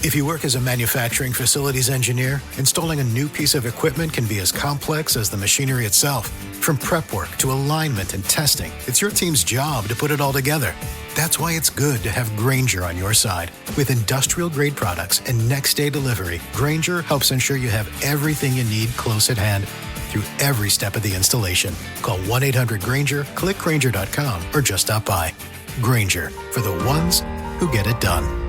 If you work as a manufacturing facilities engineer, installing a new piece of equipment can be as complex as the machinery itself. From prep work to alignment and testing, it's your team's job to put it all together. That's why it's good to have Grainger on your side. With industrial-grade products and next-day delivery, Grainger helps ensure you have everything you need close at hand through every step of the installation. Call 1-800-GRAINGER, click Grainger.com, or just stop by. Grainger, for the ones who get it done.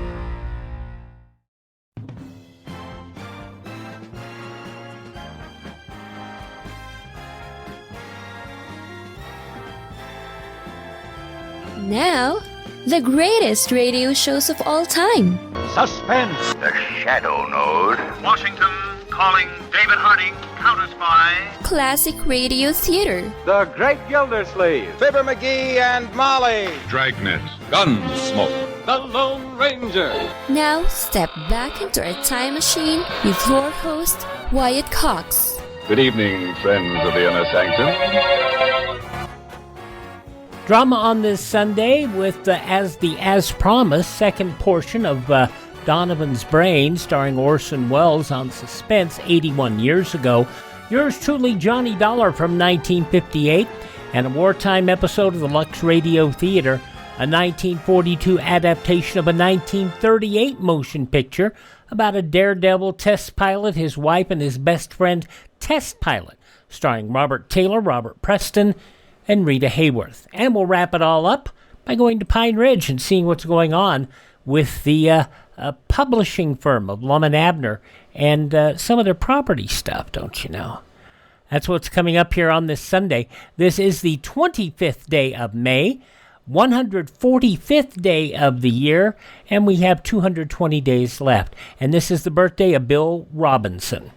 Now, the greatest radio shows of all time. Suspense. The Shadow Node. Washington calling David Harding, counter-spy. Classic Radio Theater. The Great Gildersleeve. Fibber McGee and Molly. Dragnet. Gunsmoke. The Lone Ranger. Now, step back into a time machine with your host, Wyatt Cox. Good evening, friends of the Inner Sanctum. Drama on this Sunday with as promised second portion of Donovan's Brain, starring Orson Welles on Suspense 81 years ago. Yours truly, Johnny Dollar from 1958, and a wartime episode of the Lux Radio Theater, a 1942 adaptation of a 1938 motion picture about a daredevil test pilot, his wife, and his best friend, test pilot, starring Robert Taylor, Robert Preston, and Rita Hayworth. And we'll wrap it all up by going to Pine Ridge and seeing what's going on with the publishing firm of Lum and Abner and some of their property stuff, don't you know? That's what's coming up here on this Sunday. This is the 25th day of May, 145th day of the year, and we have 220 days left. And this is the birthday of Bill Robinson.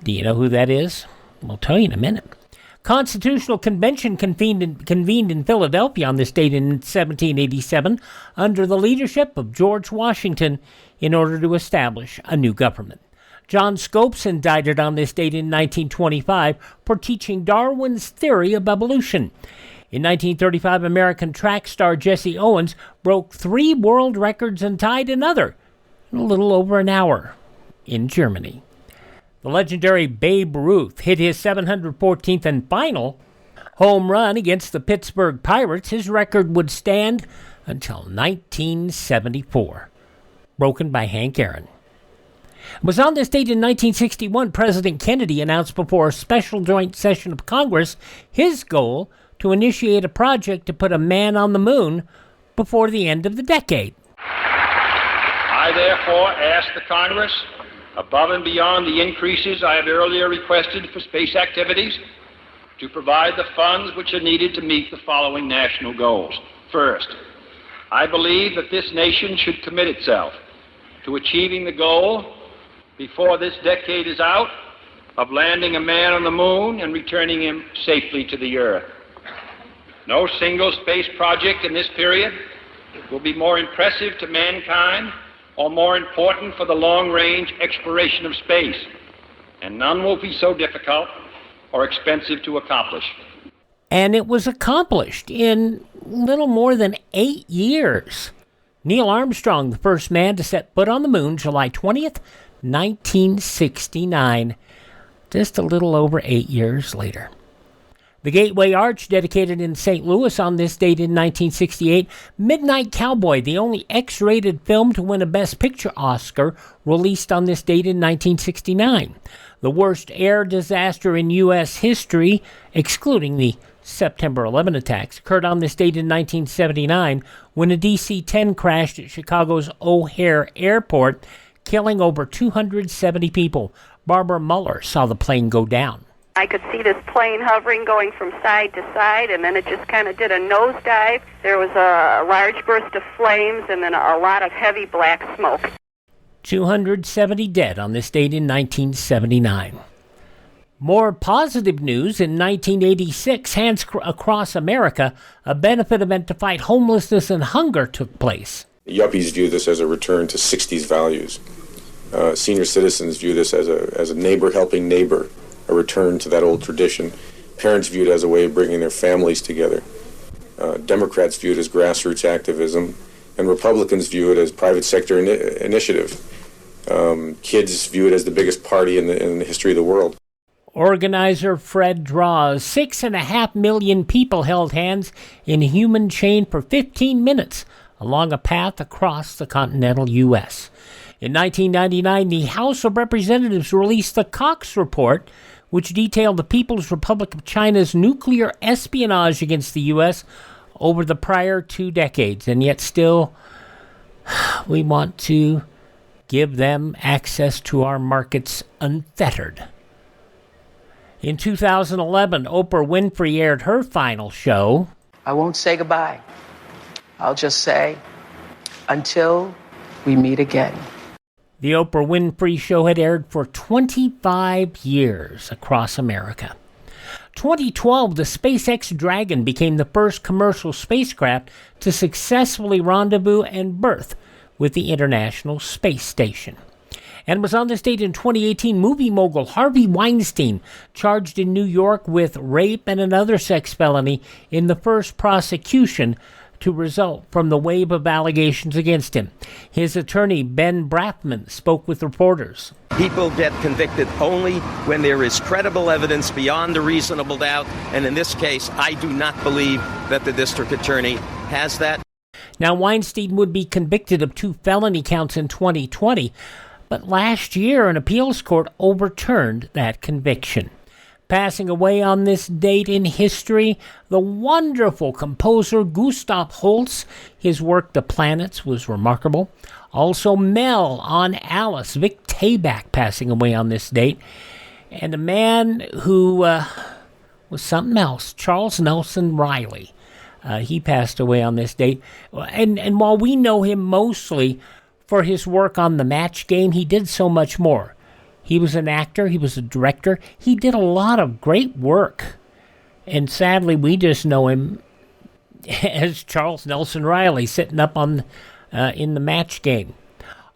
Do you know who that is? We'll tell you in a minute. Constitutional Convention convened in Philadelphia on this date in 1787 under the leadership of George Washington in order to establish a new government. John Scopes indicted on this date in 1925 for teaching Darwin's theory of evolution. In 1935, American track star Jesse Owens broke 3 world records and tied another in a little over an hour in Germany. The legendary Babe Ruth hit his 714th and final home run against the Pittsburgh Pirates. His record would stand until 1974, broken by Hank Aaron. It was on this date in 1961, President Kennedy announced before a special joint session of Congress his goal to initiate a project to put a man on the moon before the end of the decade. I therefore ask the Congress, above and beyond the increases I have earlier requested for space activities, to provide the funds which are needed to meet the following national goals. First, I believe that this nation should commit itself to achieving the goal, before this decade is out, of landing a man on the moon and returning him safely to the Earth. No single space project in this period will be more impressive to mankind or more important for the long-range exploration of space, and none will be so difficult or expensive to accomplish. And it was accomplished in little more than 8 years. Neil Armstrong, the first man to set foot on the moon, July 20th, 1969, just a little over 8 years later. The Gateway Arch, dedicated in St. Louis on this date in 1968. Midnight Cowboy, the only X-rated film to win a Best Picture Oscar, released on this date in 1969. The worst air disaster in U.S. history, excluding the September 11 attacks, occurred on this date in 1979 when a DC-10 crashed at Chicago's O'Hare Airport, killing over 270 people. Barbara Mueller saw the plane go down. I could see this plane hovering, going from side to side, and then it just kind of did a nosedive. There was a large burst of flames and then a lot of heavy black smoke. 270 dead on this date in 1979. More positive news, in 1986, Hands Across America, a benefit event to fight homelessness and hunger, took place. Yuppies view this as a return to 60s values. Senior citizens view this as a neighbor helping neighbor, a return to that old tradition. Parents view it as a way of bringing their families together. Democrats view it as grassroots activism, and Republicans view it as private sector initiative. Kids view it as the biggest party in the history of the world. Organizer Fred Draws. 6.5 million people held hands in a human chain for 15 minutes along a path across the continental U.S. In 1999, the House of Representatives released the Cox Report, which detailed the People's Republic of China's nuclear espionage against the U.S. over the prior 2 decades. And yet still, we want to give them access to our markets unfettered. In 2011, Oprah Winfrey aired her final show. I won't say goodbye. I'll just say, until we meet again. The Oprah Winfrey Show had aired for 25 years across America. 2012, the SpaceX Dragon became the first commercial spacecraft to successfully rendezvous and berth with the International Space Station. And was on this date in 2018, movie mogul Harvey Weinstein charged in New York with rape and another sex felony in the first prosecution to result from the wave of allegations against him. His attorney, Ben Brafman, spoke with reporters. People get convicted only when there is credible evidence beyond a reasonable doubt, and in this case, I do not believe that the district attorney has that. Now, Weinstein would be convicted of 2 felony counts in 2020, but last year an appeals court overturned that conviction. Passing away on this date in history, the wonderful composer Gustav Holst. His work, The Planets, was remarkable. Also Mel on Alice, Vic Tayback passing away on this date. And a man who was something else, Charles Nelson Riley. He passed away on this date. And while we know him mostly for his work on The Match Game, he did so much more. He was an actor. He was a director. He did a lot of great work. And sadly, we just know him as Charles Nelson Riley sitting up on in The Match Game.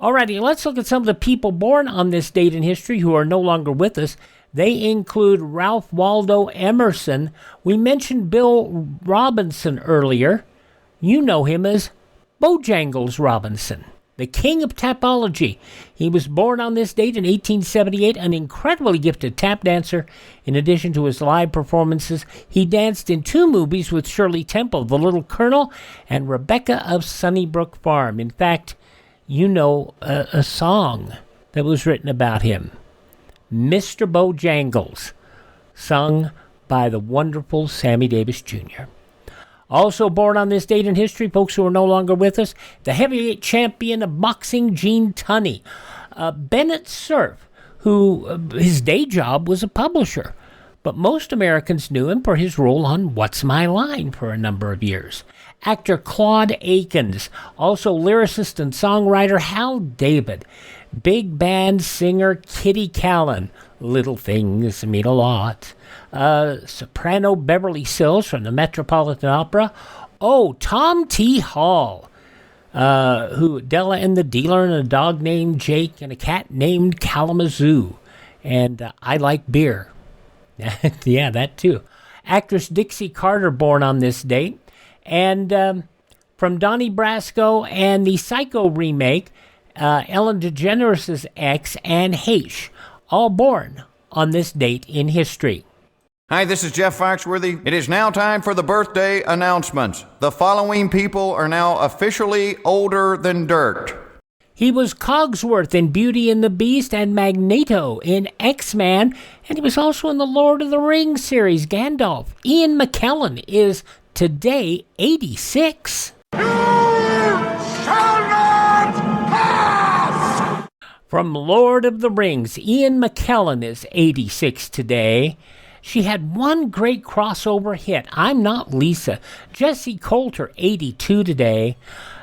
Alrighty, let's look at some of the people born on this date in history who are no longer with us. They include Ralph Waldo Emerson. We mentioned Bill Robinson earlier. You know him as Bojangles Robinson, the king of tapology. He was born on this date in 1878, an incredibly gifted tap dancer. In addition to his live performances, he danced in 2 movies with Shirley Temple, The Little Colonel and Rebecca of Sunnybrook Farm. In fact, you know a song that was written about him, Mr. Bojangles, sung by the wonderful Sammy Davis Jr. Also born on this date in history, folks who are no longer with us, the heavyweight champion of boxing, Gene Tunney. Bennett Cerf, who his day job was a publisher, but most Americans knew him for his role on What's My Line for a number of years. Actor Claude Akins, also lyricist and songwriter Hal David, big band singer Kitty Callan, Little Things Mean a Lot, soprano Beverly Sills from the Metropolitan Opera. Oh, Tom T. Hall, who Della and the Dealer and a dog named Jake and a cat named Kalamazoo. And I Like Beer. Yeah, that too. Actress Dixie Carter, born on this date. And from Donnie Brasco and the Psycho remake, Ellen DeGeneres' ex, Anne Heche, all born on this date in history. Hi, this is Jeff Foxworthy. It is now time for the birthday announcements. The following people are now officially older than dirt. He was Cogsworth in Beauty and the Beast and Magneto in X-Men, and he was also in the Lord of the Rings series, Gandalf. Ian McKellen is today 86. You shall not pass! From Lord of the Rings, Ian McKellen is 86 today. She had one great crossover hit, I'm Not Lisa. Jesse Coulter, 82 today.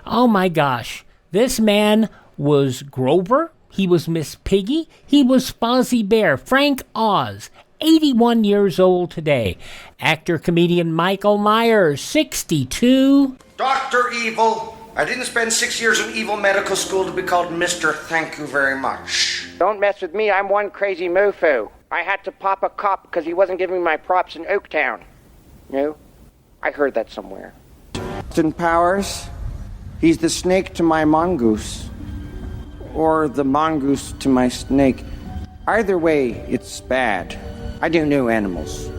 Oh my gosh, this man was Grover, he was Miss Piggy, he was Fozzie Bear. Frank Oz, 81 years old today. Actor-comedian Michael Myers, 62. Dr. Evil. I didn't spend 6 years in evil medical school to be called Mr. Thank you very much. Don't mess with me, I'm one crazy mofo. I had to pop a cop because he wasn't giving me my props in Oaktown. No? I heard that somewhere. Austin Powers, he's the snake to my mongoose. or the mongoose to my snake. Either way, it's bad. I don't know animals.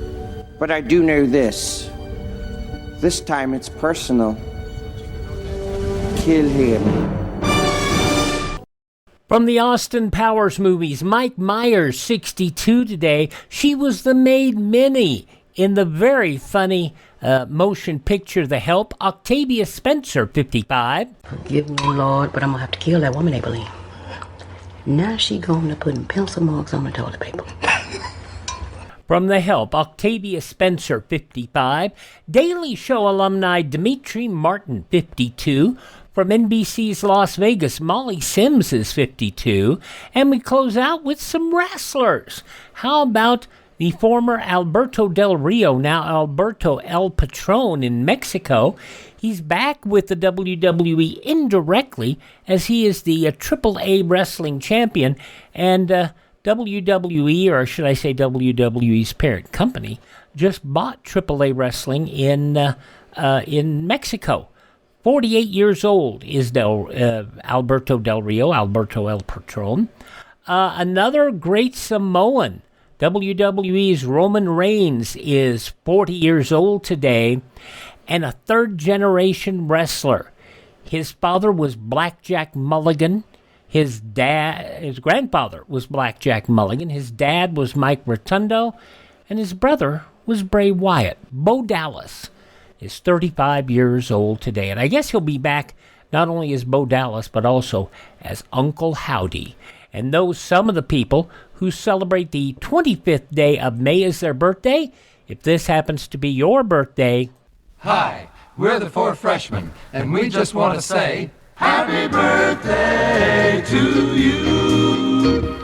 But I do know this. This time it's personal. Kill him. From the Austin Powers movies, Mike Myers, 62 today. She was the maid Minnie in the very funny motion picture The Help. Octavia Spencer, 55. Forgive me, Lord, but I'm going to have to kill that woman, I believe. Now she going to put pencil marks on my toilet paper. From The Help, Octavia Spencer, 55. Daily Show alumni Dimitri Martin, 52. From NBC's Las Vegas, Molly Sims is 52. And we close out with some wrestlers. How about the former Alberto Del Rio, now Alberto El Patron in Mexico? He's back with the WWE indirectly, as he is the AAA wrestling champion. And WWE, or should I say WWE's parent company, just bought AAA wrestling in Mexico. 48 years old is Alberto Del Rio, Alberto El Patron. Another great Samoan, WWE's Roman Reigns, is 40 years old today, and a third-generation wrestler. His father was Blackjack Mulligan. His grandfather was Blackjack Mulligan. His dad was Mike Rotundo, and his brother was Bray Wyatt. Bo Dallas is 35 years old today, and I guess he'll be back not only as Bo Dallas, but also as Uncle Howdy. And those some of the people who celebrate the 25th day of May as their birthday. If this happens to be your birthday... Hi, we're the Four Freshmen, and we just want to say, Happy birthday to you!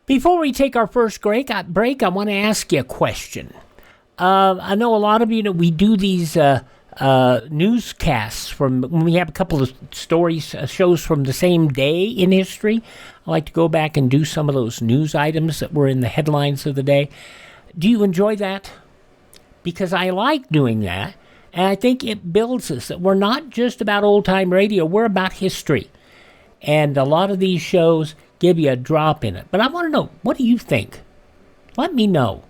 Before we take our first break, I want to ask you a question. I know a lot of you we do these newscasts from when we have a couple of stories, shows from the same day in history. I like to go back and do some of those news items that were in the headlines of the day. Do you enjoy that? Because I like doing that, and I think it builds us that we're not just about old-time radio, we're about history. And a lot of these shows give you a drop in it. But I want to know, what do you think? Let me know.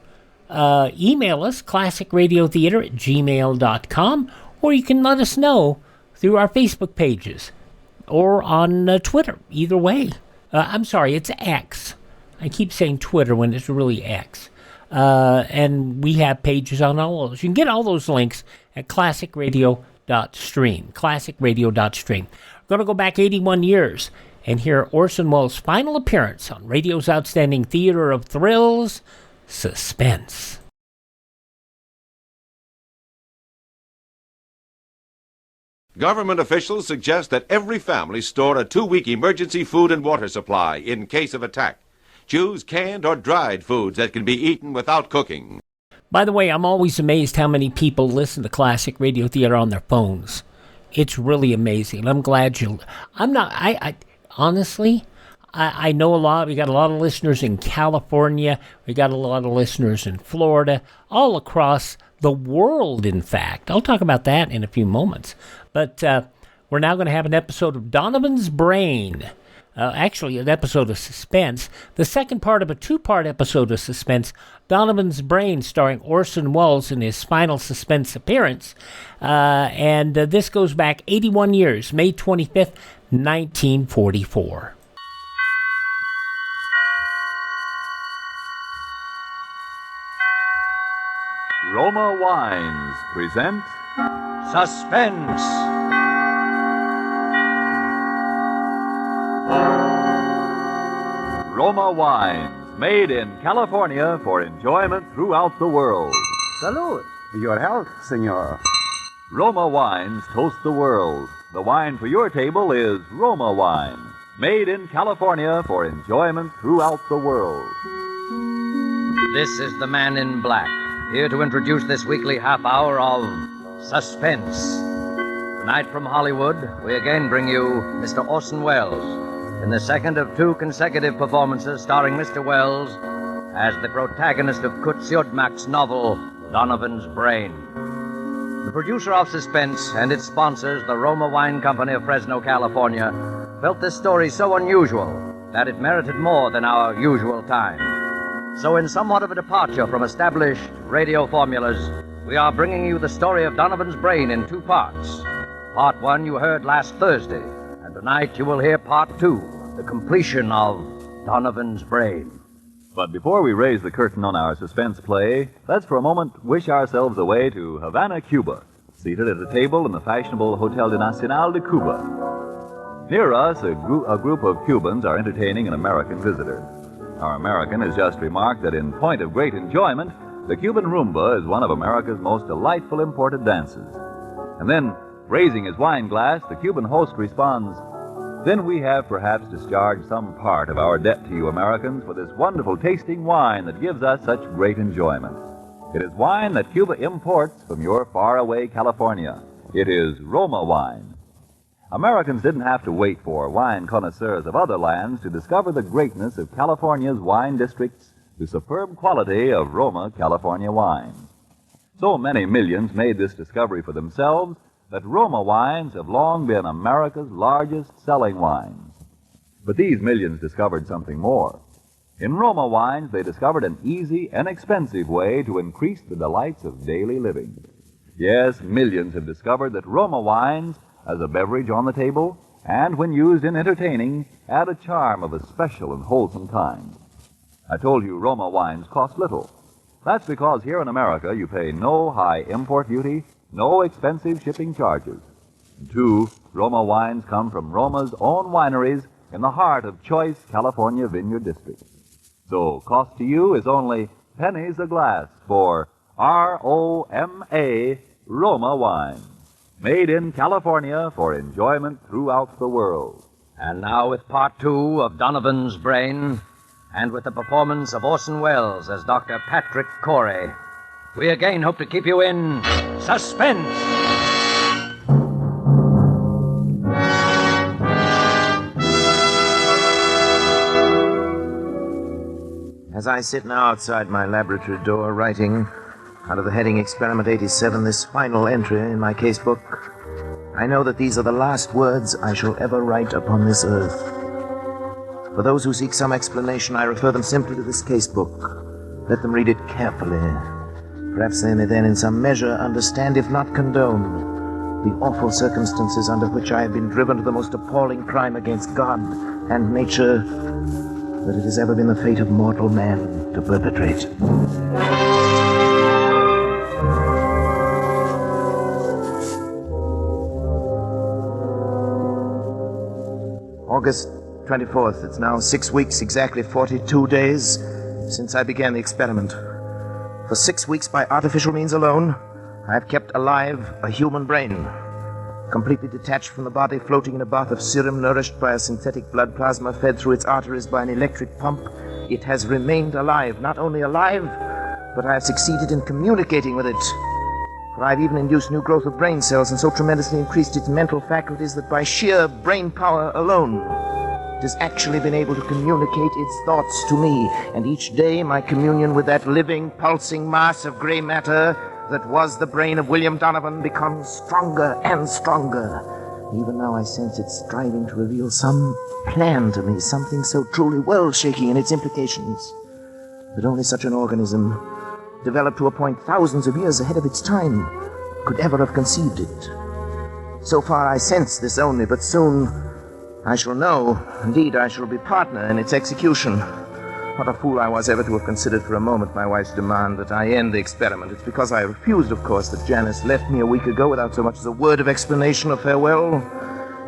Email us, classicradiotheater@gmail.com, or you can let us know through our Facebook pages or on Twitter. Either way. I'm sorry, it's X. I keep saying Twitter when it's really X. And we have pages on all those. You can get all those links at classicradio.stream. Classicradio.stream. We're going to go back 81 years and hear Orson Welles' final appearance on radio's outstanding theater of thrills, Suspense. Government officials suggest that every family store a 2-week emergency food and water supply in case of attack. Choose canned or dried foods that can be eaten without cooking. By the way, I'm always amazed how many people listen to Classic Radio Theater on their phones. It's really amazing. I'm glad you... Honestly, I know a lot. We got a lot of listeners in California. We got a lot of listeners in Florida, all across the world, in fact. I'll talk about that in a few moments. But we're now going to have an episode of Donovan's Brain. Actually, an episode of Suspense. The second part of a 2-part episode of Suspense, Donovan's Brain, starring Orson Welles in his final Suspense appearance. And this goes back 81 years, May 25th, 1944. Roma Wines present Suspense. Roma Wines, made in California for enjoyment throughout the world. Salud. Your health, senor. Roma Wines toast the world. The wine for your table is Roma Wine, made in California for enjoyment throughout the world. This is the Man in Black, here to introduce this weekly half hour of Suspense. Tonight from Hollywood, we again bring you Mr. Orson Welles in the second of 2 consecutive performances starring Mr. Welles as the protagonist of Kurt Siodmak's novel, Donovan's Brain. The producer of Suspense and its sponsors, the Roma Wine Company of Fresno, California, felt this story so unusual that it merited more than our usual time. So in somewhat of a departure from established radio formulas, we are bringing you the story of Donovan's brain in 2 parts. Part 1 you heard last Thursday, and tonight you will hear Part 2, the completion of Donovan's brain. But before we raise the curtain on our suspense play, let's for a moment wish ourselves away to Havana, Cuba, seated at a table in the fashionable Hotel de Nacional de Cuba. Near us, a group of Cubans are entertaining an American visitor. Our American has just remarked that in point of great enjoyment, the Cuban rumba is one of America's most delightful imported dances. And then, raising his wine glass, the Cuban host responds, "Then we have perhaps discharged some part of our debt to you Americans for this wonderful tasting wine that gives us such great enjoyment. It is wine that Cuba imports from your faraway California. It is Roma wine." Americans didn't have to wait for wine connoisseurs of other lands to discover the greatness of California's wine districts, the superb quality of Roma California wine. So many millions made this discovery for themselves that Roma wines have long been America's largest selling wines. But these millions discovered something more. In Roma wines, they discovered an easy, inexpensive way to increase the delights of daily living. Yes, millions have discovered that Roma wines, as a beverage on the table, and when used in entertaining, add a charm of a special and wholesome kind. I told you Roma wines cost little. That's because here in America you pay no high import duty, no expensive shipping charges. And 2, Roma wines come from Roma's own wineries in the heart of choice California vineyard districts. So cost to you is only pennies a glass for R-O-M-A Roma wine. Made in California for enjoyment throughout the world. And now with Part 2 of Donovan's brain, and with the performance of Orson Welles as Dr. Patrick Corey, we again hope to keep you in suspense. As I sit now outside my laboratory door writing, under the heading Experiment 87, this final entry in my casebook, I know that these are the last words I shall ever write upon this earth. For those who seek some explanation, I refer them simply to this casebook. Let them read it carefully. Perhaps they may then in some measure understand, if not condone, the awful circumstances under which I have been driven to the most appalling crime against God and nature that it has ever been the fate of mortal man to perpetrate. August 24th. It's now 6 weeks, exactly 42 days, since I began the experiment. For 6 weeks, by artificial means alone, I have kept alive a human brain, completely detached from the body, floating in a bath of serum, nourished by a synthetic blood plasma fed through its arteries by an electric pump. It has remained alive. Not only alive, but I have succeeded in communicating with it. For I've even induced new growth of brain cells and so tremendously increased its mental faculties that by sheer brain power alone, it has actually been able to communicate its thoughts to me. And each day my communion with that living, pulsing mass of gray matter that was the brain of William Donovan becomes stronger and stronger. Even now I sense it striving to reveal some plan to me, something so truly world-shaking in its implications that only such an organism, developed to a point thousands of years ahead of its time, could ever have conceived it. So far I sense this only, but soon I shall know. Indeed, I shall be partner in its execution. What a fool I was ever to have considered for a moment my wife's demand that I end the experiment. It's because I refused, of course, that Janice left me a week ago without so much as a word of explanation or farewell.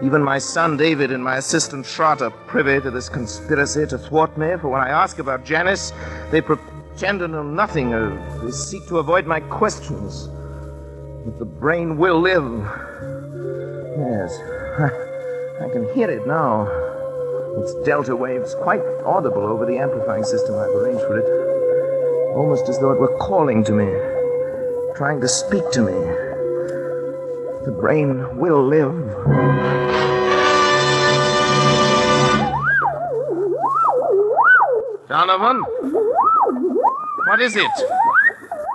Even my son David and my assistant Schrott are privy to this conspiracy to thwart me, for when I ask about Janice, they pretend to know nothing, or they seek to avoid my questions. But the brain will live. Yes, I can hear it now. Its delta waves quite audible over the amplifying system I've arranged for it. Almost as though it were calling to me, trying to speak to me. The brain will live. Donovan? What is it?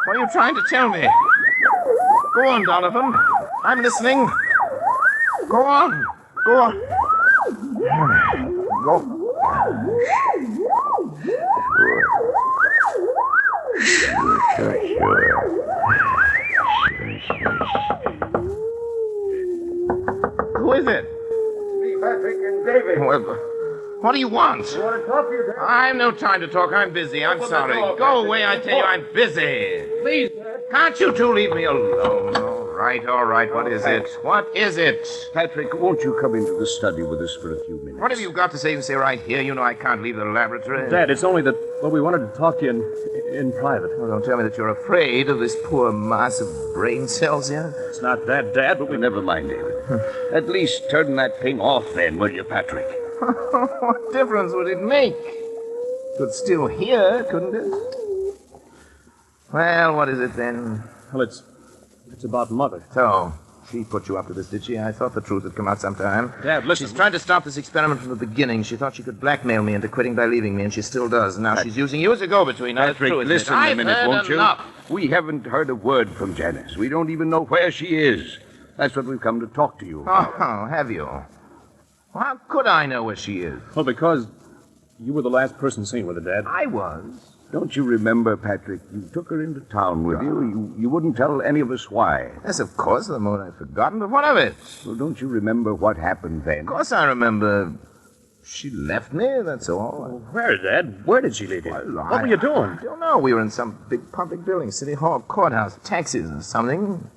What are you trying to tell me? Go on, Donovan. I'm listening. Go on. Go on. Go. Sure. Who is it? Me, Patrick, and David. Well, what do you want? You want to talk to you, Dad? I have no time to talk. I'm busy. I'm sorry. Go away, I tell you. I'm busy. Please, Dad. Can't you two leave me alone? All right. What is it? What is it? Patrick, won't you come into the study with us for a few minutes? What have you got to say? You can say right here. You know I can't leave the laboratory. Dad, it's only that, we wanted to talk to you in private. Oh, don't tell me that you're afraid of this poor mass of brain cells here. It's not that, Dad, but Never mind, David. At least turn that thing off then, will you, Patrick? What difference would it make? Could still hear, couldn't it? Well, what is it then? Well, it's about Mother. So, she put you up to this, did she? I thought the truth would come out sometime. Dad, listen. She's tried to stop this experiment from the beginning. She thought she could blackmail me into quitting by leaving me, and she still does. Now she's using you as a go-between. Patrick, listen a minute, won't you? Enough. We haven't heard a word from Janice. We don't even know where she is. That's what we've come to talk to you about. Oh, have you? Well, how could I know where she is? Well, because you were the last person seen with her, Dad. I was. Don't you remember, Patrick? You took her into town with you. You wouldn't tell any of us why. Yes, of course. The moment I've forgotten. But what of it? Well, don't you remember what happened then? Of course I remember. She left me, that's all. Where, Dad? Where did she leave you? What were you doing? I don't know. We were in some big public building, City Hall, courthouse, taxis or something.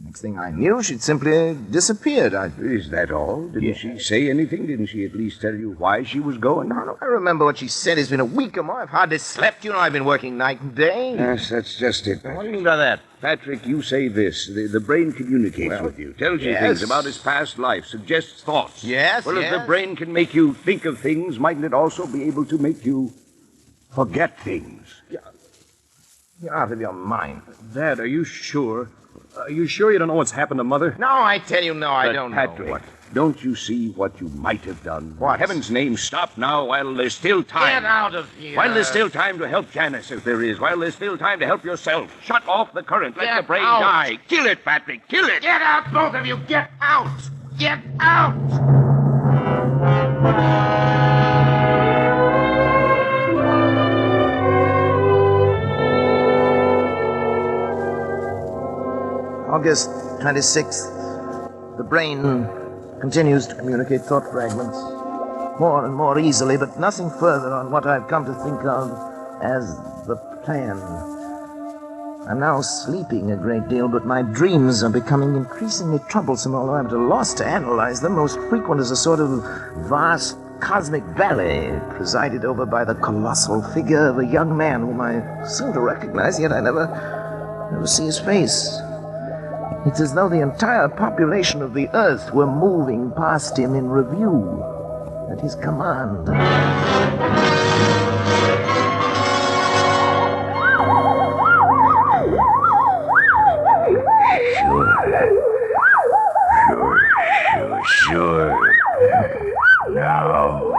Next thing I knew, she'd simply disappeared. Is that all? Didn't she say anything? Didn't she at least tell you why she was going? No, I remember what she said. It's been a week or more. I've hardly slept. You know, I've been working night and day. Yes, that's just it, Patrick. What do you mean by that? Patrick, you say this. The brain communicates with you, tells you things about his past life, suggests thoughts. Yes, Well, if the brain can make you think of things, mightn't it also be able to make you forget things? You're out of your mind. Dad, are you sure? Are you sure you don't know what's happened to Mother? No, I tell you, no, I don't Patrick, know. What? Don't you see what you might have done? What? In heaven's name, stop now while there's still time. Get out of here. While there's still time to help Janice, if there is. While there's still time to help yourself. Shut off the current. Let the brain die. Kill it, Patrick. Kill it. Get out, both of you. Get out. Get out. August 26th. The brain continues to communicate thought fragments more and more easily, but nothing further on what I've come to think of as the plan. I'm now sleeping a great deal, but my dreams are becoming increasingly troublesome, although I'm at a loss to analyze them. Most frequent is a sort of vast cosmic valley presided over by the colossal figure of a young man whom I seem to recognize, yet I never see his face. It's as though the entire population of the Earth were moving past him in review at his command. Sure. Now.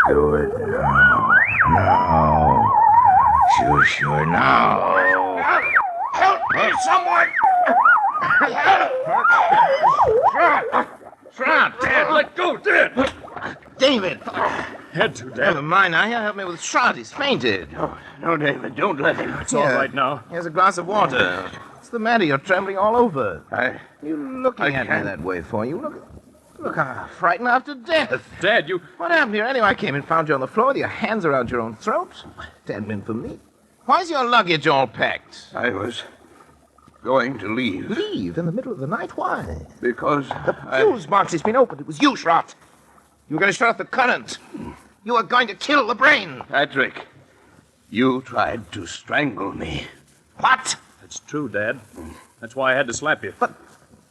Do it now. Now. Sure, now. Help me, someone! Trot! Dad, let go, Dad! David! Had to, Dad. Never mind now. Here, help me with Trot. He's fainted. No, David, don't let him. It's all right now. Here's a glass of water. What's the matter? You're trembling all over. You looking at me that way for? You look frightened half to death. Dad, you... What happened here anyway? I came and found you on the floor with your hands around your own throat. Dead men for me. Why's your luggage all packed? I was going to leave. Leave? In the middle of the night? Why? Because the fuse box has been opened. It was you, Trot. You were going to shut off the current. You were going to kill the brain. Patrick, you tried to strangle me. What? That's true, Dad. That's why I had to slap you. But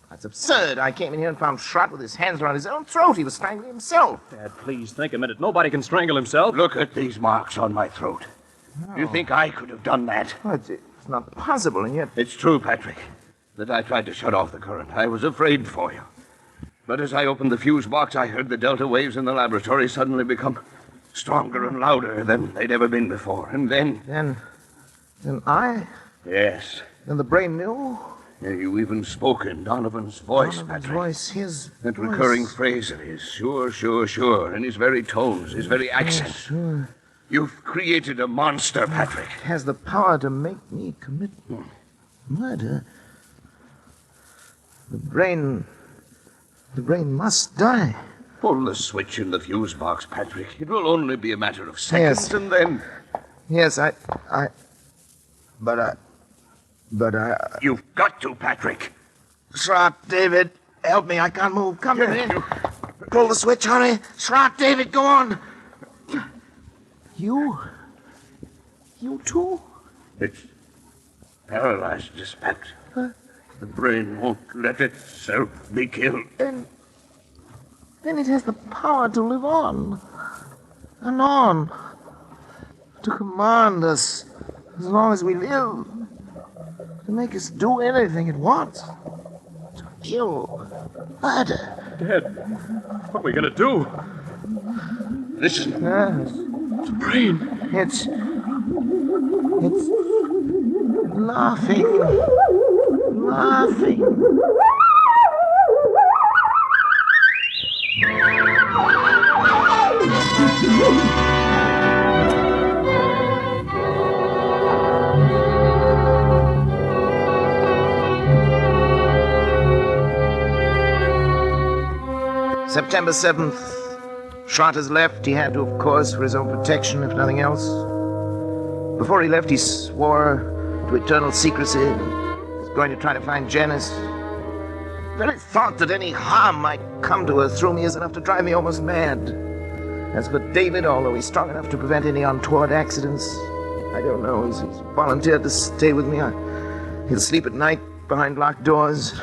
that's absurd. I came in here and found Trot with his hands around his own throat. He was strangling himself. Dad, please think a minute. Nobody can strangle himself. Look at these marks on my throat. No. You think I could have done that? Well, it's not possible, and yet... It's true, Patrick, that I tried to shut off the current. I was afraid for you. But as I opened the fuse box, I heard the delta waves in the laboratory suddenly become stronger and louder than they'd ever been before. And then... Then I? Yes. Then the brain knew? You even spoke in Donovan's voice, Donovan's Patrick. voice, his That voice. recurring phrase of his, sure, sure, sure, in his very tones, his very accent. Sure. You've created a monster, Patrick. It has the power to make me commit murder. The brain must die. Pull the switch in the fuse box, Patrick. It will only be a matter of seconds, Yes. and then... Yes, But You've got to, Patrick. Shroud, David, help me. I can't move. Come to me. Pull the switch, hurry. Shroud, David, go on. You too? It's paralyzed, Dispatch. The brain won't let itself be killed. Then it has the power to live on. And on. To command us as long as we live. To make us do anything it wants. To kill. Murder. Dad, what are we gonna do? Listen. Yes. The brain. It's laughing. Laughing. September 7th. Shot has left. He had to, of course, for his own protection, if nothing else. Before he left, he swore to eternal secrecy. He was going to try to find Janice. The very thought that any harm might come to her through me is enough to drive me almost mad. As for David, although he's strong enough to prevent any untoward accidents, I don't know. He's volunteered to stay with me. He'll sleep at night behind locked doors.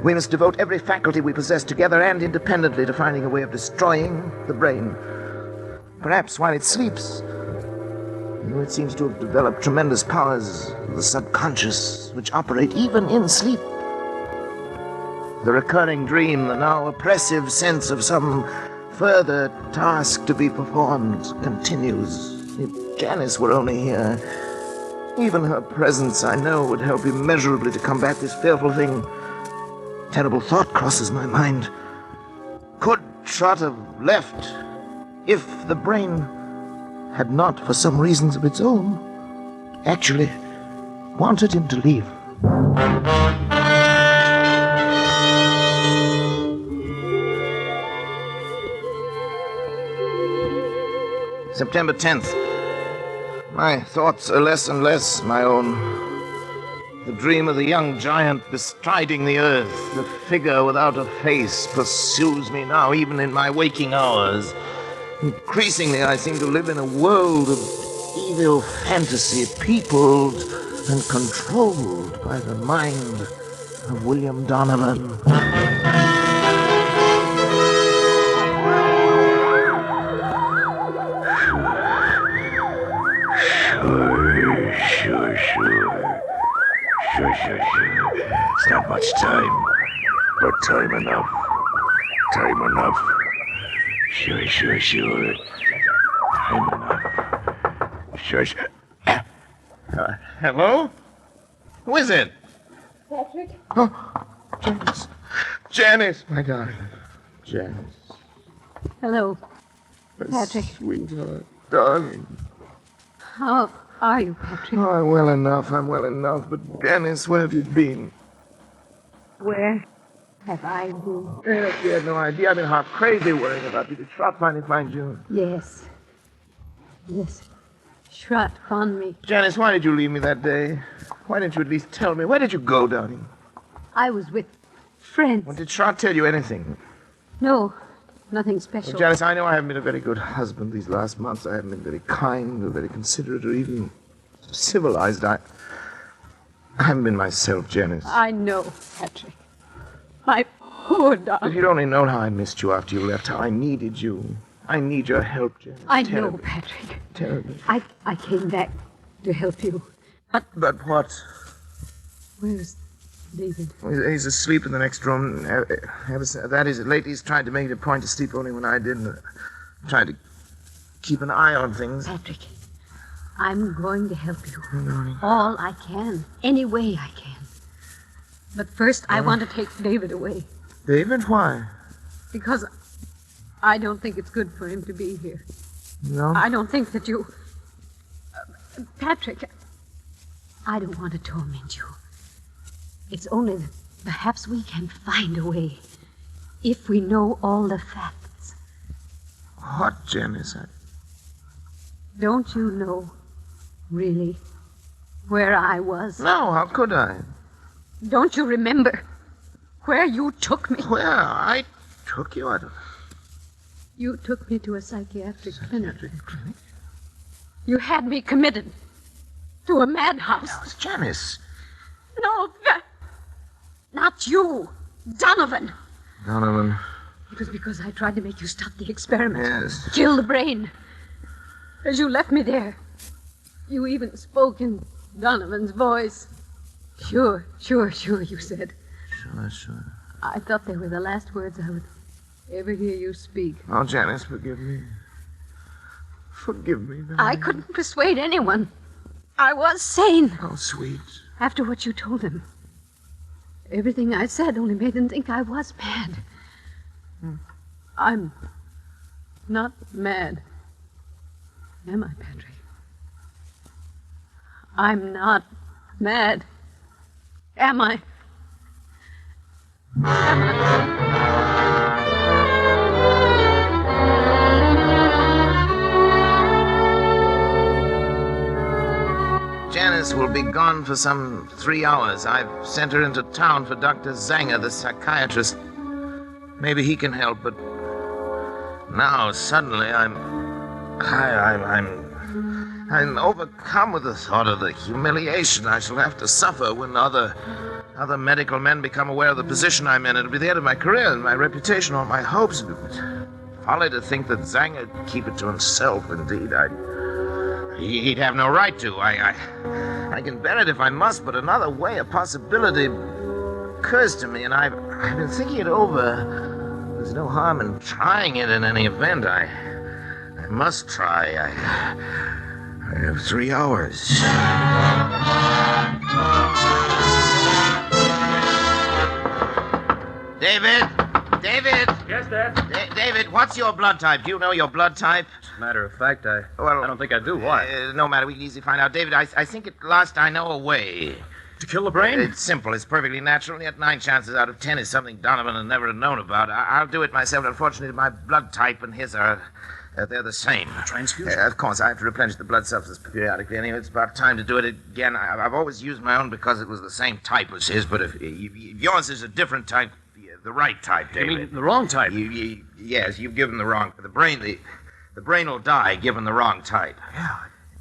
We must devote every faculty we possess together and independently to finding a way of destroying the brain. Perhaps while it sleeps. It seems to have developed tremendous powers of the subconscious, which operate even in sleep. The recurring dream, the now oppressive sense of some further task to be performed, continues. If Janice were only here, even her presence, I know, would help immeasurably to combat this fearful thing. Terrible thought crosses my mind. Could Trot have left if the brain had not, for some reasons of its own, actually wanted him to leave? September 10th. My thoughts are less and less my own. The dream of the young giant bestriding the earth, the figure without a face, pursues me now, even in my waking hours. Increasingly, I seem to live in a world of evil fantasy, peopled and controlled by the mind of William Donovan. Sure. It's not much time, but time enough. Time enough. Sure. Time enough. Sure. Hello? Who is it? Patrick? Oh, Janice. Janice, my darling. Janice. Hello, Patrick. Sweetheart, darling. How are you, Patrick? Oh, I'm well enough. But Janice, where have you been? Where have I been? Yes, you had no idea. I've been half crazy worrying about you. Did Trot finally find you? Yes. Trot found me. Janice, why did you leave me that day? Why didn't you at least tell me? Where did you go, darling? I was with friends. Well, did Trot tell you anything? No, nothing special. Well, Janice, I know I haven't been a very good husband these last months. I haven't been very kind or very considerate or even civilized. I haven't been myself, Janice. I know, Patrick. My poor darling. If you'd only known how I missed you after you left, how I needed you. I need your help, Janice. I know, Patrick. Terribly. I came back to help you. But what? Where's David? He's asleep in the next room. That is, lately he's tried to make it a point to sleep only when I didn't. Tried to keep an eye on things. Patrick, I'm going to help you. Oh, darling. All I can. Any way I can. But first, I want to take David away. David, why? Because I don't think it's good for him to be here. No? I don't think that you... Patrick, I don't want to torment you. It's only that perhaps we can find a way if we know all the facts. What, Janice? Don't you know, really, where I was? No, how could I? Don't you remember where you took me? Where I took you? I don't... You took me to a psychiatric clinic. You had me committed to a madhouse. That was Janice. No, not you. Donovan. Donovan. It was because I tried to make you stop the experiment. Yes. Kill the brain. As you left me there, you even spoke in Donovan's voice. Sure, you said. Sure. I thought they were the last words I would ever hear you speak. Oh, Janice, forgive me. Forgive me, darling. I couldn't persuade anyone. I was sane. Oh, sweet. After what you told him. Everything I said only made him think I was mad. I'm not mad. Am I, Patrick? I'm not mad. Am I? Janice will be gone for some 3 hours. I've sent her into town for Dr. Zanger, the psychiatrist. Maybe he can help, but now suddenly I'm overcome with the thought of the humiliation I shall have to suffer when other medical men become aware of the position I'm in. It'll be the end of my career and my reputation, all my hopes. Folly to think that Zanger would keep it to himself. Indeed, he'd have no right to. I can bear it if I must, but another way, a possibility occurs to me, and I've been thinking it over. There's no harm in trying it in any event. I must try. I have 3 hours. David! Yes, Dad? David, what's your blood type? Do you know your blood type? As a matter of fact, I don't think I do. Why? No matter. We can easily find out. David, I think at last I know a way. To kill the brain? It's simple. It's perfectly natural. Yet 9 chances out of 10 is something Donovan had never known about. I'll do it myself. Unfortunately, my blood type and his are... they're the same. Transfusion? Of course, I have to replenish the blood substance periodically. Anyway, it's about time to do it again. I've always used my own because it was the same type as his, but if yours is a different type, the right type, David. You mean the wrong type? Yes, you've given the wrong... The brain will die given the wrong type. Yeah.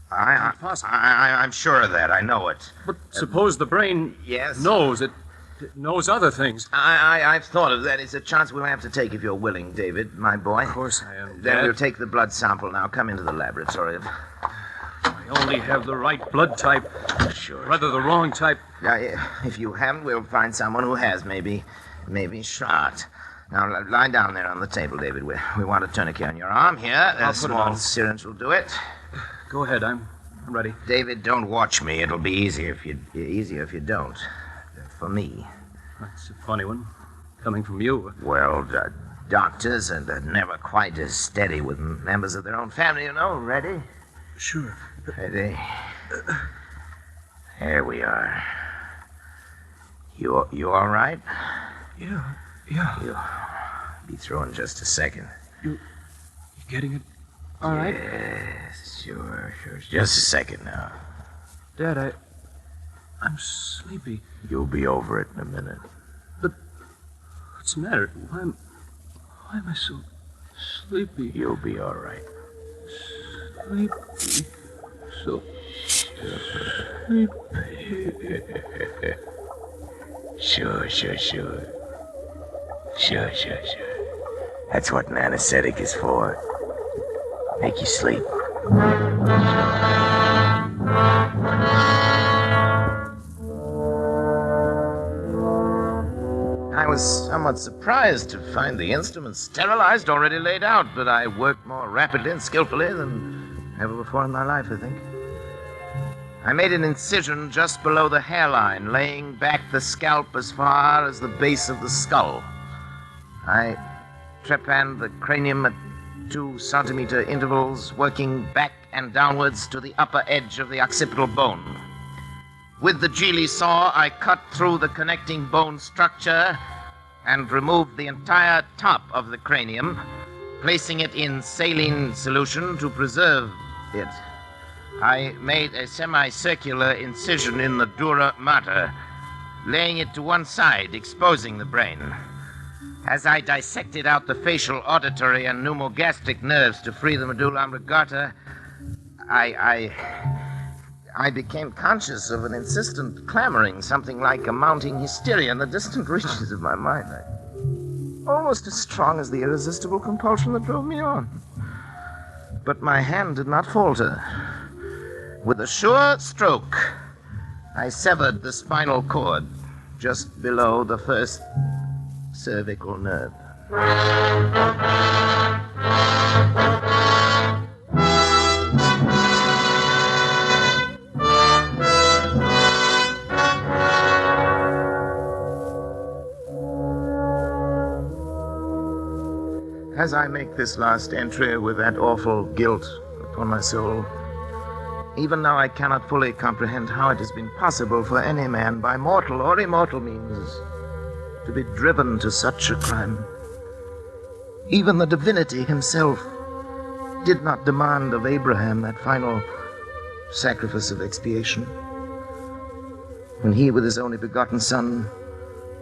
I'm sure of that. I know it. But suppose the brain knows it knows other things. I've thought of that. It's a chance we'll have to take if you're willing, David, my boy. Of course I am, Then Dad. we'll take the blood sample now. Come into the laboratory. I only have the right blood type. Sure. Rather the wrong type. If you haven't, we'll find someone who has, maybe shot. Now, lie down there on the table, David. We want a tourniquet on your arm here. I'll A put it small on. syringe will do it. Go ahead, I'm ready. David, don't watch me. It'll be easier if you don't. For me. That's a funny one, coming from you. Well, doctors are never quite as steady with members of their own family, you know. Ready? Sure. Ready. There we are. You all right? Yeah. You'll be through in just a second. You getting it all right? Yes, sure. Just a second now. Dad, I'm sleepy. You'll be over it in a minute. But what's the matter? Why am I so sleepy? You'll be all right. Sleepy. So sleepy. Sure. That's what an anesthetic is for. Make you sleep. I was somewhat surprised to find the instruments sterilized, already laid out, but I worked more rapidly and skillfully than ever before in my life, I think. I made an incision just below the hairline, laying back the scalp as far as the base of the skull. I trepanned the cranium at 2-centimeter intervals, working back and downwards to the upper edge of the occipital bone. With the Geely saw, I cut through the connecting bone structure and removed the entire top of the cranium, placing it in saline solution to preserve it. I made a semicircular incision in the dura mater, laying it to one side, exposing the brain. As I dissected out the facial, auditory, and pneumogastric nerves to free the medulla oblongata, I became conscious of an insistent clamoring, something like a mounting hysteria in the distant reaches of my mind. Almost as strong as the irresistible compulsion that drove me on. But my hand did not falter. With a sure stroke, I severed the spinal cord just below the first cervical nerve. As I make this last entry with that awful guilt upon my soul, even now I cannot fully comprehend how it has been possible for any man, by mortal or immortal means, to be driven to such a crime. Even the divinity himself did not demand of Abraham that final sacrifice of expiation, when he, with his only begotten son,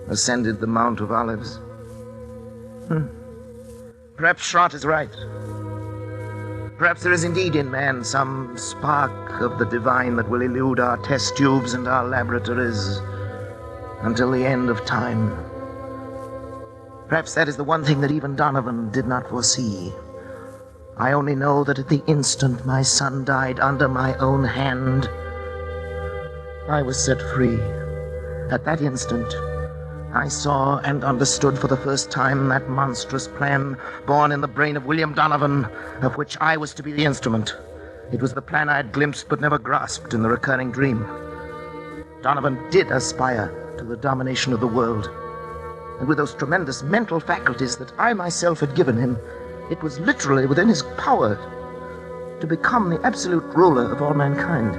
ascended the Mount of Olives. Perhaps Schrott is right. Perhaps there is indeed in man some spark of the divine that will elude our test tubes and our laboratories until the end of time. Perhaps that is the one thing that even Donovan did not foresee. I only know that at the instant my son died under my own hand, I was set free. At that instant, I saw and understood for the first time that monstrous plan born in the brain of William Donovan, of which I was to be the instrument. It was the plan I had glimpsed but never grasped in the recurring dream. Donovan did aspire to the domination of the world. And with those tremendous mental faculties that I myself had given him, it was literally within his power to become the absolute ruler of all mankind.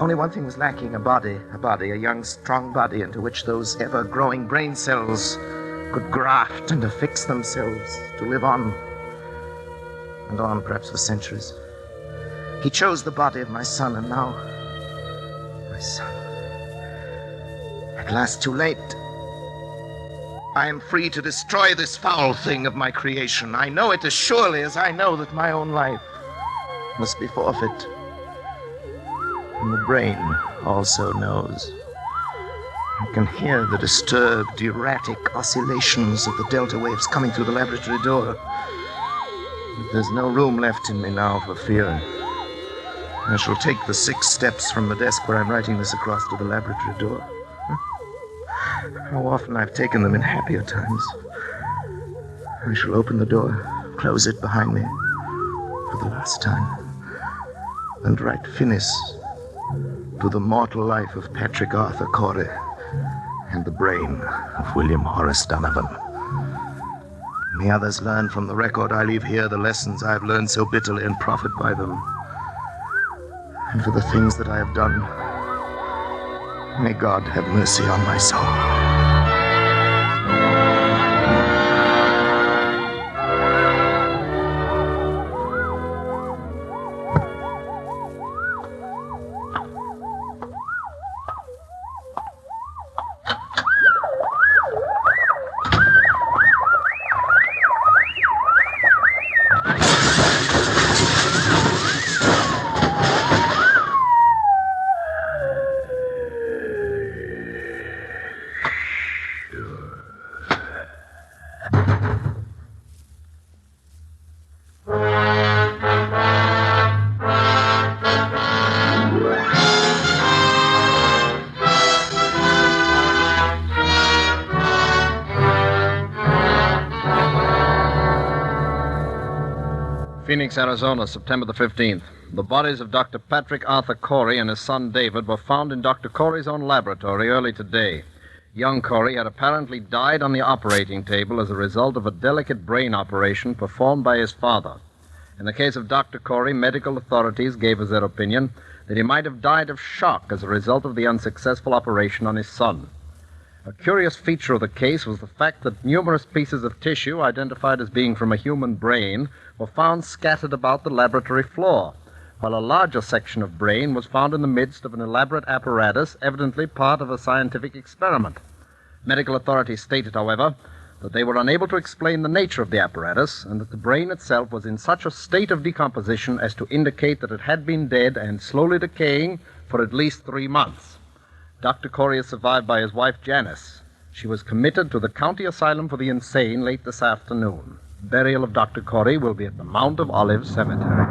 Only one thing was lacking, a young, strong body into which those ever-growing brain cells could graft and affix themselves to live on, and on perhaps for centuries. He chose the body of my son, and now, my son, at last too late. I am free to destroy this foul thing of my creation. I know it as surely as I know that my own life must be forfeit. And the brain also knows. I can hear the disturbed, erratic oscillations of the delta waves coming through the laboratory door. But there's no room left in me now for fear. I shall take the 6 steps from the desk where I'm writing this across to the laboratory door. How often I've taken them in happier times. I shall open the door, close it behind me for the last time, and write finis to the mortal life of Patrick Arthur Corey and the brain of William Horace Donovan. May others learn from the record I leave here the lessons I have learned so bitterly and profit by them. And for the things that I have done, may God have mercy on my soul. Phoenix, Arizona, September the 15th. The bodies of Dr. Patrick Arthur Corey and his son David were found in Dr. Corey's own laboratory early today. Young Corey had apparently died on the operating table as a result of a delicate brain operation performed by his father. In the case of Dr. Corey, medical authorities gave us their opinion that he might have died of shock as a result of the unsuccessful operation on his son. A curious feature of the case was the fact that numerous pieces of tissue identified as being from a human brain were found scattered about the laboratory floor, while a larger section of brain was found in the midst of an elaborate apparatus, evidently part of a scientific experiment. Medical authorities stated, however, that they were unable to explain the nature of the apparatus and that the brain itself was in such a state of decomposition as to indicate that it had been dead and slowly decaying for at least 3 months. Dr. Corey is survived by his wife, Janice. She was committed to the County Asylum for the Insane late this afternoon. Burial of Dr. Corey will be at the Mount of Olives Cemetery.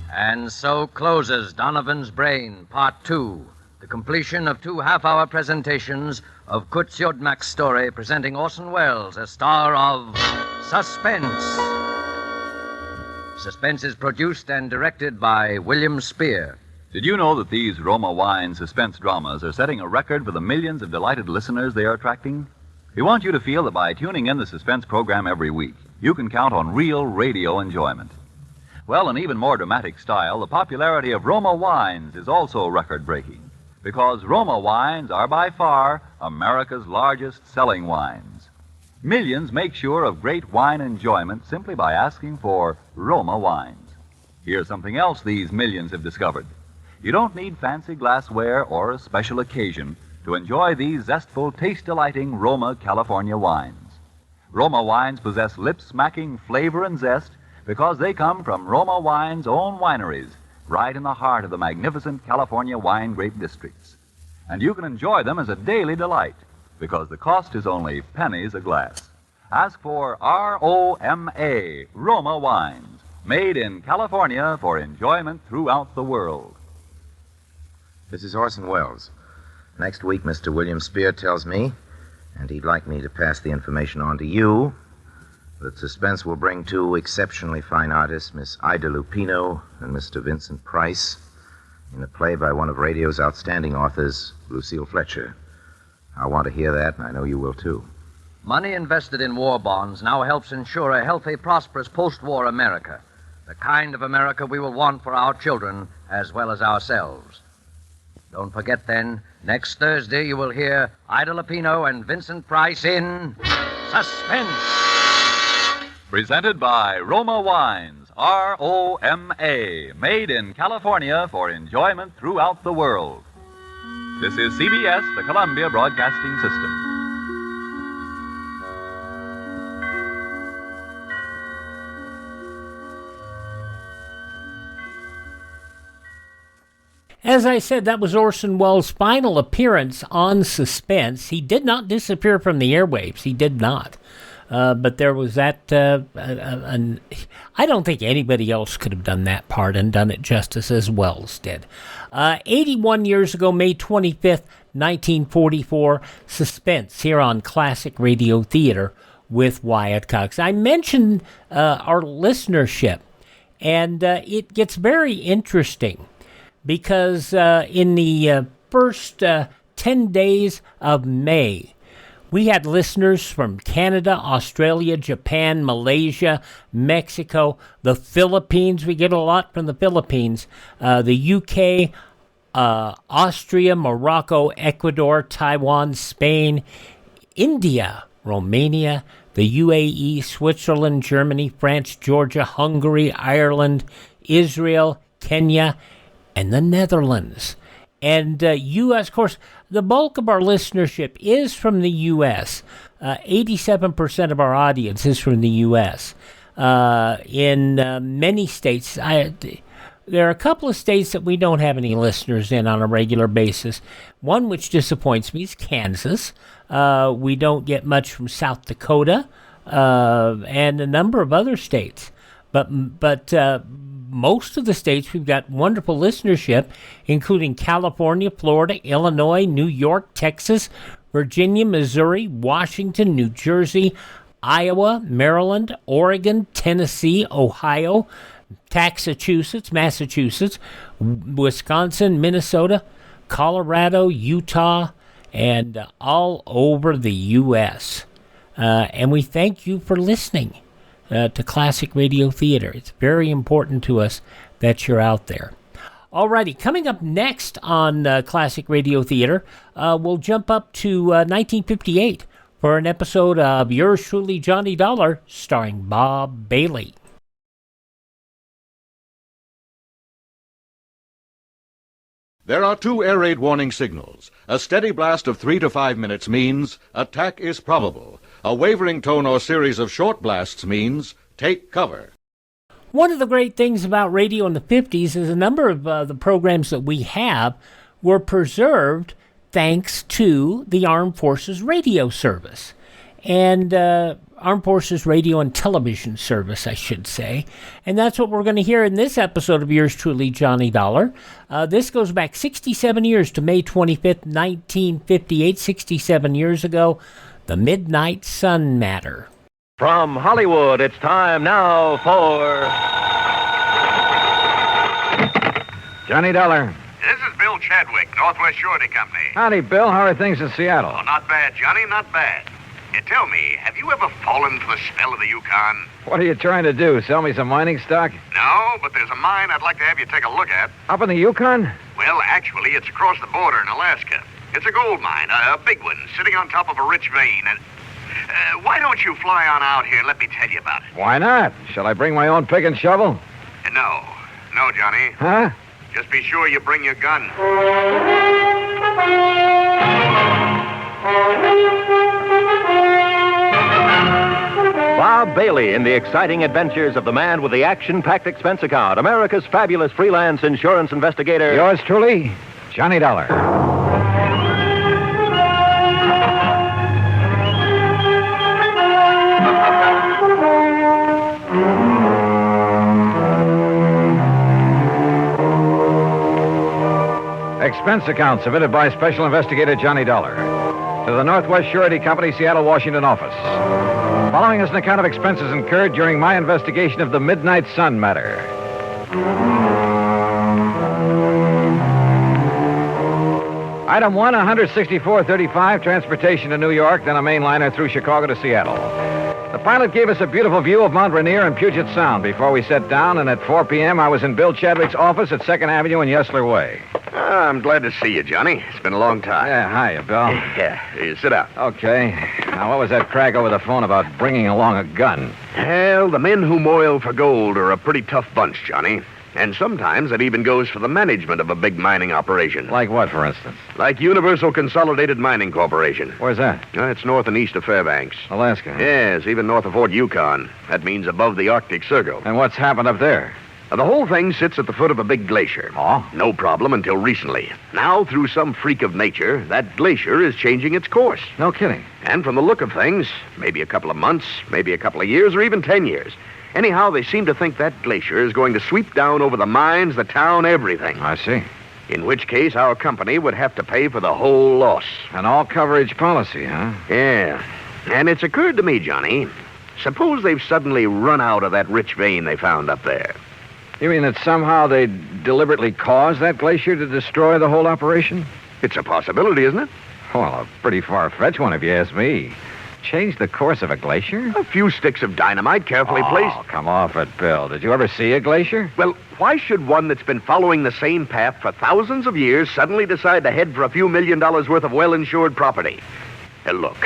And so closes Donovan's Brain, Part 2, the completion of 2 half-hour presentations of Kurt Siodmak's story presenting Orson Welles as star of Suspense. Suspense is produced and directed by William Spear. Did you know that these Roma Wine suspense dramas are setting a record for the millions of delighted listeners they are attracting? We want you to feel that by tuning in the Suspense program every week, you can count on real radio enjoyment. Well, in even more dramatic style, the popularity of Roma wines is also record-breaking, because Roma wines are by far America's largest selling wines. Millions make sure of great wine enjoyment simply by asking for Roma wines. Here's something else these millions have discovered. You don't need fancy glassware or a special occasion to enjoy these zestful, taste-delighting Roma California wines. Roma wines possess lip-smacking flavor and zest because they come from Roma Wine's own wineries, right in the heart of the magnificent California wine grape districts. And you can enjoy them as a daily delight, because the cost is only pennies a glass. Ask for R-O-M-A, Roma Wines, made in California for enjoyment throughout the world. This is Orson Welles. Next week, Mr. William Spear tells me, and he'd like me to pass the information on to you, that Suspense will bring 2 exceptionally fine artists, Miss Ida Lupino and Mr. Vincent Price, in a play by one of radio's outstanding authors, Lucille Fletcher. I want to hear that, and I know you will, too. Money invested in war bonds now helps ensure a healthy, prosperous post-war America, the kind of America we will want for our children as well as ourselves. Don't forget, then, next Thursday you will hear Ida Lupino and Vincent Price in Suspense. Presented by Roma Wines, R-O-M-A, made in California for enjoyment throughout the world. This is CBS, the Columbia Broadcasting System. As I said, that was Orson Welles' final appearance on Suspense. He did not disappear from the airwaves. He did not. But there was that, I don't think anybody else could have done that part and done it justice as Welles did. 81 years ago, May 25th, 1944, Suspense here on Classic Radio Theater with Wyatt Cox. I mentioned our listenership, and it gets very interesting because in the first 10 days of May, we had listeners from Canada, Australia, Japan, Malaysia, Mexico, the Philippines. We get a lot from the Philippines. The UK, Austria, Morocco, Ecuador, Taiwan, Spain, India, Romania, the UAE, Switzerland, Germany, France, Georgia, Hungary, Ireland, Israel, Kenya, and the Netherlands. And U.S., of course, the bulk of our listenership is from the U.S. 87% of our audience is from the U.S. In many states, there are a couple of states that we don't have any listeners in on a regular basis. One which disappoints me is Kansas. We don't get much from South Dakota and a number of other states. But most of the states, we've got wonderful listenership, including California, Florida, Illinois, New York, Texas, Virginia, Missouri, Washington, New Jersey, Iowa, Maryland, Oregon, Tennessee, Ohio, Massachusetts, Wisconsin, Minnesota, Colorado, Utah, and all over the U.S. And we thank you for listening to Classic Radio Theater. It's very important to us that you're out there. Alrighty, coming up next on Classic Radio Theater, we'll jump up to 1958 for an episode of Yours Truly, Johnny Dollar, starring Bob Bailey. There are two air raid warning signals. A steady blast of 3 to 5 minutes means attack is probable. A wavering tone or series of short blasts means take cover. One of the great things about radio in the 50s is a number of the programs that we have were preserved thanks to the Armed Forces Radio Service. And Armed Forces Radio and Television Service, I should say. And that's what we're going to hear in this episode of Yours Truly, Johnny Dollar. This goes back 67 years to May 25th, 1958, 67 years ago, the Midnight Sun Matter. From Hollywood, it's time now for... Johnny Dollar. This is Bill Chadwick, Northwest Surety Company. Howdy, Bill. How are things in Seattle? Oh, not bad, Johnny, not bad. Tell me, have you ever fallen for the spell of the Yukon? What are you trying to do, sell me some mining stock? No, but there's a mine I'd like to have you take a look at. Up in the Yukon? Well, actually, it's across the border in Alaska. It's a gold mine, a big one, sitting on top of a rich vein. And why don't you fly on out here and let me tell you about it? Why not? Shall I bring my own pick and shovel? No, Johnny. Huh? Just be sure you bring your gun. Bob Bailey in the exciting adventures of the man with the action-packed expense account, America's fabulous freelance insurance investigator. Yours truly, Johnny Dollar. Expense account submitted by Special Investigator Johnny Dollar to the Northwest Surety Company, Seattle, Washington office. Following is an account of expenses incurred during my investigation of the Midnight Sun matter. Item 1, $164.35, transportation to New York, then a main liner through Chicago to Seattle. The pilot gave us a beautiful view of Mount Rainier and Puget Sound before we set down, and at 4 p.m. I was in Bill Chadwick's office at 2nd Avenue and Yesler Way. I'm glad to see you, Johnny. It's been a long time. Yeah, hiya, Bill. Yeah, sit down. Okay. Now, what was that crack over the phone about bringing along a gun? Well, the men who moil for gold are a pretty tough bunch, Johnny. And sometimes it even goes for the management of a big mining operation. Like what, for instance? Like Universal Consolidated Mining Corporation. Where's that? It's north and east of Fairbanks. Alaska. Yes, even north of Fort Yukon. That means above the Arctic Circle. And what's happened up there? The whole thing sits at the foot of a big glacier. Oh? No problem until recently. Now, through some freak of nature, that glacier is changing its course. No kidding. And from the look of things, maybe a couple of months, maybe a couple of years, or even 10 years. Anyhow, they seem to think that glacier is going to sweep down over the mines, the town, everything. I see. In which case, our company would have to pay for the whole loss. An all-coverage policy, huh? Yeah. And it's occurred to me, Johnny, suppose they've suddenly run out of that rich vein they found up there. You mean that somehow they deliberately caused that glacier to destroy the whole operation? It's a possibility, isn't it? Well, a pretty far-fetched one, if you ask me. Change the course of a glacier? A few sticks of dynamite carefully placed. Oh, come off it, Bill. Did you ever see a glacier? Well, why should one that's been following the same path for thousands of years suddenly decide to head for a few $1 million worth of well-insured property? Look,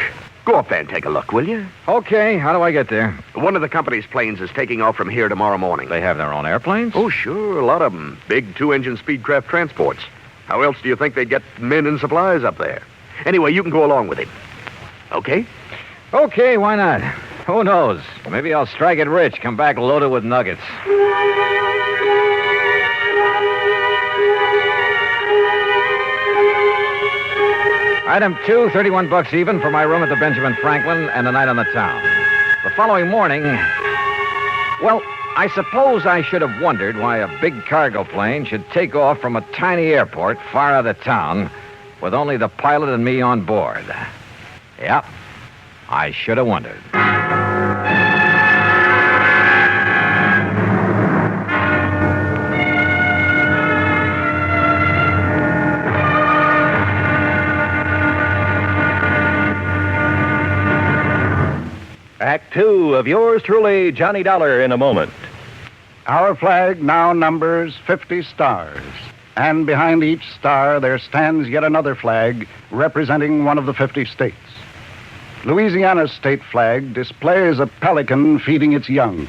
go up there and take a look, will you? Okay, how do I get there? One of the company's planes is taking off from here tomorrow morning. They have their own airplanes? Oh, sure, a lot of them. Big 2-engine Speedcraft transports. How else do you think they'd get men and supplies up there? Anyway, you can go along with him. Okay? Okay, why not? Who knows? Maybe I'll strike it rich, come back loaded with nuggets. Item 2, $31 even for my room at the Benjamin Franklin and a night on the town. The following morning... Well, I suppose I should have wondered why a big cargo plane should take off from a tiny airport far out of town with only the pilot and me on board. Yep, I should have wondered. Act two of yours truly, Johnny Dollar, in a moment. Our flag now numbers 50 stars, and behind each star there stands yet another flag representing one of the 50 states. Louisiana's state flag displays a pelican feeding its young.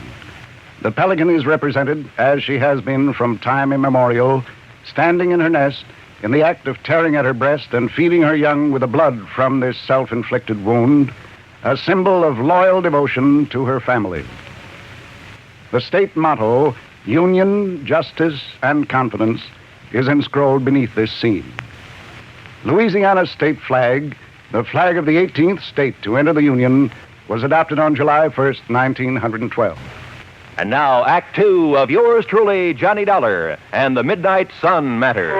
The pelican is represented, as she has been from time immemorial, standing in her nest in the act of tearing at her breast and feeding her young with the blood from this self-inflicted wound, a symbol of loyal devotion to her family. The state motto, Union, Justice, and Confidence, is inscrolled beneath this scene. Louisiana's state flag, the flag of the 18th state to enter the Union, was adopted on July 1st, 1912. And now, Act two of yours truly, Johnny Dollar, and the Midnight Sun Matter.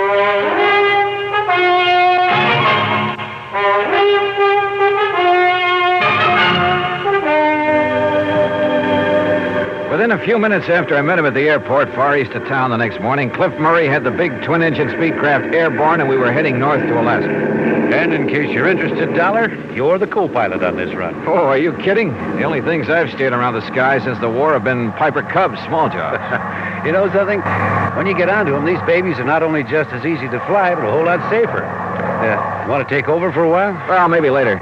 Within a few minutes after I met him at the airport far east of town the next morning, Cliff Murray had the big twin-engine Speedcraft airborne, and we were heading north to Alaska. And in case you're interested, Dollar, you're the co-pilot on this run. Oh, are you kidding? The only things I've steered around the sky since the war have been Piper Cubs, small jobs. You know something? When you get onto them, these babies are not only just as easy to fly, but a whole lot safer. Want to take over for a while? Well, maybe later.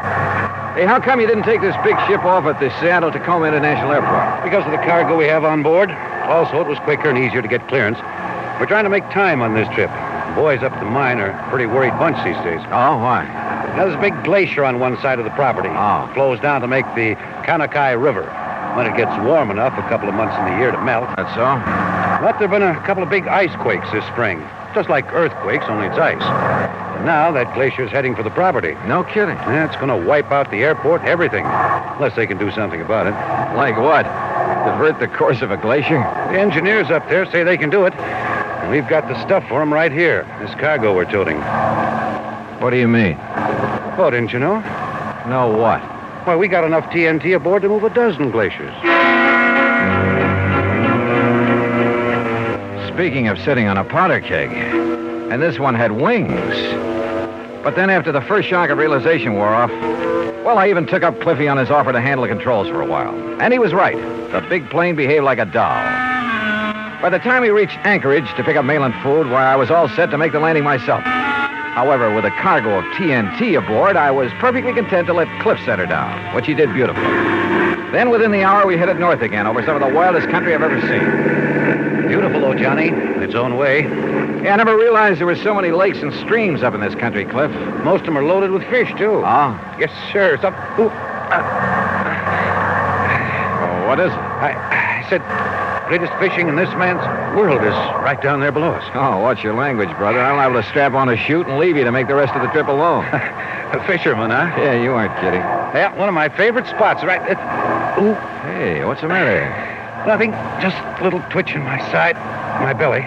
Hey, how come you didn't take this big ship off at the Seattle-Tacoma International Airport? Because of the cargo we have on board. Also, it was quicker and easier to get clearance. We're trying to make time on this trip. Boys up at the mine are a pretty worried bunch these days. Oh, why? Now, there's a big glacier on one side of the property. Oh. It flows down to make the Kanakai River. When it gets warm enough, a couple of months in the year, to melt. That's so? But there have been a couple of big ice quakes this spring. Just like earthquakes, only it's ice. And now that glacier's heading for the property. No kidding. Yeah, it's going to wipe out the airport, everything. Unless they can do something about it. Like what? Divert the course of a glacier? The engineers up there say they can do it. And we've got the stuff for them right here. This cargo we're toting. What do you mean? Oh, didn't you know? No what? Well, we got enough TNT aboard to move a dozen glaciers. Speaking of sitting on a powder keg, and this one had wings. But then after the first shock of realization wore off, well, I even took up Cliffy on his offer to handle the controls for a while. And he was right. The big plane behaved like a doll. By the time we reached Anchorage to pick up mail and food, why, I was all set to make the landing myself. However, with a cargo of TNT aboard, I was perfectly content to let Cliff set her down, which he did beautifully. Then within the hour, we headed north again over some of the wildest country I've ever seen. Beautiful, though, Johnny, in its own way. Yeah, I never realized there were so many lakes and streams up in this country, Cliff. Most of them are loaded with fish, too. Ah? Yes, sir. Oh, what is it? I said, greatest fishing in this man's world is right down there below us. Oh, what's your language, brother? I'm liable to strap on a chute and leave you to make the rest of the trip alone. A fisherman, huh? Yeah, you aren't kidding. Yeah, one of my favorite spots, right? Ooh. Hey, what's the matter? Nothing. Just a little twitch in my side, my belly.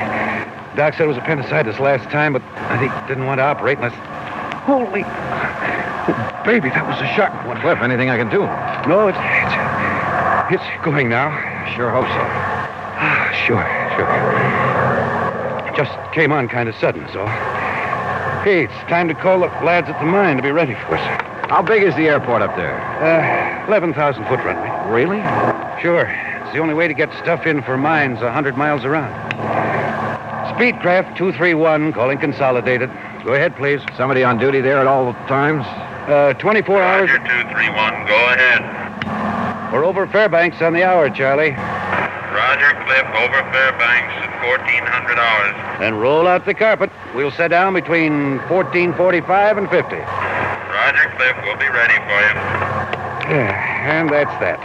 Doc said it was appendicitis last time, but I think didn't want to operate unless... Holy... Oh, baby, that was a sharp one. Cliff, anything I can do? No, it's going now. Sure hope so. Sure. Just came on kind of sudden, so. Hey, it's time to call the lads at the mine to be ready for us. How big is the airport up there? 11,000-foot runway. Really? Sure. It's the only way to get stuff in for mines 100 miles around. Speedcraft 231, calling consolidated. Go ahead, please. Somebody on duty there at all times? 24 hours. Roger, 231, go ahead. We're over Fairbanks on the hour, Charlie. Roger, Cliff, over Fairbanks at 1400 hours. Then roll out the carpet. We'll set down between 14:45 and 50. Roger, Cliff, we'll be ready for you. Yeah, and that's that.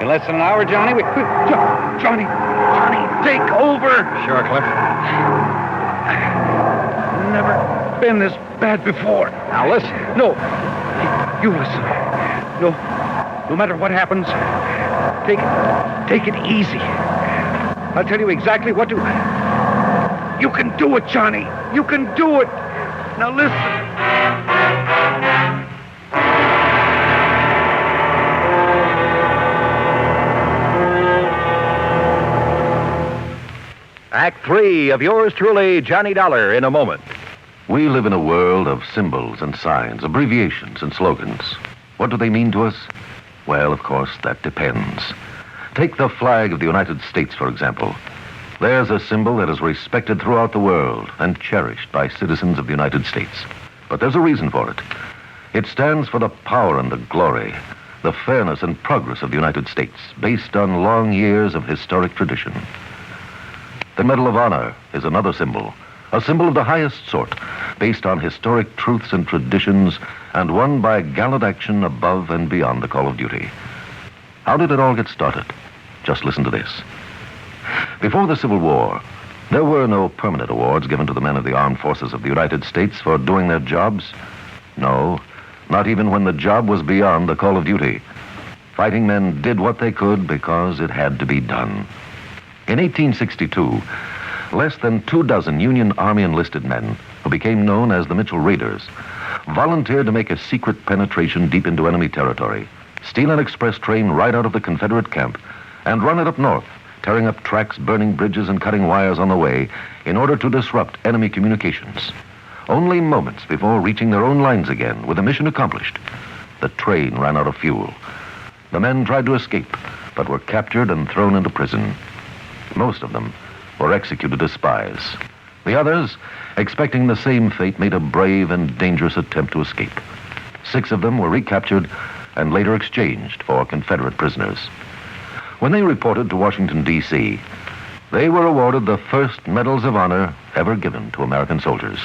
In less than an hour, Johnny, Johnny, take over. Sure, Cliff. Never been this bad before. Now listen. No, you listen. No matter what happens, take it easy. I'll tell you exactly what to... You can do it, Johnny. You can do it. Now listen. Act 3 of yours truly, Johnny Dollar, in a moment. We live in a world of symbols and signs, abbreviations and slogans. What do they mean to us? Well, of course, that depends. Take the flag of the United States, for example. There's a symbol that is respected throughout the world and cherished by citizens of the United States. But there's a reason for it. It stands for the power and the glory, the fairness and progress of the United States, based on long years of historic tradition. The Medal of Honor is another symbol, a symbol of the highest sort, based on historic truths and traditions, and won by gallant action above and beyond the call of duty. How did it all get started? Just listen to this. Before the Civil War, there were no permanent awards given to the men of the armed forces of the United States for doing their jobs. No, not even when the job was beyond the call of duty. Fighting men did what they could because it had to be done. In 1862, less than 24 Union Army enlisted men, who became known as the Mitchell Raiders, volunteered to make a secret penetration deep into enemy territory, steal an express train right out of the Confederate camp, and run it up north, tearing up tracks, burning bridges, and cutting wires on the way in order to disrupt enemy communications. Only moments before reaching their own lines again, with the mission accomplished, the train ran out of fuel. The men tried to escape, but were captured and thrown into prison. Most of them were executed as spies. The others, expecting the same fate, made a brave and dangerous attempt to escape. 6 of them were recaptured and later exchanged for Confederate prisoners. When they reported to Washington, D.C., they were awarded the first medals of honor ever given to American soldiers.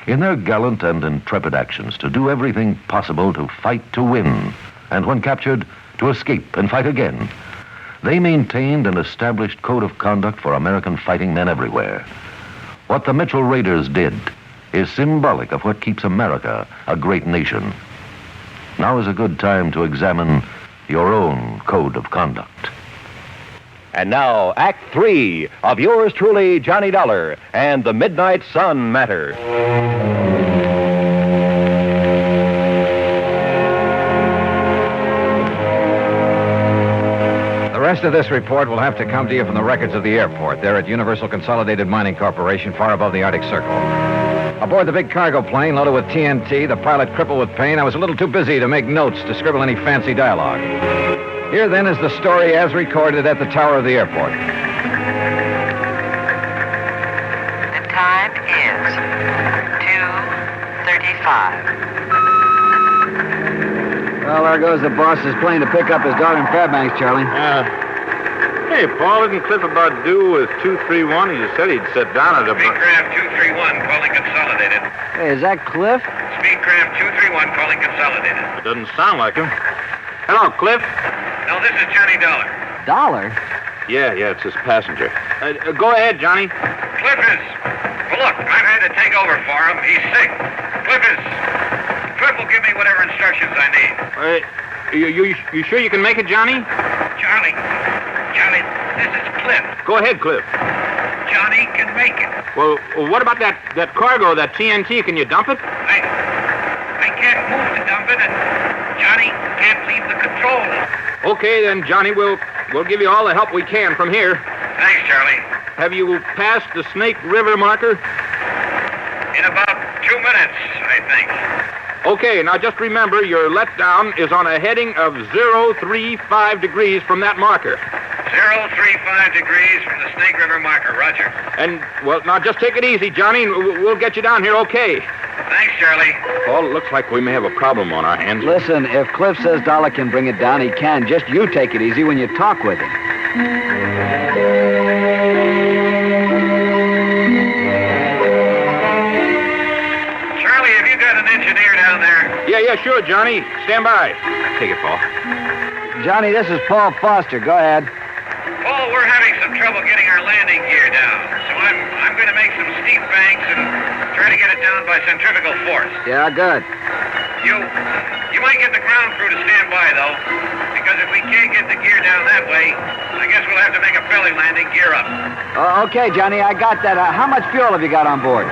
In their gallant and intrepid actions to do everything possible to fight to win, and when captured, to escape and fight again, they maintained an established code of conduct for American fighting men everywhere. What the Mitchell Raiders did is symbolic of what keeps America a great nation. Now is a good time to examine your own code of conduct. And now, Act 3 of yours truly, Johnny Dollar, and the Midnight Sun Matter. The rest of this report will have to come to you from the records of the airport there at Universal Consolidated Mining Corporation, far above the Arctic Circle. Aboard the big cargo plane loaded with TNT, the pilot crippled with pain, I was a little too busy to make notes to scribble any fancy dialogue. Here, then, is the story as recorded at the tower of the airport. The time is 2:35. Well, there goes the boss's plane to pick up his daughter in Fairbanks, Charlie. Hey, Paul, isn't Cliff about due with 231? He just said he'd sit down at a... Speedcraft 231 calling Consolidated. Hey, is that Cliff? Speedcraft 231 calling Consolidated. It doesn't sound like him. Hello, Cliff. No, this is Johnny Dollar. Dollar? Yeah, it's his passenger. Go ahead, Johnny. Cliff is... Well, look, I've had to take over for him. He's sick. Cliff will give me whatever instructions I need. You sure you can make it, Johnny? Johnny, this is Cliff. Go ahead, Cliff. Johnny can make it. Well, what about that cargo, that TNT? Can you dump it? I can't move to dump it, and Johnny can't leave the control room. Okay, then, Johnny, we'll give you all the help we can from here. Thanks, Charlie. Have you passed the Snake River marker? In about 2 minutes, I think. Okay, now just remember your letdown is on a heading of 035 degrees from that marker. 035 degrees from the Snake River marker, Roger. And, well, now just take it easy, Johnny, and we'll get you down here okay. Thanks, Charlie. Paul, it looks like we may have a problem on our hands. Listen, if Cliff says Dollar can bring it down, he can. Just you take it easy when you talk with him. Charlie, have you got an engineer down there? Yeah, sure, Johnny. Stand by. Take it, Paul. Johnny, this is Paul Foster. Go ahead. Paul, we're having some trouble getting our landing gear down, so I'm going to make some steep banks and try to get it down by centrifugal force. Yeah, good. You might get the ground crew to stand by, though, because if we can't get the gear down that way, I guess we'll have to make a belly landing gear up. Okay, Johnny, I got that. How much fuel have you got on board?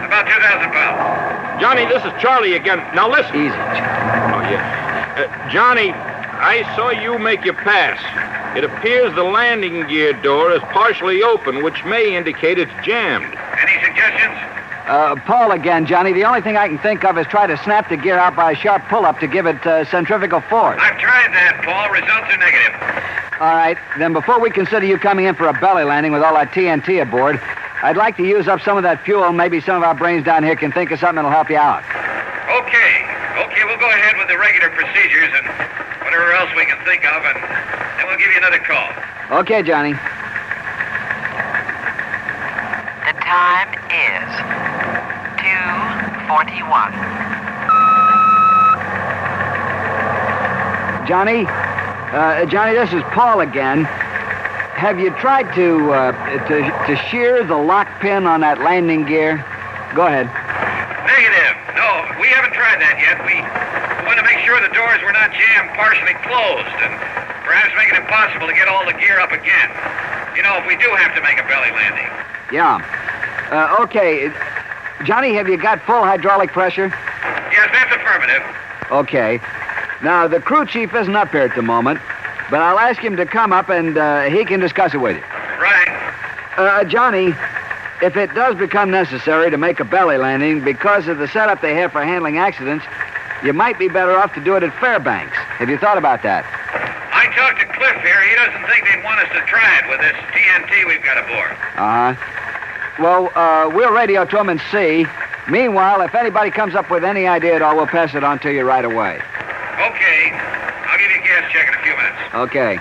About 2,000 pounds. Johnny, this is Charlie again. Now listen. Easy. Oh, yeah. Johnny, I saw you make your pass. It appears the landing gear door is partially open, which may indicate it's jammed. Any suggestions? Paul again, Johnny. The only thing I can think of is try to snap the gear out by a sharp pull-up to give it centrifugal force. I've tried that, Paul. Results are negative. All right. Then before we consider you coming in for a belly landing with all that TNT aboard, I'd like to use up some of that fuel. Maybe some of our brains down here can think of something that'll help you out. Okay, we'll go ahead with the regular procedures and whatever else we can think of, and then we'll give you another call. Okay, Johnny. The time is 2:41. Johnny, this is Paul again. Have you tried to shear the lock pin on that landing gear? Go ahead. Negative. No, we haven't tried that yet. We want to make sure the doors were not jammed partially closed and perhaps make it impossible to get all the gear up again. You know, if we do have to make a belly landing. Yeah. Okay. Johnny, have you got full hydraulic pressure? Yes, that's affirmative. Okay. Now, the crew chief isn't up here at the moment, but I'll ask him to come up and he can discuss it with you. Right. Johnny, if it does become necessary to make a belly landing because of the setup they have for handling accidents, you might be better off to do it at Fairbanks. Have you thought about that? I talked to Cliff here. He doesn't think they'd want us to try it with this TNT we've got aboard. Uh-huh. Well, we'll radio to him and see. Meanwhile, if anybody comes up with any idea at all, we'll pass it on to you right away. Okay. I'll give you a gas check in a few minutes. Okay.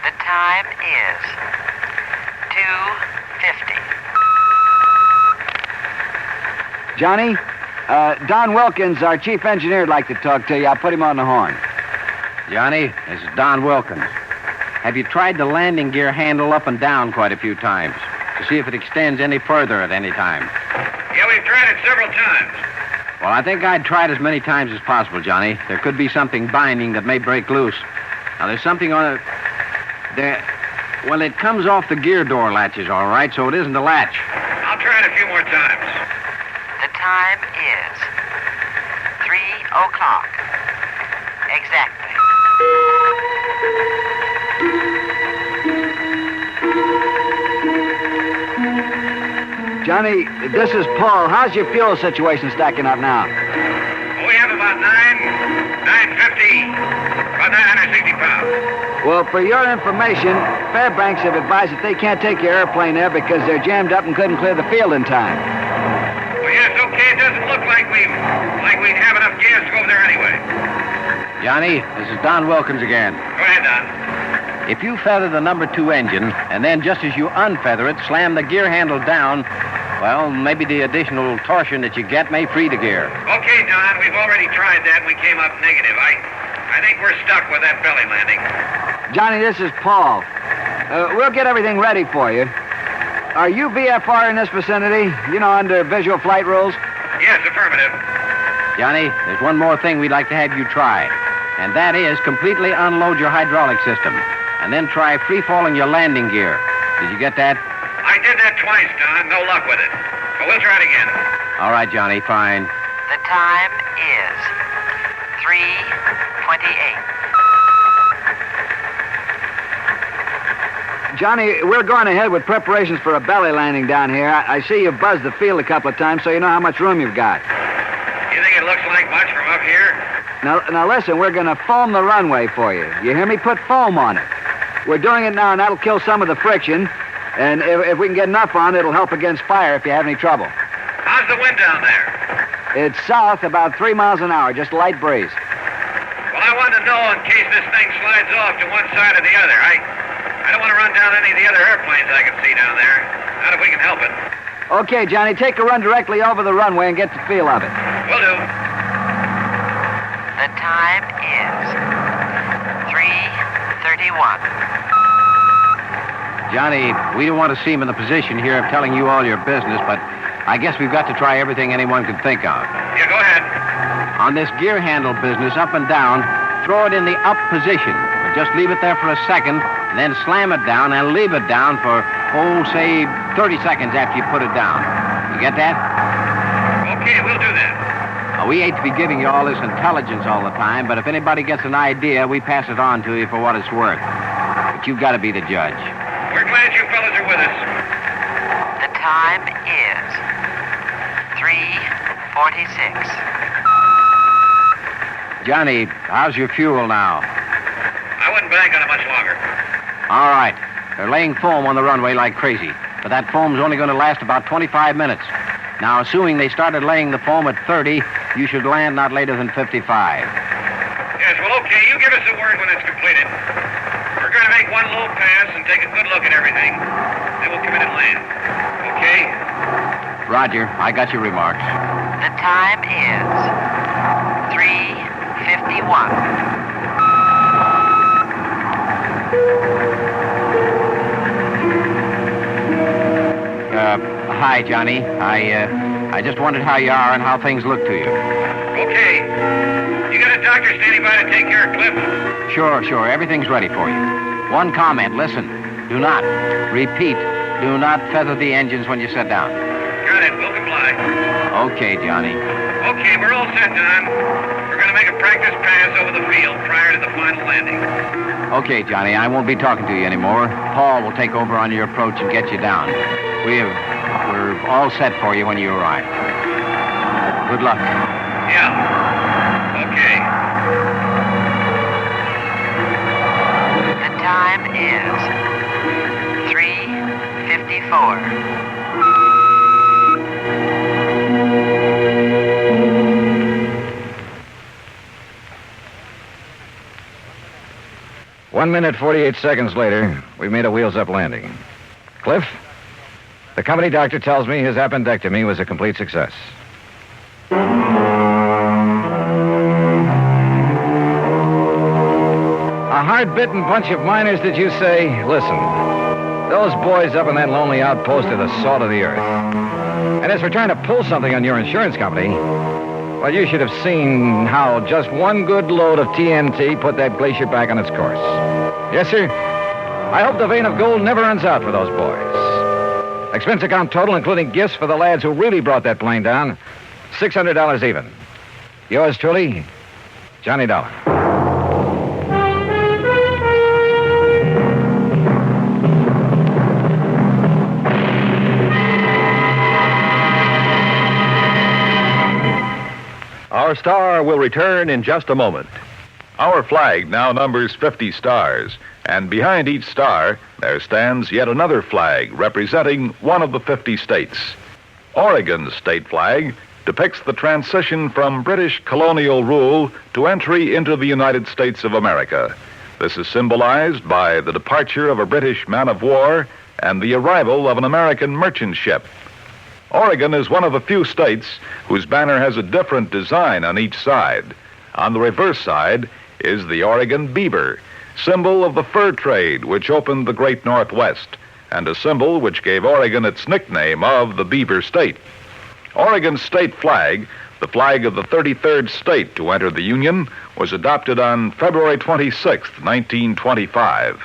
The time is 2:50. Johnny, Don Wilkins, our chief engineer, would like to talk to you. I'll put him on the horn. Johnny, this is Don Wilkins. Have you tried the landing gear handle up and down quite a few times to see if it extends any further at any time? Yeah, we've tried it several times. Well, I think I'd try it as many times as possible, Johnny. There could be something binding that may break loose. Now, there's something on it. Well, it comes off the gear door latches, all right, so it isn't a latch. I'll try it a few more times. The time is 3:00. Exactly. Johnny, this is Paul. How's your fuel situation stacking up now? Well, we have about 950, about 960 pounds. Well, for your information, Fairbanks have advised that they can't take your airplane there because they're jammed up and couldn't clear the field in time. Well, yes, okay. It doesn't look like we'd have enough gas to go over there anyway. Johnny, this is Don Wilkins again. Go ahead, Don. If you feather the number 2 engine, and then just as you unfeather it, slam the gear handle down, well, maybe the additional torsion that you get may free the gear. Okay, Don, we've already tried that and we came up negative. I think we're stuck with that belly landing. Johnny, this is Paul. We'll get everything ready for you. Are you VFR in this vicinity? You know, under visual flight rules? Yes, affirmative. Johnny, there's one more thing we'd like to have you try, and that is completely unload your hydraulic system, and then try free-falling your landing gear. Did you get that? I did that twice, Don. No luck with it. But we'll try it again. All right, Johnny, fine. The time is 3:28. Johnny, we're going ahead with preparations for a belly landing down here. I see you've buzzed the field a couple of times, so you know how much room you've got. You think it looks like much from up here? Now listen, we're going to foam the runway for you. You hear me? Put foam on it. We're doing it now, and that'll kill some of the friction. And if we can get enough on, it'll help against fire if you have any trouble. How's the wind down there? It's south, about 3 miles an hour, just a light breeze. Well, I want to know in case this thing slides off to one side or the other. I don't want to run down any of the other airplanes I can see down there. Not if we can help it. Okay, Johnny, take a run directly over the runway and get the feel of it. Will do. The time is 3:31. Johnny, we don't want to seem in the position here of telling you all your business, but I guess we've got to try everything anyone could think of. Yeah, go ahead. On this gear handle business, up and down, throw it in the up position. But just leave it there for a second, and then slam it down and leave it down for, say, 30 seconds after you put it down. You get that? Okay, we'll do that. We hate to be giving you all this intelligence all the time, but if anybody gets an idea, we pass it on to you for what it's worth. But you've got to be the judge. We're glad you fellas are with us. The time is 3:46. Johnny, how's your fuel now? I wouldn't bank on it much longer. All right. They're laying foam on the runway like crazy, but that foam's only going to last about 25 minutes. Now, assuming they started laying the foam at 30, you should land not later than 55. Yes, well, okay. You give us a word when it's completed. We're going to make one low pass and take a good look at everything. Then we'll come in and land. Okay? Roger. I got your remarks. The time is 3:51. Hi, Johnny. I just wondered how you are and how things look to you. Okay. You got a doctor standing by to take care of Cliff? Sure. Everything's ready for you. One comment. Listen. Do not, repeat, do not feather the engines when you sit down. Got it. We'll comply. Okay, Johnny. Okay, we're all set, Don. We're going to make a practice pass over the field prior to the final landing. Okay, Johnny. I won't be talking to you anymore. Paul will take over on your approach and get you down. We're all set for you when you arrive. Good luck. Yeah. Okay. The time is 3:54. One minute, 48 seconds later, we made a wheels-up landing. Cliff? The company doctor tells me his appendectomy was a complete success. A hard-bitten bunch of miners, did you say? Listen, those boys up in that lonely outpost are the salt of the earth. And as for trying to pull something on your insurance company, well, you should have seen how just one good load of TNT put that glacier back on its course. Yes, sir? I hope the vein of gold never runs out for those boys. Expense account total, including gifts for the lads who really brought that plane down, $600 even. Yours truly, Johnny Dollar. Our star will return in just a moment. Our flag now numbers 50 stars, and behind each star there stands yet another flag representing one of the 50 states. Oregon's state flag depicts the transition from British colonial rule to entry into the United States of America. This is symbolized by the departure of a British man of war and the arrival of an American merchant ship. Oregon is one of the few states whose banner has a different design on each side. On the reverse side is the Oregon beaver, symbol of the fur trade which opened the great Northwest, and a symbol which gave Oregon its nickname of the Beaver State. Oregon's state flag, the flag of the 33rd state to enter the Union, was adopted on February 26, 1925.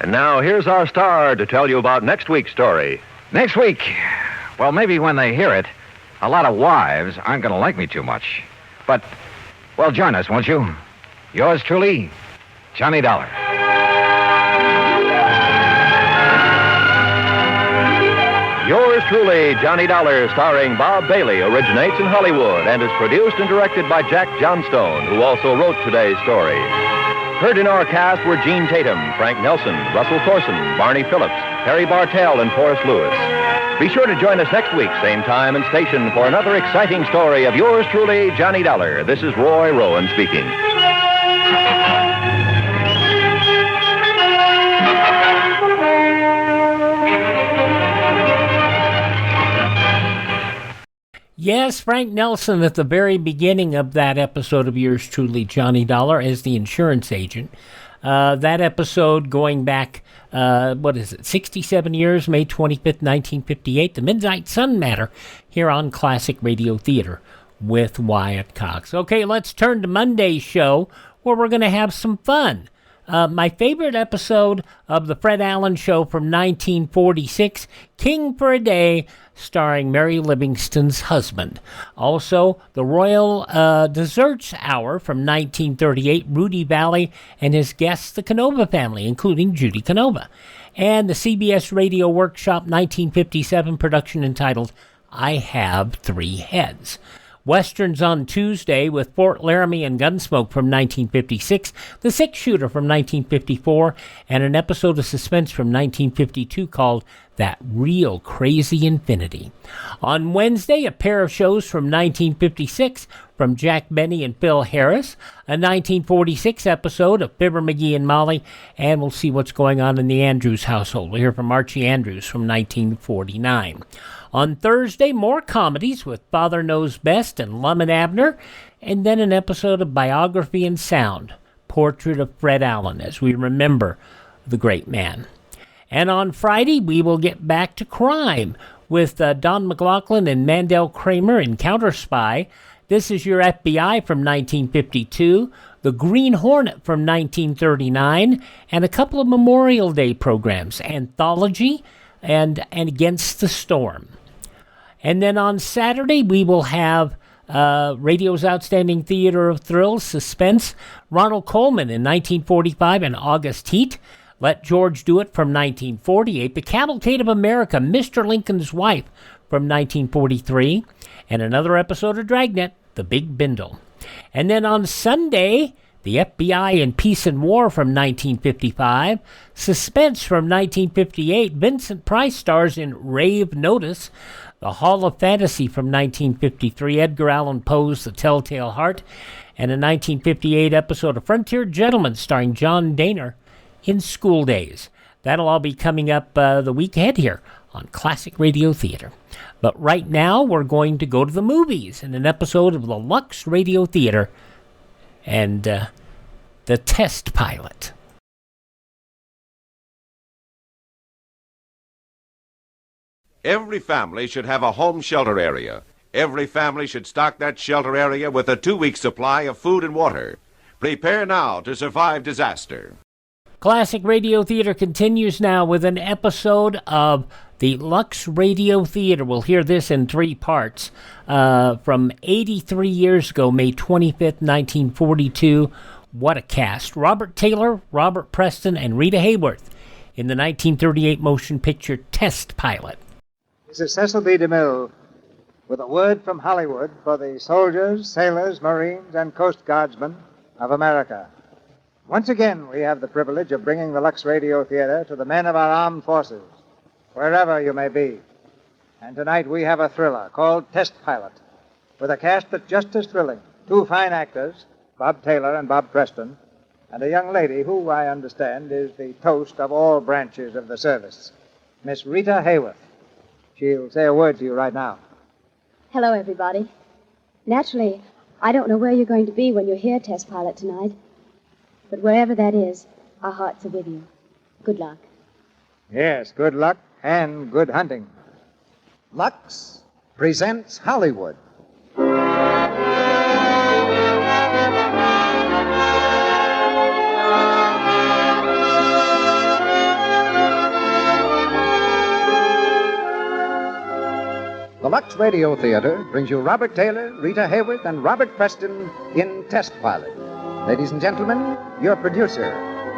And now here's our star to tell you about next week's story. Next week? Well, maybe when they hear it, a lot of wives aren't going to like me too much. But, well, join us, won't you? Yours truly, Johnny Dollar. Yours truly, Johnny Dollar, starring Bob Bailey, originates in Hollywood and is produced and directed by Jack Johnstone, who also wrote today's story. Heard in our cast were Gene Tatum, Frank Nelson, Russell Thorson, Barney Phillips, Harry Bartell, and Forrest Lewis. Be sure to join us next week, same time and station, for another exciting story of yours truly, Johnny Dollar. This is Roy Rowan speaking. Yes, Frank Nelson at the very beginning of that episode of Yours Truly, Johnny Dollar, as the insurance agent. That episode going back, 67 years, May 25th, 1958, The Midnight Sun Matter, here on Classic Radio Theater with Wyatt Cox. Okay, let's turn to Monday's show, where we're going to have some fun. My favorite episode of The Fred Allen Show from 1946, King for a Day, starring Mary Livingston's husband. Also, The Royal Desserts Hour from 1938, Rudy Valley and his guests, the Canova family, including Judy Canova. And the CBS Radio Workshop 1957 production entitled I Have Three Heads. Westerns on Tuesday with Fort Laramie and Gunsmoke from 1956, The Six Shooter from 1954, and an episode of Suspense from 1952 called That Real Crazy Infinity. On Wednesday, a pair of shows from 1956 from Jack Benny and Phil Harris, a 1946 episode of Fibber McGee and Molly, and we'll see what's going on in the Andrews household. We'll hear from Archie Andrews from 1949. On Thursday, more comedies with Father Knows Best and Lum and Abner, and then an episode of Biography and Sound, Portrait of Fred Allen, as we remember the great man. And on Friday, we will get back to crime with Don McLaughlin and Mandel Kramer in Counter Spy. This is Your FBI from 1952, The Green Hornet from 1939, and a couple of Memorial Day programs, Anthology and Against the Storm. And then on Saturday, we will have radio's outstanding theater of thrills, Suspense, Ronald Colman in 1945 and August Heat, Let George Do It from 1948, The Cavalcade of America, Mr. Lincoln's Wife from 1943, and another episode of Dragnet, The Big Bindle. And then on Sunday, The FBI in Peace and War from 1955, Suspense from 1958, Vincent Price stars in Rave Notice, The Hall of Fantasy from 1953, Edgar Allan Poe's The Telltale Heart, and a 1958 episode of Frontier Gentlemen starring John Dehner in School Days. That'll all be coming up the week ahead here on Classic Radio Theater. But right now, we're going to go to the movies in an episode of the Lux Radio Theater and The Test Pilot. Every family should have a home shelter area. Every family should stock that shelter area with a 2-week supply of food and water. Prepare now to survive disaster. Classic Radio Theater continues now with an episode of the Lux Radio Theater. We'll hear this in 3 parts. From 83 years ago, May 25th, 1942. What a cast. Robert Taylor, Robert Preston, and Rita Hayworth in the 1938 motion picture Test Pilot. This is Cecil B. DeMille with a word from Hollywood for the soldiers, sailors, Marines, and Coast Guardsmen of America. Once again, we have the privilege of bringing the Lux Radio Theater to the men of our armed forces, wherever you may be. And tonight we have a thriller called Test Pilot, with a cast that's just as thrilling. 2 fine actors, Bob Taylor and Bob Preston, and a young lady who, I understand, is the toast of all branches of the service, Miss Rita Hayworth. She'll say a word to you right now. Hello, everybody. Naturally, I don't know where you're going to be when you're here, Test Pilot, tonight. But wherever that is, our hearts are with you. Good luck. Yes, good luck and good hunting. Lux presents Hollywood. The Lux Radio Theater brings you Robert Taylor, Rita Hayworth, and Robert Preston in Test Pilot. Ladies and gentlemen, your producer,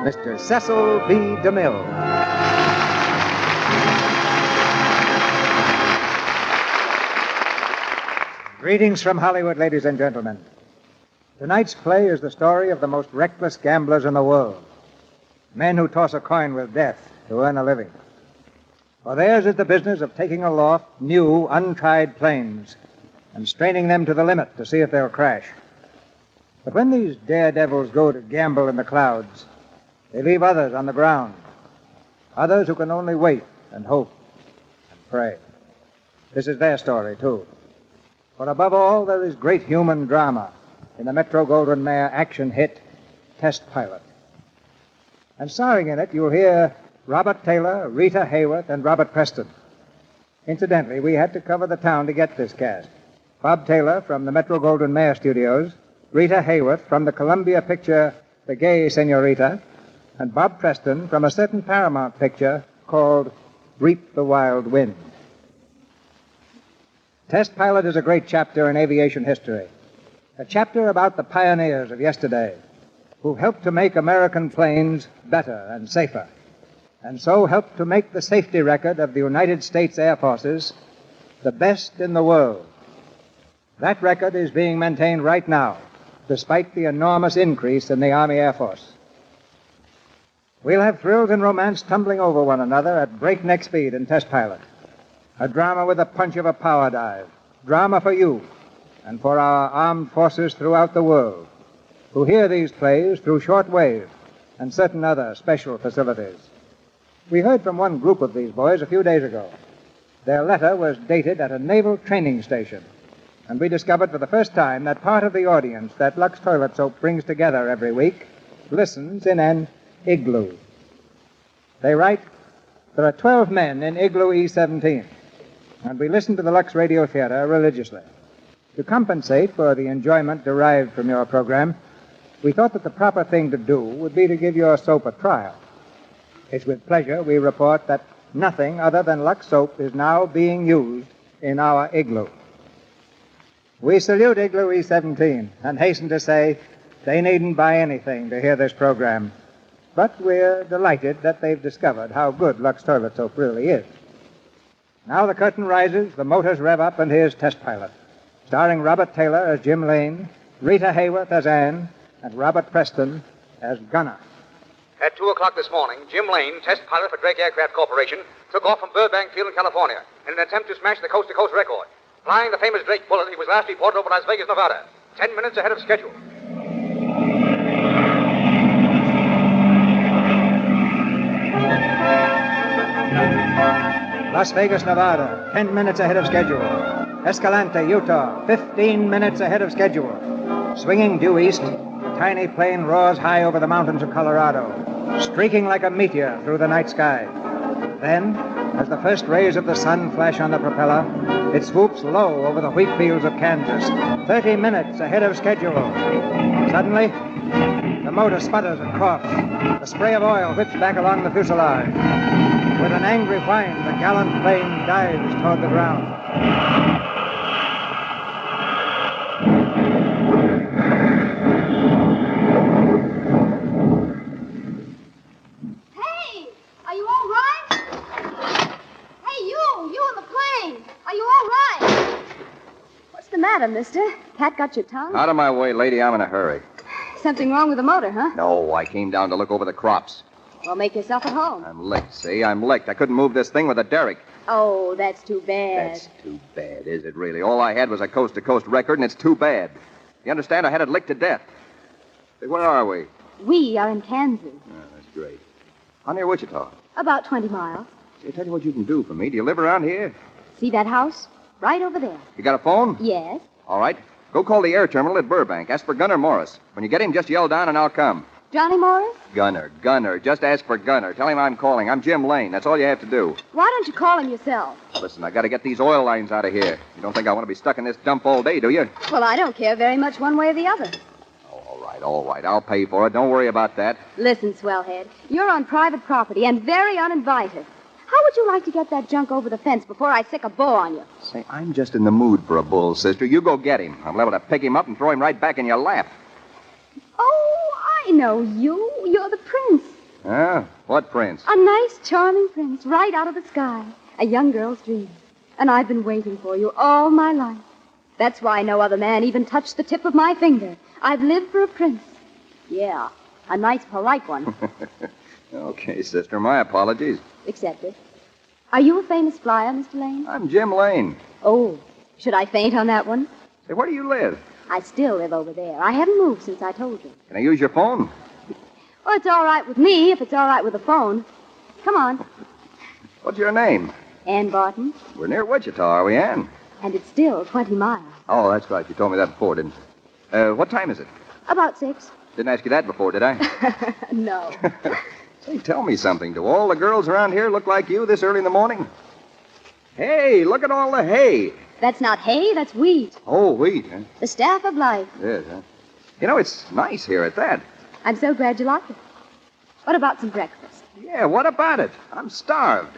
Mr. Cecil B. DeMille. Greetings from Hollywood, ladies and gentlemen. Tonight's play is the story of the most reckless gamblers in the world. Men who toss a coin with death to earn a living. For theirs is the business of taking aloft new, untried planes and straining them to the limit to see if they'll crash. But when these daredevils go to gamble in the clouds, they leave others on the ground. Others who can only wait and hope and pray. This is their story, too. For above all, there is great human drama in the Metro-Goldwyn-Mayer action hit, Test Pilot. And starring in it, you'll hear Robert Taylor, Rita Hayworth, and Robert Preston. Incidentally, we had to cover the town to get this cast. Bob Taylor from the Metro-Goldwyn-Mayer Studios, Rita Hayworth from the Columbia picture The Gay Senorita, and Bob Preston from a certain Paramount picture called Reap the Wild Wind. Test Pilot is a great chapter in aviation history. A chapter about the pioneers of yesterday who helped to make American planes better and safer, and so helped to make the safety record of the United States Air Forces the best in the world. That record is being maintained right now, despite the enormous increase in the Army Air Force. We'll have thrills and romance tumbling over one another at breakneck speed in Test Pilot. A drama with the punch of a power dive. Drama for you and for our armed forces throughout the world who hear these plays through shortwave and certain other special facilities. We heard from one group of these boys a few days ago. Their letter was dated at a naval training station, and we discovered for the first time that part of the audience that Lux Toilet Soap brings together every week listens in an igloo. They write, there are 12 men in Igloo E-17, and we listen to the Lux Radio Theater religiously. To compensate for the enjoyment derived from your program, we thought that the proper thing to do would be to give your soap a trial. It's with pleasure we report that nothing other than Lux soap is now being used in our igloo. We salute Igloo E-17 and hasten to say they needn't buy anything to hear this program. But we're delighted that they've discovered how good Lux Toilet Soap really is. Now the curtain rises, the motors rev up, and here's Test Pilot, starring Robert Taylor as Jim Lane, Rita Hayworth as Anne, and Robert Preston as Gunner. At 2 o'clock this morning, Jim Lane, test pilot for Drake Aircraft Corporation, took off from Burbank Field in California in an attempt to smash the coast-to-coast record. Flying the famous Drake bullet, he was last reported over Las Vegas, Nevada, 10 minutes ahead of schedule. Las Vegas, Nevada, 10 minutes ahead of schedule. Escalante, Utah, 15 minutes ahead of schedule. Swinging due east, the tiny plane roars high over the mountains of Colorado, streaking like a meteor through the night sky. Then, as the first rays of the sun flash on the propeller, it swoops low over the wheat fields of Kansas, 30 minutes ahead of schedule. Suddenly, the motor sputters and coughs. The spray of oil whips back along the fuselage. With an angry whine, the gallant plane dives toward the ground. Hey, are you all right? Hey, you in the plane. Are you all right? What's the matter, mister? Cat got your tongue? Out of my way, lady. I'm in a hurry. Something wrong with the motor, huh? No, I came down to look over the crops. Well, make yourself at home. I'm licked, see? I'm licked. I couldn't move this thing with a derrick. Oh, that's too bad. That's too bad, is it really? All I had was a coast-to-coast record, and it's too bad. You understand? I had it licked to death. Say, where are we? We are in Kansas. Oh, that's great. How near Wichita? About 20 miles. Say, tell you what you can do for me. Do you live around here? See that house? Right over there. You got a phone? Yes. All right. Go call the air terminal at Burbank. Ask for Gunner Morris. When you get him, just yell down and I'll come. Johnny Morris? Gunner. Just ask for Gunner. Tell him I'm calling. I'm Jim Lane. That's all you have to do. Why don't you call him yourself? Listen, I got to get these oil lines out of here. You don't think I want to be stuck in this dump all day, do you? Well, I don't care very much one way or the other. All right. I'll pay for it. Don't worry about that. Listen, swellhead, you're on private property and very uninvited. How would you like to get that junk over the fence before I sick a bull on you? Say, I'm just in the mood for a bull, sister. You go get him. I'm liable to pick him up and throw him right back in your lap. Oh, I know you. You're the prince. Ah, what prince? A nice, charming prince right out of the sky. A young girl's dream. And I've been waiting for you all my life. That's why no other man even touched the tip of my finger. I've lived for a prince. Yeah, a nice, polite one. Okay, sister, my apologies. Accepted. Are you a famous flyer, Mr. Lane? I'm Jim Lane. Oh, should I faint on that one? Say, where do you live? I still live over there. I haven't moved since I told you. Can I use your phone? Well, it's all right with me if it's all right with the phone. Come on. What's your name? Ann Barton. We're near Wichita, are we, Ann? And it's still 20 miles. Oh, that's right. You told me that before, didn't you? What time is it? About 6. Didn't ask you that before, did I? No. Hey, tell me something. Do all the girls around here look like you this early in the morning? Hey, look at all the hay. That's not hay, that's wheat. Oh, wheat, huh? The staff of life. Yes, huh? You know, it's nice here at that. I'm so glad you like it. What about some breakfast? Yeah, what about it? I'm starved.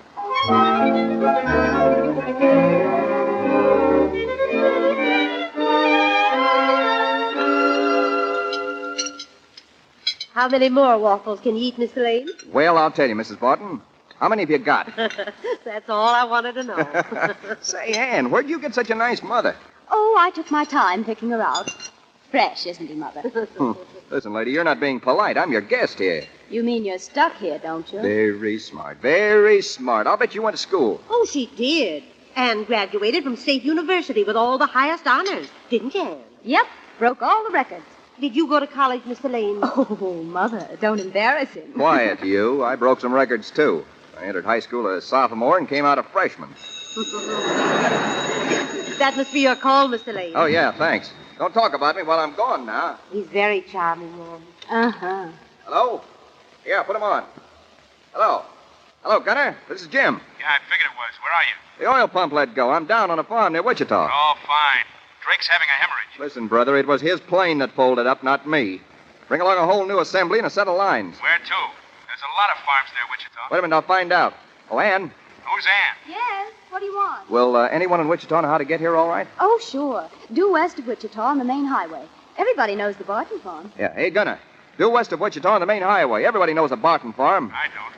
How many more waffles can you eat, Mr. Lane? Well, I'll tell you, Mrs. Barton. How many have you got? That's all I wanted to know. Say, Ann, where'd you get such a nice mother? Oh, I took my time picking her out. Fresh, isn't he, Mother? Listen, lady, you're not being polite. I'm your guest here. You mean you're stuck here, don't you? Very smart. Very smart. I'll bet you went to school. Oh, she did. And graduated from State University with all the highest honors, didn't you, Anne? Yep, broke all the records. Did you go to college, Mr. Lane? Oh, Mother, don't embarrass him. Quiet, you. I broke some records, too. I entered high school as a sophomore and came out a freshman. That must be your call, Mr. Lane. Oh, yeah, thanks. Don't talk about me while I'm gone now. He's very charming, Anne. Uh-huh. Hello? Yeah, put him on. Hello? Hello, Gunner. This is Jim. Yeah, I figured it was. Where are you? The oil pump let go. I'm down on a farm near Wichita. Oh, fine. Drake's having a hemorrhage. Listen, brother, it was his plane that folded up, not me. Bring along a whole new assembly and a set of lines. Where to? There's a lot of farms near Wichita. Wait a minute, I'll find out. Oh, Ann? Who's Ann? Yes, what do you want? Will anyone in Wichita know how to get here all right? Oh, sure. Due west of Wichita on the main highway. Everybody knows the Barton farm. Yeah. Hey, Gunner. Due west of Wichita on the main highway. Everybody knows the Barton farm. I don't.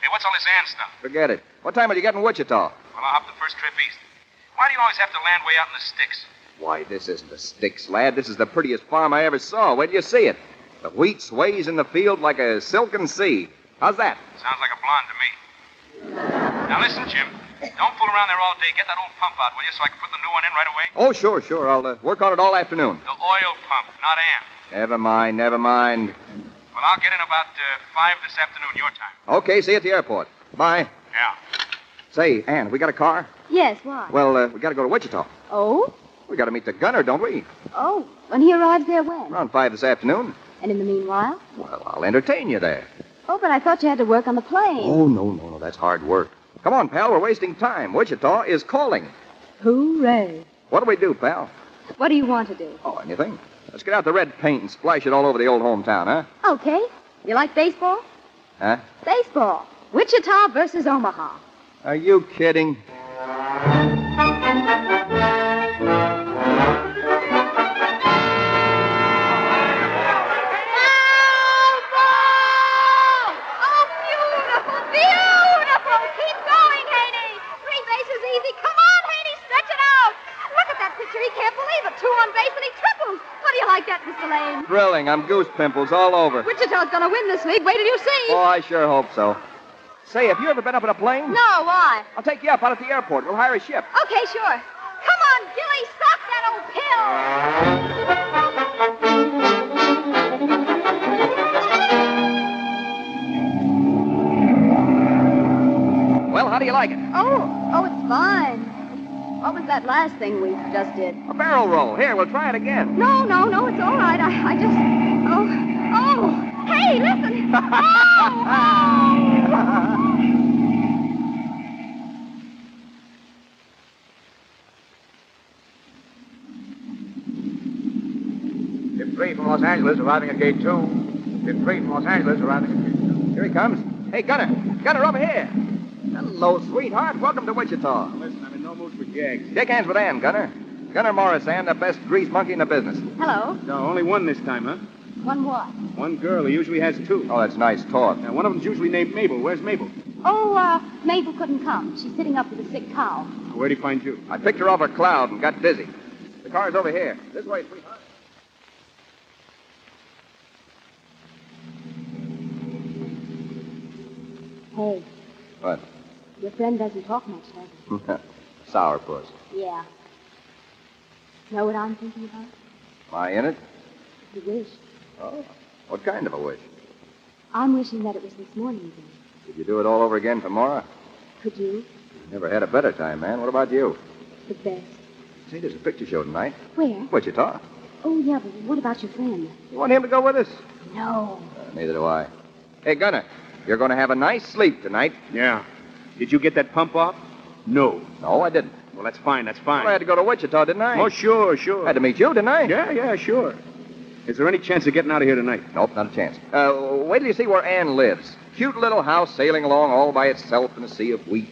Hey, what's all this Ann stuff? Forget it. What time will you get in Wichita? Well, I'll hop the first trip east. Why do you always have to land way out in the sticks? Why, this isn't the sticks, lad. This is the prettiest farm I ever saw. Where do you see it? The wheat sways in the field like a silken sea. How's that? Sounds like a blonde to me. Now listen, Jim. Don't fool around there all day. Get that old pump out, will you, so I can put the new one in right away? Oh, sure. I'll work on it all afternoon. The oil pump, not Ann. Never mind. Well, I'll get in about 5 this afternoon, your time. Okay, see you at the airport. Bye. Yeah. Say, Ann, we got a car? Yes, why? Well, we got to go to Wichita. Oh? We got to meet the gunner, don't we? Oh, when he arrives there when? Around 5 this afternoon. And in the meanwhile? Well, I'll entertain you there. Oh, but I thought you had to work on the plane. Oh, no. That's hard work. Come on, pal. We're wasting time. Wichita is calling. Hooray. What do we do, pal? What do you want to do? Oh, anything. Let's get out the red paint and splash it all over the old hometown, huh? Okay. You like baseball? Huh? Baseball. Wichita versus Omaha. Are you kidding? He can't believe it. 2 on base and he triples. How do you like that, Mr. Lane? Thrilling. I'm goose pimples all over. Wichita's going to win this league. Wait till you see. Oh, I sure hope so. Say, have you ever been up in a plane? No, why? I'll take you up out at the airport. We'll hire a ship. Okay, sure. Come on, Gilly. Sock that old pill. Well, how do you like it? Oh, it's fine. What was that last thing we just did? A barrel roll. Here, we'll try it again. No, it's all right. I just... Oh! Hey, listen! Ship 3 from Los Angeles, arriving at gate 2. Ship 3 from Los Angeles, arriving at gate 2. Here he comes. Hey, Gunner, over here. Hello, sweetheart. Welcome to Wichita. Listen, I'm in no mood for gags. Shake hands with Ann, Gunner. Gunner Morris, Ann, the best grease monkey in the business. Hello. No, only one this time, huh? One what? One girl. He usually has 2. Oh, that's nice talk. Now, one of them's usually named Mabel. Where's Mabel? Oh, Mabel couldn't come. She's sitting up with a sick cow. Where'd he find you? I picked her off a cloud and got dizzy. The car's over here. This way, sweetheart. Hey. What? Your friend doesn't talk much, does he? Sourpuss. Yeah. Know what I'm thinking about? Am I in it? The wish. Oh. What kind of a wish? I'm wishing that it was this morning again. Could you do it all over again tomorrow? Could you? Never had a better time, man. What about you? The best. Say, there's a picture show tonight. Where? Wichita. Oh, yeah, but what about your friend? You want him to go with us? No. Neither do I. Hey, Gunner. You're going to have a nice sleep tonight. Yeah. Did you get that pump off? No. No, I didn't. Well, that's fine. That's fine. Well, I had to go to Wichita, didn't I? Oh, sure, sure. I had to meet you, didn't I? Yeah, sure. Is there any chance of getting out of here tonight? Nope, not a chance. Wait till you see where Ann lives. Cute little house sailing along all by itself in a sea of wheat.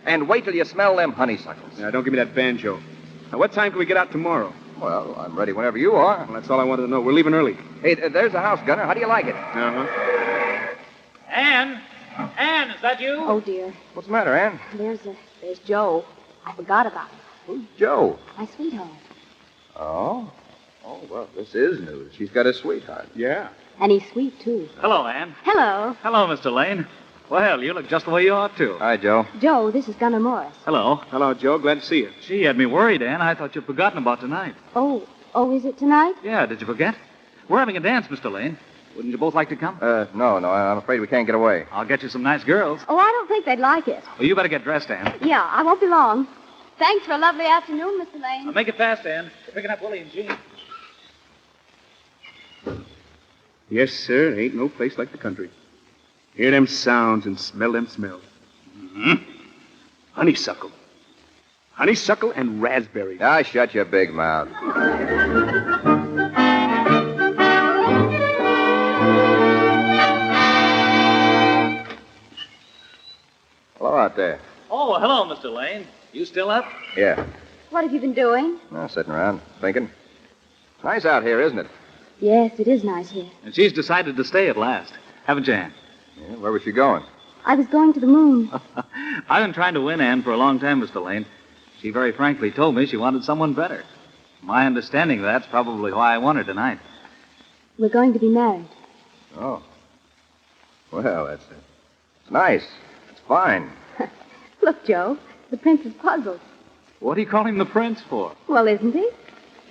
And wait till you smell them honeysuckles. Now, don't give me that banjo. Now, what time can we get out tomorrow? Well, I'm ready whenever you are. Well, that's all I wanted to know. We're leaving early. Hey, there's the house, Gunner. How do you like it? Uh-huh. Ann? Ann, is that you? Oh, dear. What's the matter, Ann? There's Joe. I forgot about him. Who's Joe? My sweetheart. Oh? Oh, well, this is news. She's got a sweetheart. Yeah. And he's sweet, too. Hello, Ann. Hello. Hello, Mr. Lane. Well, you look just the way you ought to. Hi, Joe. Joe, this is Gunner Morris. Hello. Hello, Joe. Glad to see you. Gee, had me worried, Ann. I thought you'd forgotten about tonight. Oh, is it tonight? Yeah, did you forget? We're having a dance, Mr. Lane. Wouldn't you both like to come? No. I'm afraid we can't get away. I'll get you some nice girls. Oh, I don't think they'd like it. Well, you better get dressed, Ann. Yeah, I won't be long. Thanks for a lovely afternoon, Mr. Lane. Now, make it fast, Ann. We're picking up Willie and Jean. Yes, sir. Ain't no place like the country. Hear them sounds and smell them smells. Mm-hmm. Honeysuckle. Honeysuckle and raspberry. Ah, shut your big mouth. Hello out there. Oh, hello, Mr. Lane. You still up? Yeah. What have you been doing? Oh, sitting around, thinking. Nice out here, isn't it? Yes, it is nice here. And she's decided to stay at last. Haven't you, Ann? Yeah, where was she going? I was going to the moon. I've been trying to win Ann for a long time, Mr. Lane. She very frankly told me she wanted someone better. My understanding of that's probably why I won her tonight. We're going to be married. Oh. Well, that's it. It's nice. It's fine. Look, Joe, the prince is puzzled. What do you call him the prince for? Well, isn't he?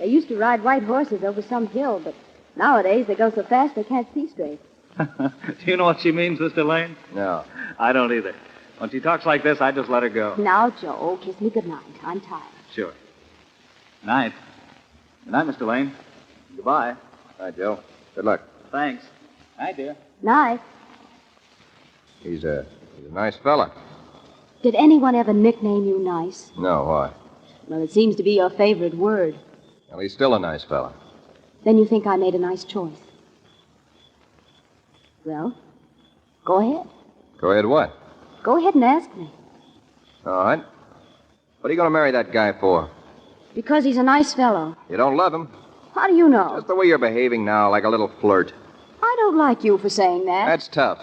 They used to ride white horses over some hill, but nowadays they go so fast they can't see straight. Do you know what she means, Mr. Lane? No. I don't either. When she talks like this, I just let her go. Now, Joe, kiss me goodnight. I'm tired. Sure. Night. Good night, Mr. Lane. Goodbye. Hi, Joe. Good luck. Thanks. Night, dear. Night. He's a nice fella. Did anyone ever nickname you nice? No, why? Well, it seems to be your favorite word. Well, he's still a nice fella. Then you think I made a nice choice. Well, go ahead. Go ahead, what? Go ahead and ask me. All right. What are you going to marry that guy for? Because he's a nice fellow. You don't love him? How do you know? Just the way you're behaving now, like a little flirt. I don't like you for saying that. That's tough.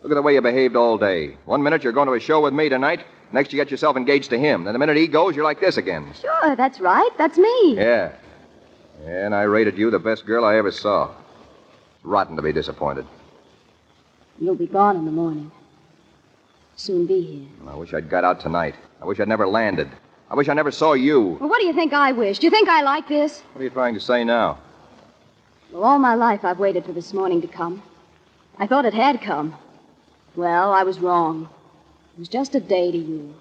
Look at the way you behaved all day. 1 minute you're going to a show with me tonight. Next you get yourself engaged to him. Then the minute he goes, you're like this again. Sure, that's right. That's me. Yeah. And I rated you the best girl I ever saw. It's rotten to be disappointed. You'll be gone in the morning. Soon be here. I wish I'd got out tonight. I wish I'd never landed. I wish I never saw you. Well, what do you think I wish? Do you think I like this? What are you trying to say now? Well, all my life I've waited for this morning to come. I thought it had come. Well, I was wrong. It was just a day to you.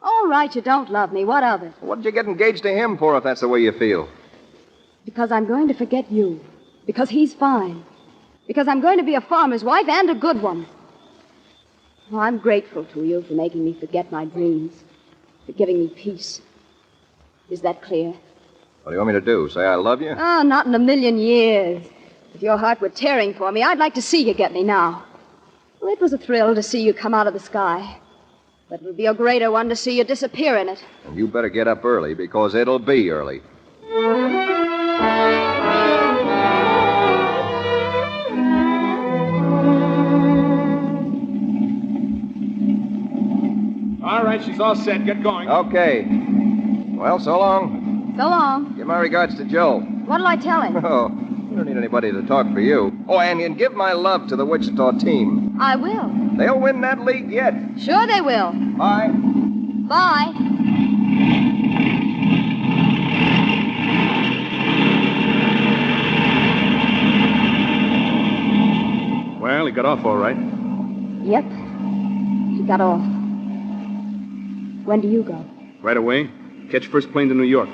All right, you don't love me. What of it? What did you get engaged to him for if that's the way you feel? Because I'm going to forget you. Because he's fine. Because I'm going to be a farmer's wife and a good one. Oh, I'm grateful to you for making me forget my dreams. For giving me peace. Is that clear? What do you want me to do? Say I love you? Oh, not in a million years. If your heart were tearing for me, I'd like to see you get me now. Well, it was a thrill to see you come out of the sky. But it would be a greater one to see you disappear in it. And you better get up early, because it'll be early. All right, she's all set. Get going. Okay. Well, so long. So long. Give my regards to Joe. What'll I tell him? Oh, you don't need anybody to talk for you. Oh, and give my love to the Wichita team. I will. They'll win that league yet. Sure they will. Bye. Bye. Well, he got off all right. Yep. He got off. When do you go? Right away. Catch first plane to New York.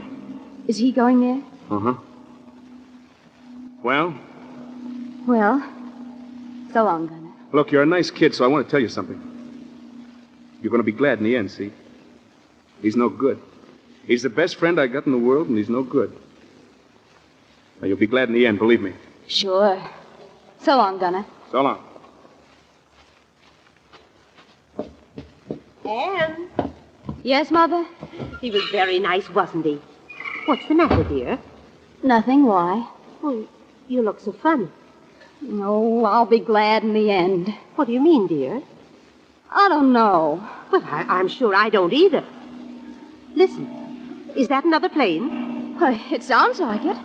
Is he going there? Uh-huh. Well? Well, so long, Gunner. Look, you're a nice kid, so I want to tell you something. You're going to be glad in the end, see? He's no good. He's the best friend I got in the world, and he's no good. Now, you'll be glad in the end, believe me. Sure. So long, Gunner. So long. Anne. Yes, Mother? He was very nice, wasn't he? What's the matter, dear? Nothing. Why? Well, you look so funny. Oh, I'll be glad in the end. What do you mean, dear? I don't know. Well, I'm sure I don't either. Listen, is that another plane? Well, it sounds like it.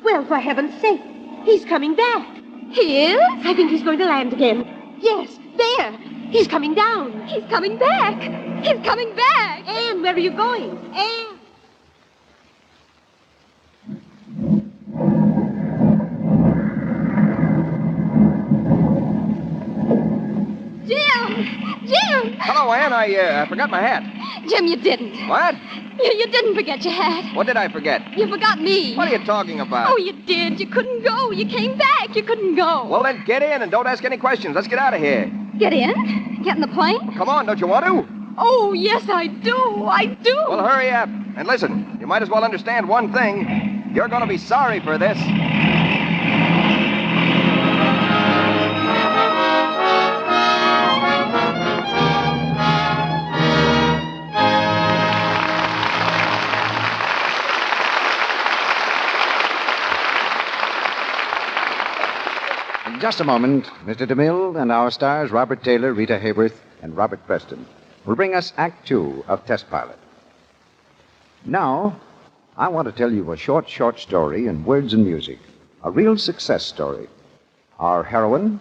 Well, for heaven's sake, he's coming back. He is? I think he's going to land again. Yes, there. He's coming down. He's coming back. He's coming back. Anne, where are you going? Anne. Jim! Hello, Ann. I forgot my hat. Jim, you didn't. What? You didn't forget your hat. What did I forget? You forgot me. What are you talking about? Oh, you did. You couldn't go. You came back. You couldn't go. Well, then get in and don't ask any questions. Let's get out of here. Get in? Get in the plane? Come on, don't you want to? Oh, yes, I do. I do. Well, hurry up. And listen, you might as well understand one thing. You're going to be sorry for this. In just a moment, Mr. DeMille and our stars, Robert Taylor, Rita Hayworth, and Robert Preston, will bring us Act Two of Test Pilot. Now, I want to tell you a short story in words and music. A real success story. Our heroine,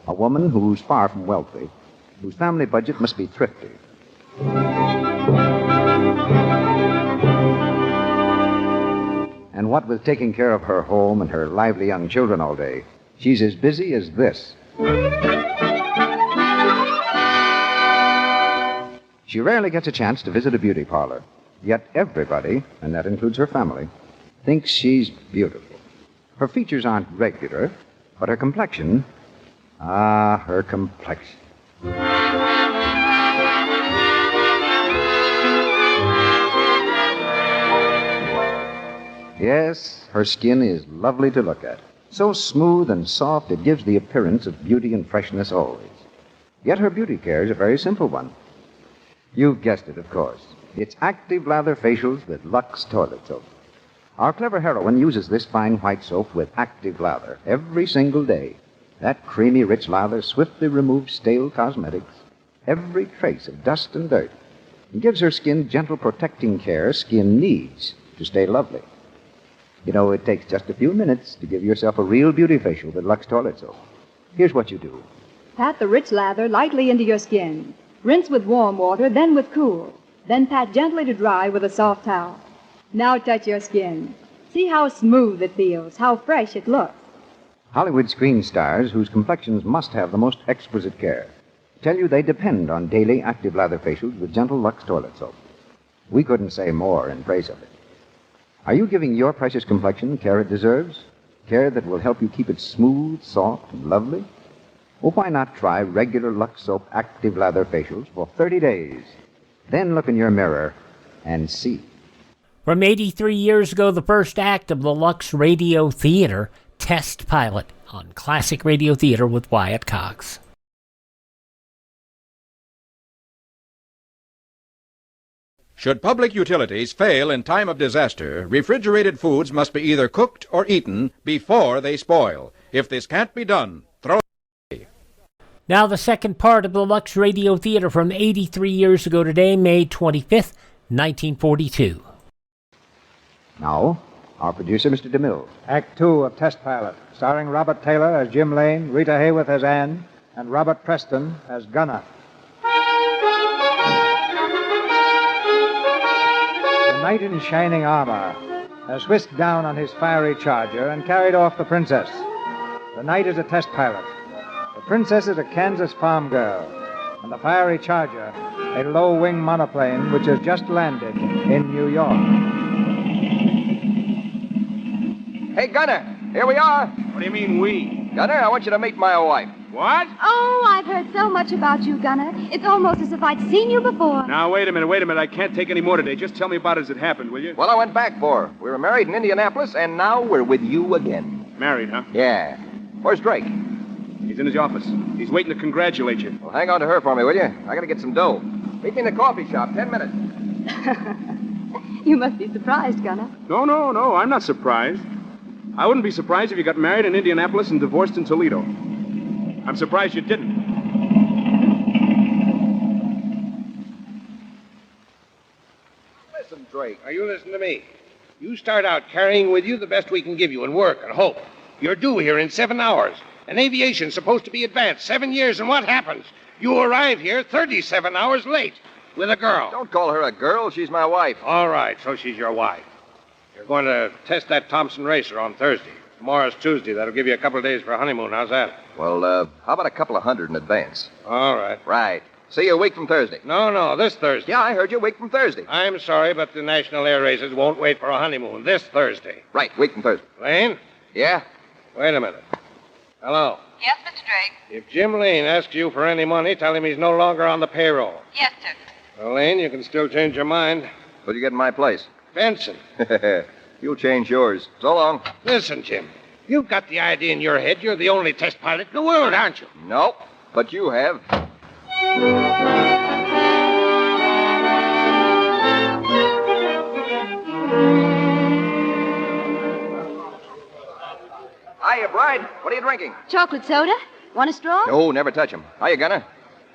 a woman who's far from wealthy, whose family budget must be thrifty. And what with taking care of her home and her lively young children all day, she's as busy as this. She rarely gets a chance to visit a beauty parlor. Yet everybody, and that includes her family, thinks she's beautiful. Her features aren't regular, but her complexion... her complexion. Yes, her skin is lovely to look at. So smooth and soft it gives the appearance of beauty and freshness always. Yet her beauty care is a very simple one. You've guessed it, of course. It's active lather facials with Lux toilet soap. Our clever heroine uses this fine white soap with active lather every single day. That creamy, rich lather swiftly removes stale cosmetics, every trace of dust and dirt, and gives her skin gentle protecting care skin needs to stay lovely. You know, it takes just a few minutes to give yourself a real beauty facial with Lux toilet soap. Here's what you do. Pat the rich lather lightly into your skin. Rinse with warm water, then with cool. Then pat gently to dry with a soft towel. Now touch your skin. See how smooth it feels, how fresh it looks. Hollywood screen stars whose complexions must have the most exquisite care tell you they depend on daily active lather facials with gentle Lux toilet soap. We couldn't say more in praise of it. Are you giving your precious complexion care it deserves? Care that will help you keep it smooth, soft, and lovely? Well, why not try regular Lux Soap active lather facials for 30 days? Then look in your mirror and see. From 83 years ago, the first act of the Lux Radio Theater, Test Pilot, on Classic Radio Theater with Wyatt Cox. Should public utilities fail in time of disaster, refrigerated foods must be either cooked or eaten before they spoil. If this can't be done, throw it away. Now the second part of the Lux Radio Theater from 83 years ago today, May 25th, 1942. Now, our producer, Mr. DeMille. Act Two of Test Pilot, starring Robert Taylor as Jim Lane, Rita Hayworth as Anne, and Robert Preston as Gunner. The knight in shining armor has whisked down on his fiery charger and carried off the princess. The knight is a test pilot. The princess is a Kansas farm girl. And the fiery charger, a low-wing monoplane which has just landed in New York. Hey, Gunner, here we are. What do you mean, we? Gunner, I want you to meet my wife. What? Oh, I've heard so much about you, Gunner. It's almost as if I'd seen you before. Now, wait a minute. I can't take any more today. Just tell me about it as it happened, will you? Well, I went back for her. We were married in Indianapolis, and now we're with you again. Married, huh? Yeah. Where's Drake? He's in his office. He's waiting to congratulate you. Well, hang on to her for me, will you? I gotta get some dough. Meet me in the coffee shop. 10 minutes. You must be surprised, Gunner. No. I'm not surprised. I wouldn't be surprised if you got married in Indianapolis and divorced in Toledo. I'm surprised you didn't. Listen, Drake. Now, you listen to me. You start out carrying with you the best we can give you and work and hope. You're due here in 7 hours. And aviation's supposed to be advanced 7 years, and what happens? You arrive here 37 hours late with a girl. Don't call her a girl. She's my wife. All right, so she's your wife. You're going to test that Thompson racer on Thursday. Tomorrow's Tuesday. That'll give you a couple of days for a honeymoon. How's that? Well, how about a couple of hundred in advance? All right. Right. See you a week from Thursday. No, this Thursday. Yeah, I heard you a week from Thursday. I'm sorry, but the National Air Races won't wait for a honeymoon. This Thursday. Right, week from Thursday. Lane? Yeah? Wait a minute. Hello. Yes, Mr. Drake? If Jim Lane asks you for any money, tell him he's no longer on the payroll. Yes, sir. Well, Lane, you can still change your mind. What'd you get in my place? Benson. You'll change yours. So long. Listen, Jim. You've got the idea in your head you're the only test pilot in the world, aren't you? No, but you have. Hiya, Bride. What are you drinking? Chocolate soda? Want a straw? No, never touch him. Hiya, Gunner.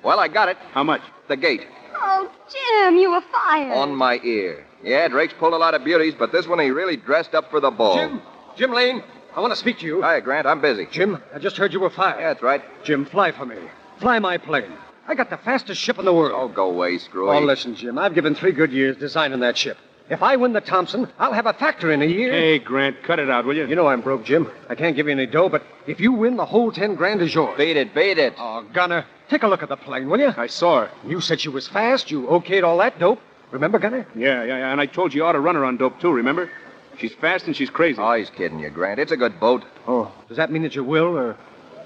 Well, I got it. How much? The gate. Oh, Jim, you were fired. On my ear. Yeah, Drake's pulled a lot of beauties, but this one he really dressed up for the ball. Jim Lane, I want to speak to you. Hiya, Grant. I'm busy. Jim, I just heard you were fired. Yeah, that's right. Jim, fly for me. Fly my plane. I got the fastest ship in the world. Oh, go away, Screwy. Oh, listen, Jim, I've given 3 good years designing that ship. If I win the Thompson, I'll have a factory in a year. Hey, Grant, cut it out, will you? You know I'm broke, Jim. I can't give you any dough, but if you win, the whole 10 grand is yours. Beat it. Oh, Gunner, take a look at the plane, will you? I saw her. You said she was fast. You okayed all that dope. Remember, Gunner? Yeah. And I told you you ought to run her on dope, too, remember? She's fast and she's crazy. Oh, he's kidding you, Grant. It's a good boat. Oh, does that mean that you will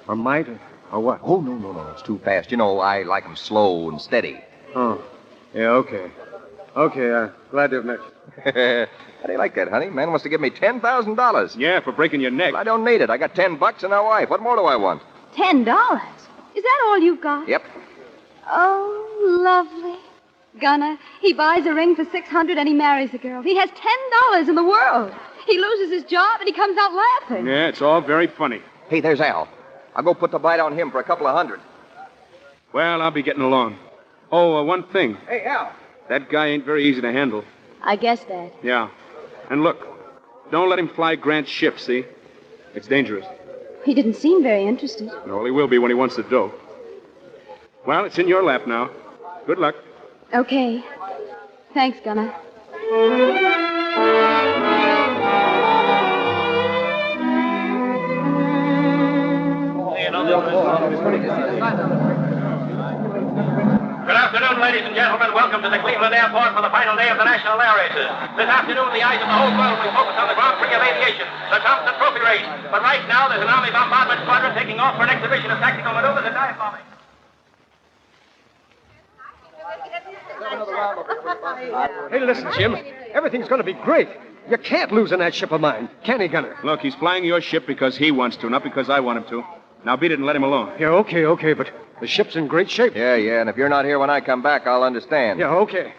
or might or what? Oh, no. It's too fast. You know, I like 'em slow and steady. Oh, yeah, okay. Okay, glad to have met you. How do you like that, honey? Man wants to give me $10,000. Yeah, for breaking your neck. Well, I don't need it. I got $10 and a wife. What more do I want? $10? Is that all you've got? Yep. Oh, lovely. Gunner, he buys a ring for $600 and he marries the girl. He has $10 in the world. He loses his job and he comes out laughing. Yeah, it's all very funny. Hey, there's Al. I'll go put the bite on him for a couple of hundred. Well, I'll be getting along. Oh, one thing. Hey, Al. That guy ain't very easy to handle. I guess that. Yeah. And look, don't let him fly Grant's ship, see? It's dangerous. He didn't seem very interested. Well, he will be when he wants the dough. Well, it's in your lap now. Good luck. Okay. Thanks, Gunner. Good afternoon, ladies and gentlemen. Welcome to the Cleveland Airport for the final day of the National Air Races. This afternoon, the eyes of the whole world will focus on the Grand Prix of Aviation, the Thompson Trophy race. But right now, there's an Army bombardment squadron taking off for an exhibition of tactical maneuvers and dive bombing. Hey, listen, Jim. Everything's going to be great. You can't lose in that ship of mine, can he, Gunner? Look, he's flying your ship because he wants to, not because I want him to. Now beat it and let him alone. Yeah, okay, but the ship's in great shape. Yeah, and if you're not here when I come back, I'll understand. Yeah, okay.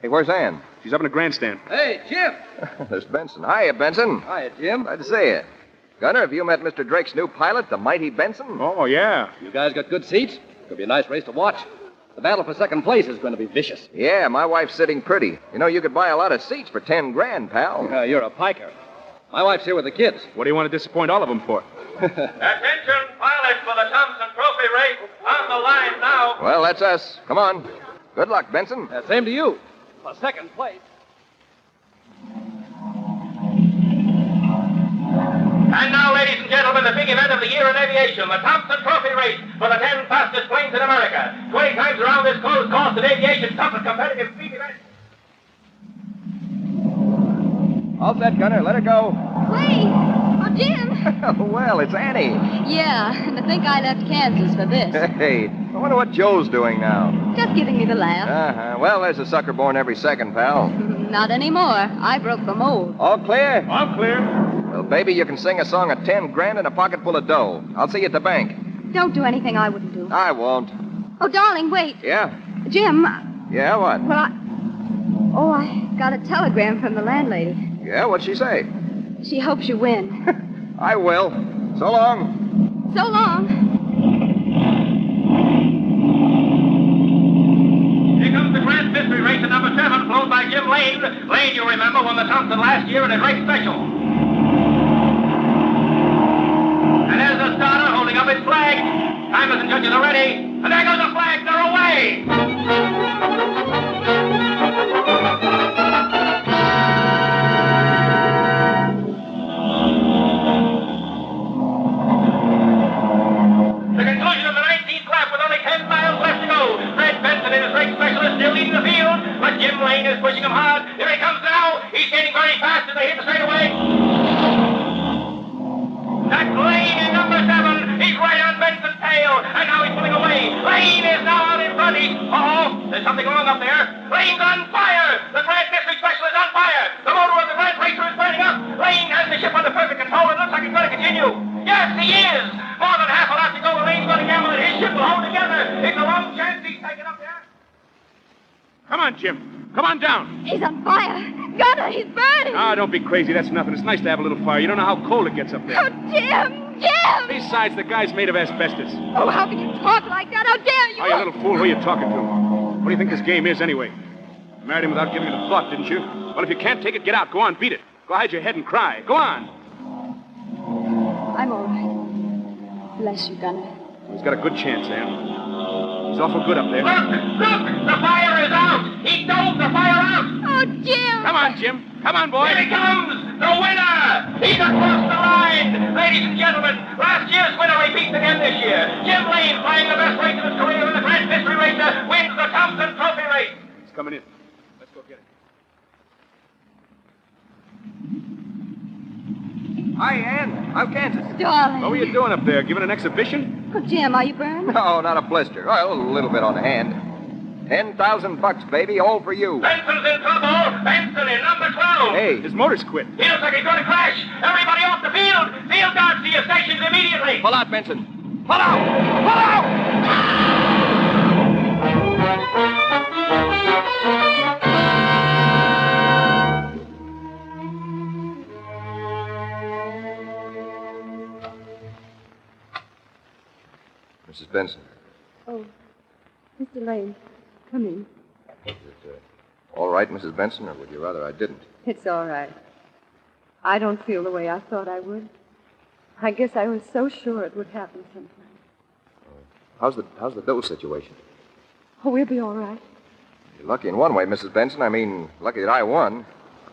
Hey, where's Ann? She's up in a grandstand. Hey, Jim. There's Benson. Hiya, Benson. Hiya, Jim. Glad to see you. Gunner, have you met Mr. Drake's new pilot, the mighty Benson? Oh, yeah. You guys got good seats? Could be a nice race to watch. The battle for second place is going to be vicious. Yeah, my wife's sitting pretty. You know, you could buy a lot of seats for 10 grand, pal. You're a piker. My wife's here with the kids. What do you want to disappoint all of them for? Attention, pilots for the Thompson Trophy race. On the line now. Well, that's us. Come on. Good luck, Benson. Same to you. For second place. And now, ladies and gentlemen, the big event of the year in aviation, the Thompson Trophy race for the 10 fastest planes in America. 20 times around this closed course in aviation's toughest competitive speed event. All set, Gunner. Let her go. Wait! Jim! Well, it's Annie. Yeah, and to think I left Kansas for this. Hey, I wonder what Joe's doing now. Just giving me the laugh. Uh-huh. Well, there's a sucker born every second, pal. Not anymore. I broke the mold. All clear? All clear. Well, baby, you can sing a song at 10 grand and a pocket full of dough. I'll see you at the bank. Don't do anything I wouldn't do. I won't. Oh, darling, wait. Yeah? Jim. Yeah, what? Well, I got a telegram from the landlady. Yeah, what'd she say? She hopes you win. I will. So long. So long. Here comes the Grand Mystery Race at number 7, flown by Jim Lane. Lane, you remember, won the Thompson last year in a great special. And there's the starter holding up his flag. Timers and judges are ready. And there goes the flag. They're away. The conclusion of the 19th lap with only 10 miles left to go. Fred Benson and his race specialist still leading the field, but Jim Lane is pushing him hard. Here he comes now. He's getting very fast as they hit the straightaway. That's Lane in number 7. He's right on Benson's tail, and now he's pulling away. Lane is now out in front. There's something wrong up there. Lane's on fire. The Grand Mystery Specialist is on fire. The motor of the Grand Racer is burning up. Lane has the ship under perfect control. It looks like it's going to continue. Yes, he is. More than half a lap to go. Lane's going to gamble that his ship will hold together. It's a long chance he's taken up there. Come on, Jim. Come on down. He's on fire. Gunner, he's burning. Ah, don't be crazy. That's nothing. It's nice to have a little fire. You don't know how cold it gets up there. Oh, Jim! Jim! Besides, the guy's made of asbestos. Oh, how can you talk like that? How dare you? Oh, you little fool. Who are you talking to? What do you think this game is, anyway? You married him without giving it a thought, didn't you? Well, if you can't take it, get out. Go on, beat it. Go hide your head and cry. Go on. I'm all right. Bless you, Gunner. He's got a good chance, Ann. He's awful good up there. Look! The fire is out! He dove the fire out! Oh, Jim! Come on, Jim. Come on, boy. Here he comes! The winner! He's across the line! Ladies and gentlemen, last year's winner repeats again this year. Jim Lane, flying the best race of his career in the Grand Mystery Racer, wins the Thompson Trophy race. He's coming in. Let's go get him. Hi, Ann. How's Kansas? Darling. What were you doing up there? Giving an exhibition? Oh, Jim, are you burned? No, not a blister. Well, a little bit on the hand. $10,000, baby, all for you. Benson's in trouble. Benson in number 12. Hey, his motor's quit. He looks like he's going to crash. Everybody off the field. Field guards to your stations immediately. Pull out, Benson. Pull out! Pull out! Mrs. Benson. Oh, Mr. Lane, come in. Is it all right, Mrs. Benson, or would you rather I didn't? It's all right. I don't feel the way I thought I would. I guess I was so sure it would happen sometime. How's the dough situation? Oh, we'll be all right. You're lucky in one way, Mrs. Benson. I mean, lucky that I won.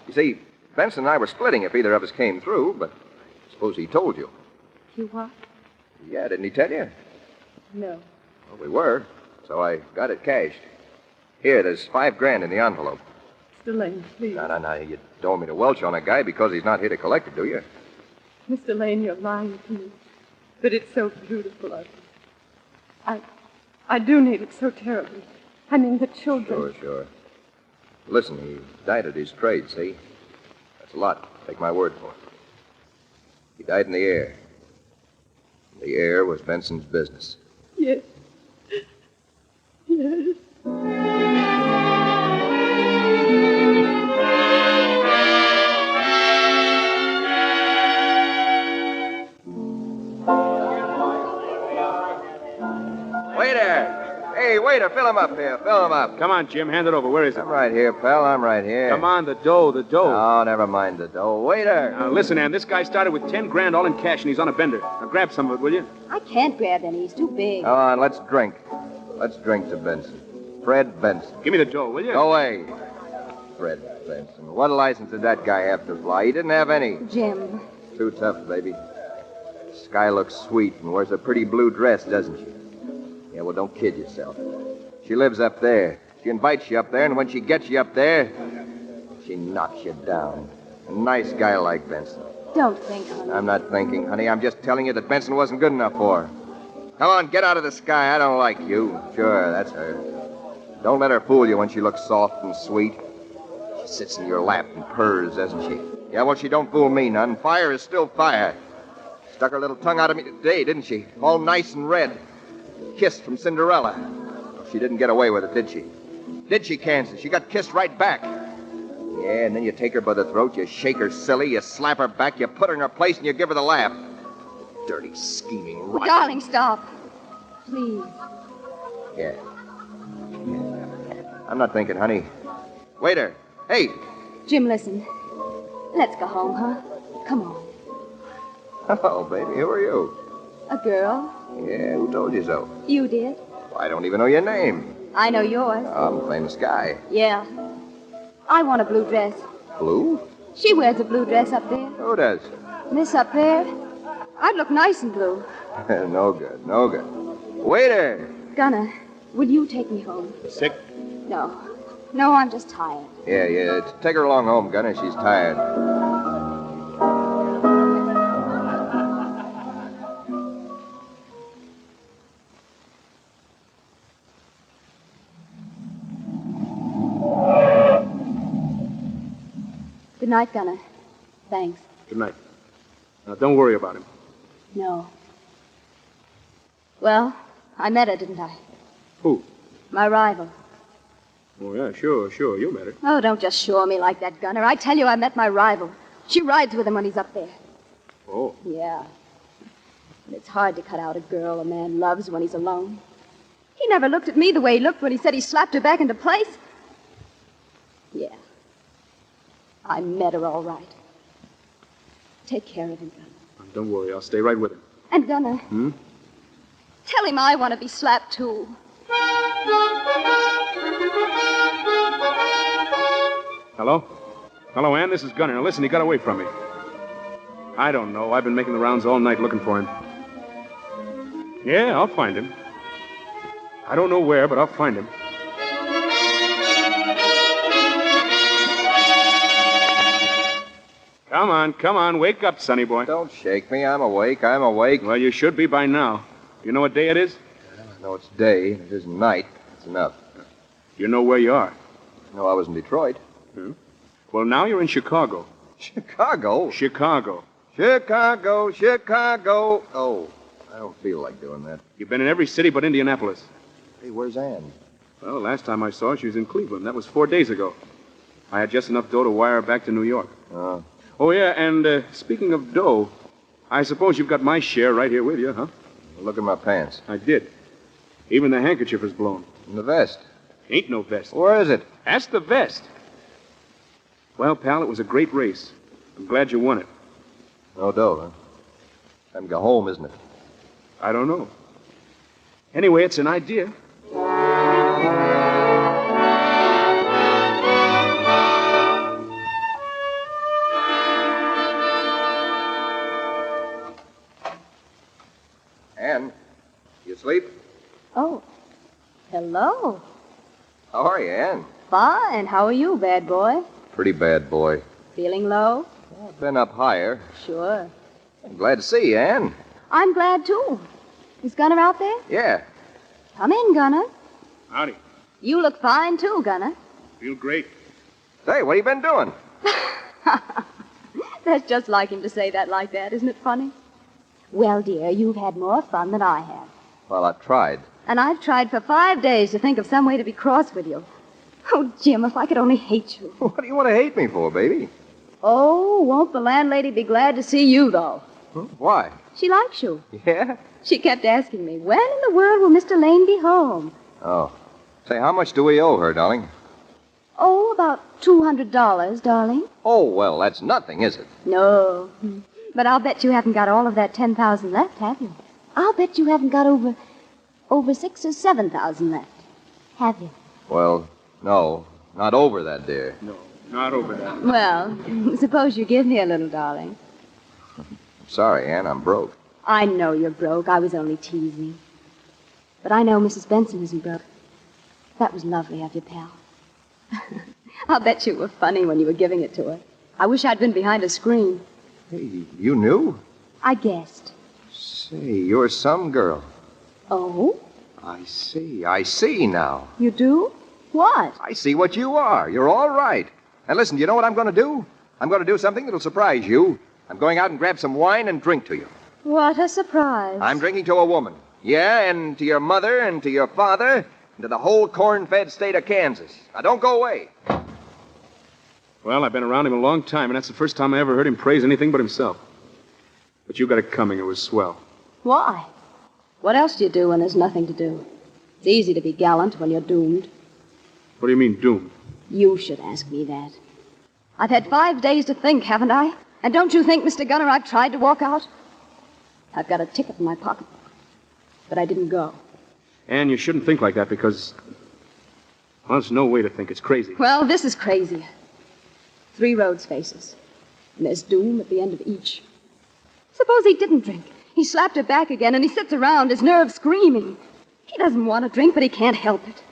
You see, Benson and I were splitting if either of us came through, but I suppose he told you. You what? Yeah, didn't he tell you? No. Well, we were, so I got it cashed. Here, there's $5 grand in the envelope. Mr. Lane, please. No. You don't want me to welch on a guy because he's not here to collect it, do you? Mr. Lane, you're lying to me. But it's so beautiful of you. I do need it so terribly. I mean, the children. Sure. Listen, he died at his trade, see? That's a lot. Take my word for it. He died in the air. The air was Benson's business. Yes. Yes. Waiter! Hey, waiter, fill him up here. Fill him up. Come on, Jim. Hand it over. Where is it? I'm right here, pal. I'm right here. Come on, the dough. Oh, never mind the dough. Waiter! Now, listen, Ann. This guy started with 10 grand all in cash, and he's on a bender. Now, grab some of it, will you? I can't grab any. He's too big. Come on, let's drink. Let's drink to Benson. Fred Benson. Give me the dough, will you? Go away. Fred Benson. What license did that guy have to fly? He didn't have any. Jim. Too tough, baby. Sky looks sweet and wears a pretty blue dress, doesn't she? Yeah, well, don't kid yourself. She lives up there. She invites you up there, and when she gets you up there, she knocks you down. A nice guy like Benson. Don't think, honey. I'm not thinking, honey. I'm just telling you that Benson wasn't good enough for her. Come on, get out of the sky. I don't like you. Sure, that's her. Don't let her fool you when she looks soft and sweet. She sits in your lap and purrs, doesn't she? Yeah, well, she don't fool me none. Fire is still fire. Stuck her little tongue out of me today, didn't she? All nice and red. Kissed from Cinderella. She didn't get away with it, did she? Did she, Kansas? She got kissed right back. Yeah, and then you take her by the throat, you shake her silly, you slap her back, you put her in her place, and you give her the laugh. Dirty, scheming rotten. Darling, stop. Please. Yeah. I'm not thinking, honey. Waiter. Hey. Jim, listen. Let's go home, huh? Come on. Oh, baby, who are you? A girl. Yeah, who told you so? You did. I don't even know your name. I know yours. I'm a famous guy. Yeah. I want a blue dress. Blue? She wears a blue dress up there. Who does? Miss up there. I'd look nice in blue. No good, no good. Waiter! Gunner, will you take me home? Sick? No. No, I'm just tired. Yeah. Take her along home, Gunner. She's tired. Good night, Gunner. Thanks. Good night. Now, don't worry about him. No. Well, I met her, didn't I? Who? My rival. Oh, yeah, sure. You met her. Oh, don't just shore me like that, Gunner. I tell you, I met my rival. She rides with him when he's up there. Oh. Yeah. And it's hard to cut out a girl a man loves when he's alone. He never looked at me the way he looked when he said he slapped her back into place. Yeah. I met her all right. Take care of him, Gunner. Don't worry. I'll stay right with him. And Gunner, tell him I want to be slapped, too. Hello? Hello, Ann. This is Gunner. Now, listen, he got away from me. I don't know. I've been making the rounds all night looking for him. Yeah, I'll find him. I don't know where, but I'll find him. Come on. Wake up, sonny boy. Don't shake me. I'm awake. Well, you should be by now. You know what day it is? I know it's day. It isn't night. It's enough. You know where you are? No, I was in Detroit. Well, now you're in Chicago. Chicago? Chicago. Oh, I don't feel like doing that. You've been in every city but Indianapolis. Hey, where's Ann? Well, the last time I saw her, she was in Cleveland. That was 4 days ago. I had just enough dough to wire her back to New York. Oh, yeah, and speaking of dough, I suppose you've got my share right here with you, huh? Look at my pants. I did. Even the handkerchief is blown. And the vest? Ain't no vest. Where is it? That's the vest. Well, pal, it was a great race. I'm glad you won it. No dough, huh? Time to go home, isn't it? I don't know. Anyway, it's an idea. Ann, you asleep? Oh, hello. How are you, Ann? Fine. How are you, bad boy? Pretty bad boy. Feeling low? I've been up higher. Sure. I'm glad to see you, Ann. I'm glad, too. Is Gunner out there? Yeah. Come in, Gunner. Howdy. You look fine, too, Gunner. Feel great. Say, what have you been doing? That's just like him to say that like that, isn't it funny? Well, dear, you've had more fun than I have. Well, I've tried. And I've tried for 5 days to think of some way to be cross with you. Oh, Jim, if I could only hate you. What do you want to hate me for, baby? Oh, won't the landlady be glad to see you, though? Why? She likes you. Yeah? She kept asking me, when in the world will Mr. Lane be home? Oh. Say, how much do we owe her, darling? Oh, about $200, darling. Oh, well, that's nothing, is it? No. But I'll bet you haven't got all of that 10,000 left, have you? I'll bet you haven't got over 6,000 or 7,000 left. Have you? Well, no. Not over that, dear. No, not over that. Well, suppose you give me a little, darling. Sorry, Ann, I'm broke. I know you're broke. I was only teasing. But I know Mrs. Benson isn't broke. That was lovely of you, pal. I'll bet you were funny when you were giving it to her. I wish I'd been behind a screen. Hey, you knew? I guessed. Say, you're some girl. Oh? I see now. You do? What? I see what you are. You're all right. And listen, you know what I'm going to do? I'm going to do something that'll surprise you. I'm going out and grab some wine and drink to you. What a surprise. I'm drinking to a woman. Yeah, and to your mother and to your father and to the whole corn-fed state of Kansas. Now, don't go away. Well, I've been around him a long time, and that's the first time I ever heard him praise anything but himself. But you got it coming. It was swell. Why? What else do you do when there's nothing to do? It's easy to be gallant when you're doomed. What do you mean, doomed? You should ask me that. I've had 5 days to think, haven't I? And don't you think, Mr. Gunner, I've tried to walk out? I've got a ticket in my pocketbook. But I didn't go. And you shouldn't think like that because... well, there's no way to think. It's crazy. Well, this is crazy. 3 roads face us. And there's doom at the end of each. Suppose he didn't drink. He slapped her back again, and he sits around, his nerves screaming. He doesn't want to drink, but he can't help it.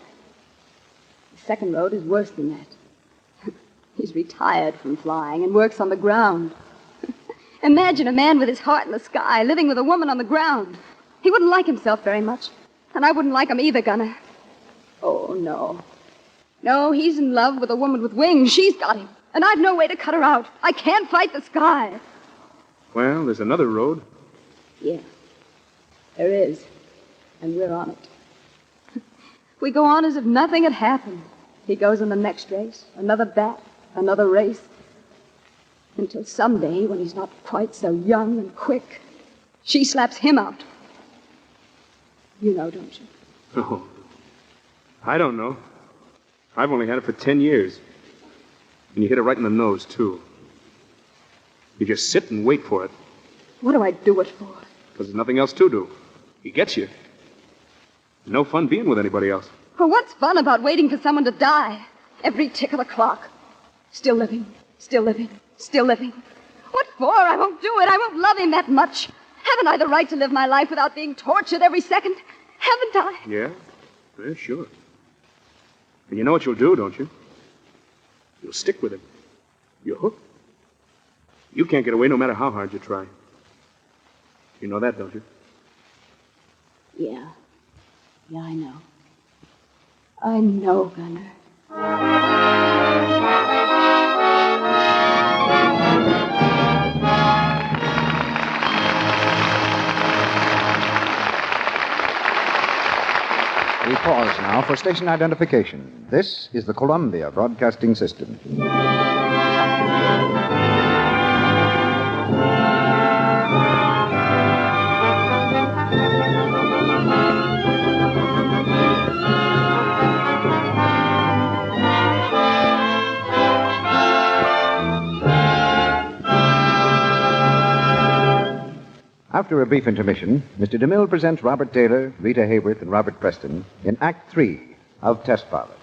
The second road is worse than that. He's retired from flying and works on the ground. Imagine a man with his heart in the sky, living with a woman on the ground. He wouldn't like himself very much. And I wouldn't like him either, Gunner. Oh, no. No, he's in love with a woman with wings. She's got him. And I've no way to cut her out. I can't fight the sky. Well, there's another road. Yeah. There is. And we're on it. We go on as if nothing had happened. He goes in the next race, another bat, another race. Until someday, when he's not quite so young and quick, she slaps him out. You know, don't you? Oh. I don't know. I've only had it for 10 years. And you hit it right in the nose, too. You just sit and wait for it. What do I do it for? Because there's nothing else to do. He gets you. No fun being with anybody else. Well, what's fun about waiting for someone to die? Every tick of the clock. Still living, still living, still living. What for? I won't do it. I won't love him that much. Haven't I the right to live my life without being tortured every second? Haven't I? Yeah? Yeah, sure. And you know what you'll do, don't you? You'll stick with him. You're hooked. You can't get away no matter how hard you try. You know that, don't you? Yeah. Yeah, I know. I know, Gunner. We pause now for station identification. This is the Columbia Broadcasting System. After a brief intermission, Mr. DeMille presents Robert Taylor, Rita Hayworth, and Robert Preston in Act 3 of Test Pilot.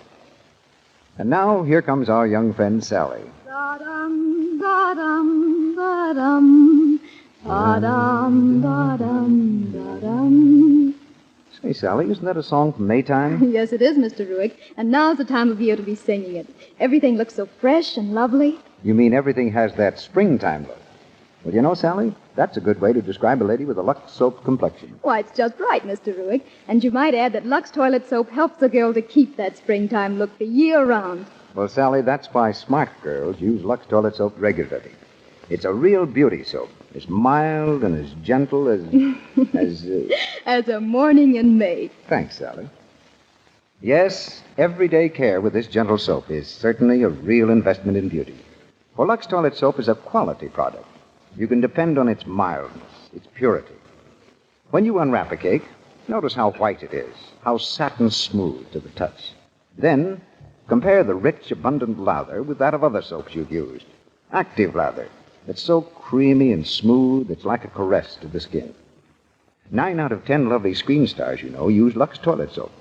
And now, here comes our young friend, Sally. Da-dum, da-dum, da-dum, da-dum, da-dum, da-dum. Say, Sally, isn't that a song from Maytime? Yes, it is, Mr. Ruick. And now's the time of year to be singing it. Everything looks so fresh and lovely. You mean everything has that springtime look? Well, you know, Sally, that's a good way to describe a lady with a Lux soap complexion. Why, it's just right, Mr. Ruick. And you might add that Lux toilet soap helps a girl to keep that springtime look the year round. Well, Sally, that's why smart girls use Lux toilet soap regularly. It's a real beauty soap. As mild and as gentle as... As a morning in May. Thanks, Sally. Yes, everyday care with this gentle soap is certainly a real investment in beauty. For Lux toilet soap is a quality product. You can depend on its mildness, its purity. When you unwrap a cake, notice how white it is, how satin smooth to the touch. Then, compare the rich, abundant lather with that of other soaps you've used. Active lather, that's so creamy and smooth, it's like a caress to the skin. 9 out of 10 lovely screen stars, you know, use Lux toilet soap.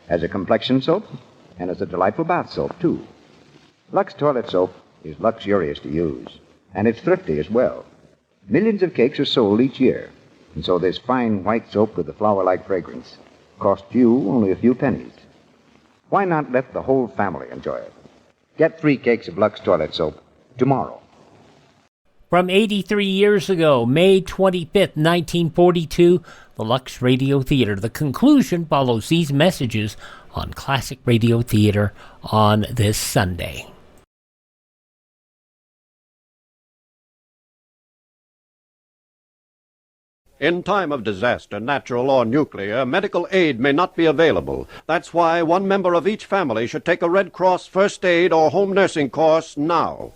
As a complexion soap, and as a delightful bath soap, too. Lux toilet soap is luxurious to use, and it's thrifty as well. Millions of cakes are sold each year, and so this fine white soap with a flower-like fragrance costs you only a few pennies. Why not let the whole family enjoy it? Get 3 cakes of Lux toilet soap tomorrow. From 83 years ago, May 25th, 1942, the Lux Radio Theater. The conclusion follows these messages on Classic Radio Theater on this Sunday. In time of disaster, natural or nuclear, medical aid may not be available. That's why one member of each family should take a Red Cross first aid or home nursing course now.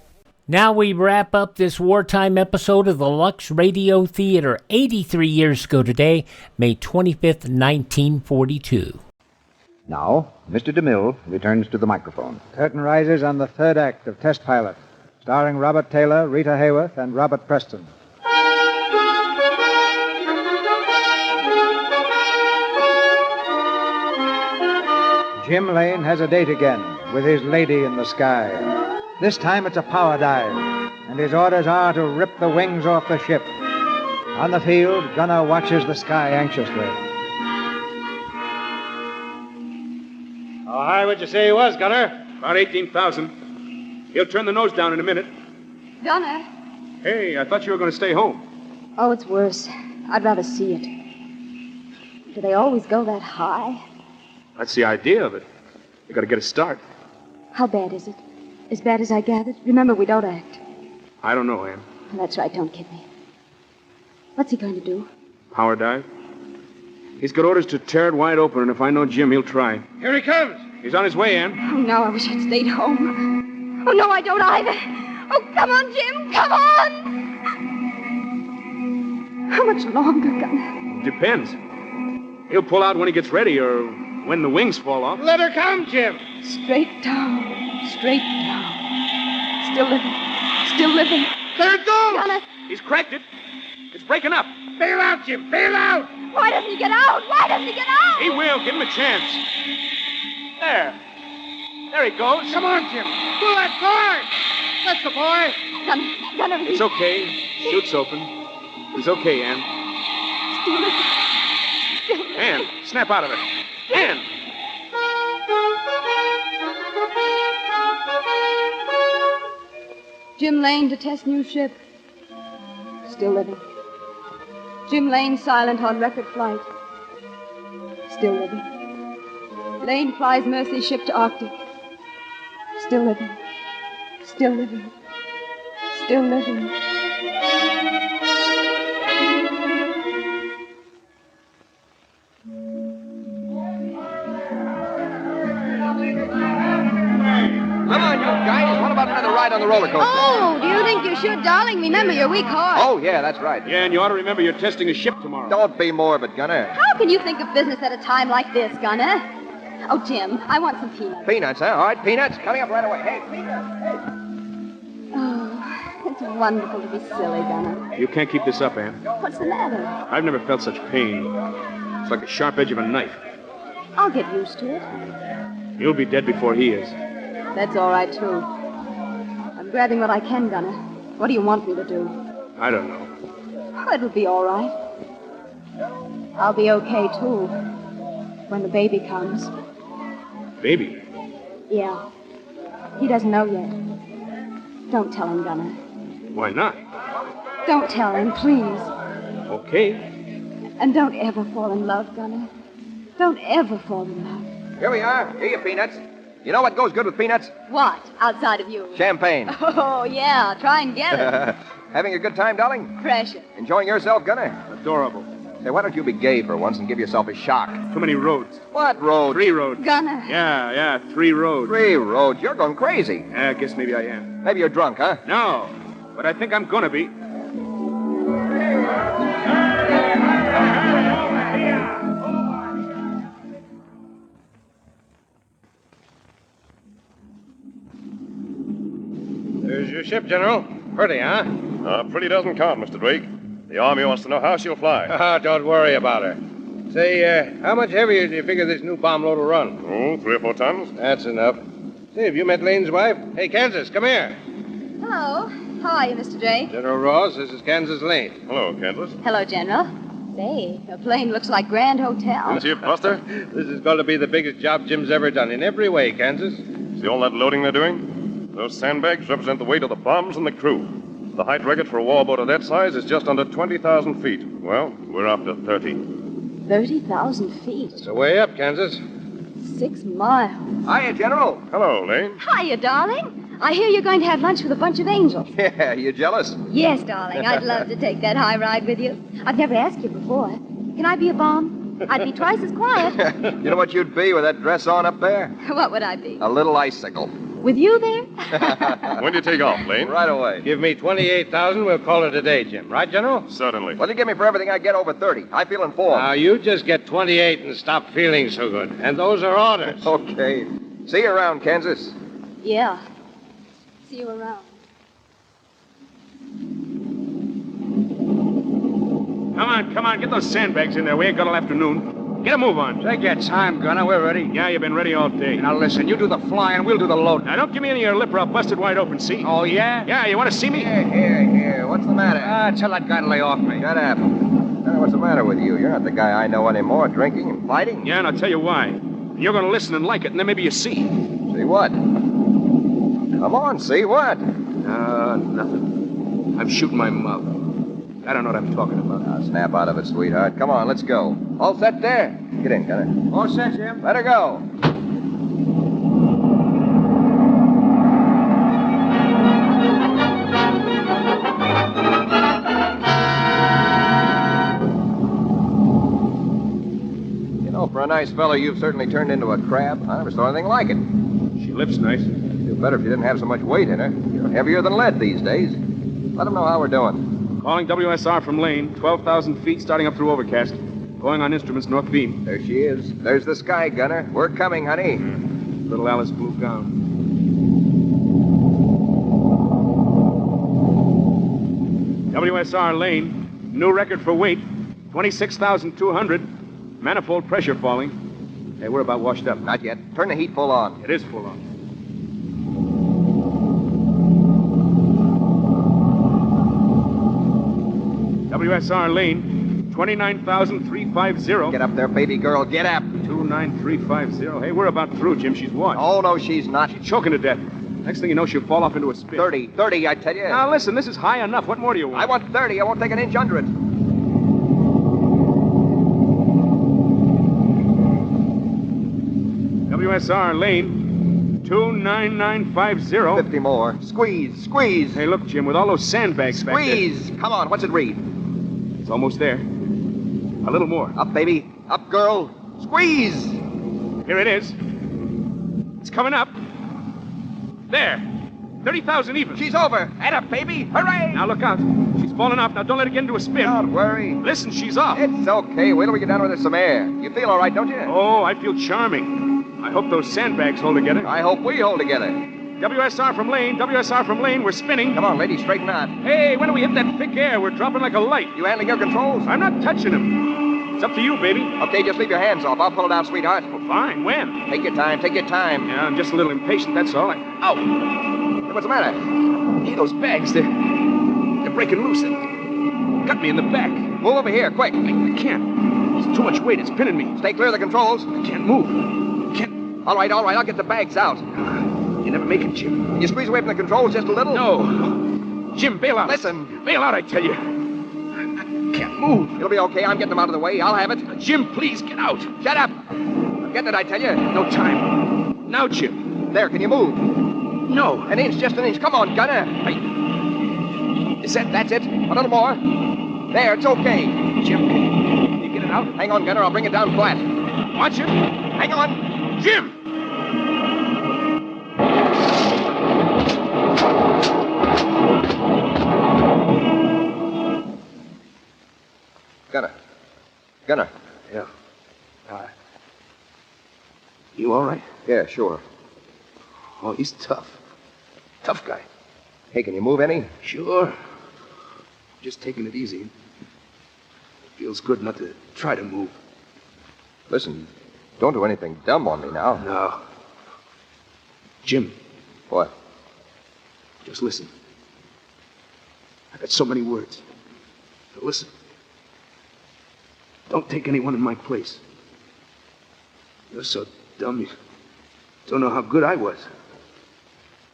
Now we wrap up this wartime episode of the Lux Radio Theater. 83 years ago today, May 25th, 1942. Now, Mr. DeMille returns to the microphone. Curtain rises on the third act of Test Pilot, starring Robert Taylor, Rita Hayworth, and Robert Preston. Jim Lane has a date again with his lady in the sky. This time it's a power dive, and his orders are to rip the wings off the ship. On the field, Gunner watches the sky anxiously. How high would you say he was, Gunner? About 18,000. He'll turn the nose down in a minute. Gunner. Hey, I thought you were going to stay home. Oh, it's worse. I'd rather see it. Do they always go that high? That's the idea of it. You got to get a start. How bad is it? As bad as I gathered? Remember, we don't act. I don't know, Ann. That's right, don't kid me. What's he going to do? Power dive? He's got orders to tear it wide open, and if I know Jim, he'll try. Here he comes. He's on his way, Ann. Oh, no, I wish I'd stayed home. Oh, no, I don't either. Oh, come on, Jim, come on! How much longer, Gunner? Depends. He'll pull out when he gets ready, or when the wings fall off. Let her come, Jim. Straight down. Straight down. Still living. Still living. There it goes! Gunner. He's cracked it. It's breaking up. Bail out, Jim. Bail out. Why doesn't he get out? Why doesn't he get out? He will. Give him a chance. There. There he goes. Come on, Jim. Pull that cord. That's the boy. Gunner. It's okay. Chute's open. He's okay, Ann. Still living. Still living. Ann, snap out of it. Ann! Jim Lane to test new ship. Still living. Jim Lane silent on record flight. Still living. Lane flies Mercy ship to Arctic. Still living. Still living. Still living. Come on, you guys. What about another ride on the roller coaster? Oh, do you think you should, darling? Remember your weak horse. Oh, yeah, that's right. Yeah, and you ought to remember you're testing a ship tomorrow. Don't be morbid, Gunner. How can you think of business at a time like this, Gunner? Oh, Jim, I want some peanuts. Peanuts, huh? All right, peanuts. Coming up right away. Hey, peanuts. Hey. Oh, it's wonderful to be silly, Gunner. You can't keep this up, Ann. What's the matter? I've never felt such pain. It's like the sharp edge of a knife. I'll get used to it. You'll be dead before he is. That's all right, too. I'm grabbing what I can, Gunner. What do you want me to do? I don't know. Oh, it'll be all right. I'll be okay, too, when the baby comes. Baby? Yeah. He doesn't know yet. Don't tell him, Gunner. Why not? Don't tell him, please. Okay. And don't ever fall in love, Gunner. Don't ever fall in love. Here we are. Here you peanuts. You know what goes good with peanuts? What? Outside of you? Champagne. Oh, yeah. Try and get it. Having a good time, darling? Precious. Enjoying yourself, Gunner? Adorable. Say, why don't you be gay for once and give yourself a shock? Too many roads. What roads? 3 roads. Gunner. Yeah, 3 roads. 3 roads? You're going crazy. Yeah, I guess maybe I am. Maybe you're drunk, huh? No, but I think I'm gonna be. There's your ship, General. Pretty, huh? Pretty doesn't count, Mr. Drake. The Army wants to know how she'll fly. Don't worry about her. Say, how much heavier do you figure this new bomb load will run? Oh, 3 or 4 tons. That's enough. Say, have you met Lane's wife? Hey, Kansas, come here. Hello. How are you, Mr. Drake? General Ross, this is Kansas Lane. Hello, Kansas. Hello, General. Say, your plane looks like Grand Hotel. This here, Buster? This is going to be the biggest job Jim's ever done in every way, Kansas. See all that loading they're doing? Those sandbags represent the weight of the bombs and the crew. The height record for a warboat of that size is just under 20,000 feet. Well, we're up to 30. 30,000 feet. It's a way up, Kansas. 6 miles. Hiya, General. Hello, Lane. Hiya, darling. I hear you're going to have lunch with a bunch of angels. Yeah, you jealous? Yes, darling. I'd love to take that high ride with you. I've never asked you before. Can I be a bomb? I'd be twice as quiet. You know what you'd be with that dress on up there? What would I be? A little icicle. With you there? When do you take off, Lane? Right away. Give me 28,000. We'll call it a day, Jim. Right, General? Certainly. What do you give me for everything I get over 30? I feel informed. Now, you just get 28 and stop feeling so good. And those are orders. Okay. See you around, Kansas. Yeah. See you around. Come on, get those sandbags in there. We ain't got all afternoon. Get a move on. Take your time, Gunner. We're ready. Yeah, you've been ready all day. Now, listen, you do the flying, we'll do the loading. Now, don't give me any of your lip or I'll bust it wide open, see? Oh, yeah? Yeah, you want to see me? Here. What's the matter? Tell that guy to lay off me. Shut up. What's the matter with you? You're not the guy I know anymore, drinking and fighting. Yeah, and I'll tell you why. You're going to listen and like it, and then maybe you see. See what? Come on, see what? Nothing. I'm shooting my mouth. I don't know what I'm talking about. Now, snap out of it, sweetheart. Come on, let's go. All set there. Get in, Gunner. All set, Jim. Let her go. You know, for a nice fellow, you've certainly turned into a crab. I never saw anything like it. She lips nice. You'd do better if you didn't have so much weight in her. You're heavier than lead these days. Let them know how we're doing. Calling WSR from Lane, 12,000 feet, starting up through overcast. Going on instruments, north beam. There she is. There's the sky, Gunner. We're coming, honey. Little Alice blue gown. WSR Lane, new record for weight, 26,200. Manifold pressure falling. Hey, we're about washed up. Not yet. Turn the heat full on. It is full on. WSR Lane, 29,350. Get up there, baby girl. Get up. 29350. Hey, we're about through, Jim. She's washed. Oh, no, she's not. She's choking to death. Next thing you know, she'll fall off into a spin. 30, I tell you. Now, listen, this is high enough. What more do you want? I want 30. I won't take an inch under it. WSR Lane, 29950. 50 more. Squeeze. Hey, look, Jim, with all those sandbags back there. Squeeze. Come on, what's it read? It's almost there. A little more. Up, baby. Up, girl. Squeeze. Here it is. It's coming up. There. 30,000 even. She's over. Head up, baby. Hooray! Now look out. She's falling off. Now don't let it get into a spin. Don't worry. Listen, she's off. It's okay. Wait till we get down with her some air. You feel all right, don't you? Oh, I feel charming. I hope those sandbags hold together. I hope we hold together. WSR from Lane. We're spinning. Come on, lady, straighten out. Hey, when do we hit that thick air? We're dropping like a light. You handling your controls? I'm not touching them. It's up to you, baby. Okay, just leave your hands off. I'll pull it out, sweetheart. Oh, fine. When? Take your time. Yeah, I'm just a little impatient, that's all. Ow. What's the matter? Hey, those bags, they're breaking loose. They cut me in the back. Move over here, quick. I can't. There's too much weight. It's pinning me. Stay clear of the controls. I can't move. All right. I'll get the bags out. You never make it, Jim. Can you squeeze away from the controls just a little? No. Jim, bail out. Listen. Bail out, I tell you. I can't move. It'll be okay. I'm getting them out of the way. I'll have it. Jim, please, get out. Shut up. I'm getting it, I tell you. No time. Now, Jim. There, can you move? No. An inch, just an inch. Come on, Gunner. That's it. A little more. There, it's okay. Jim, can you get it out? Hang on, Gunner. I'll bring it down flat. Watch it. Hang on. Jim! Gunner. Yeah. You all right? Yeah, sure. Oh, he's tough. Tough guy. Hey, can you move any? Sure. Just taking it easy. It feels good not to try to move. Listen, don't do anything dumb on me now. No. Jim. What? Just listen. I got so many words. So listen. Don't take anyone in my place. You're so dumb, you don't know how good I was.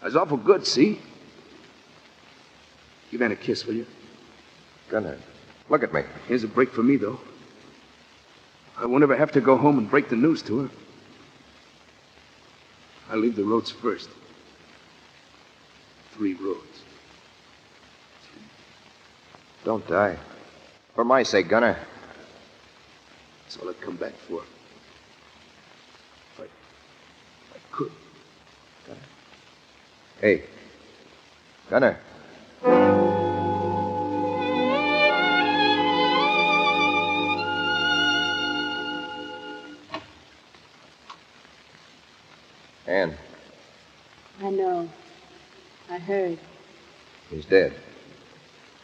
I was awful good, see? Give Ann a kiss, will you? Gunner, look at me. Here's a break for me, though. I won't ever have to go home and break the news to her. I leave the roads first. 3 roads. Don't die. For my sake, Gunner. That's all I'd come back for. If I could. Hey. Gunner. Ann, I know. I heard. he's dead.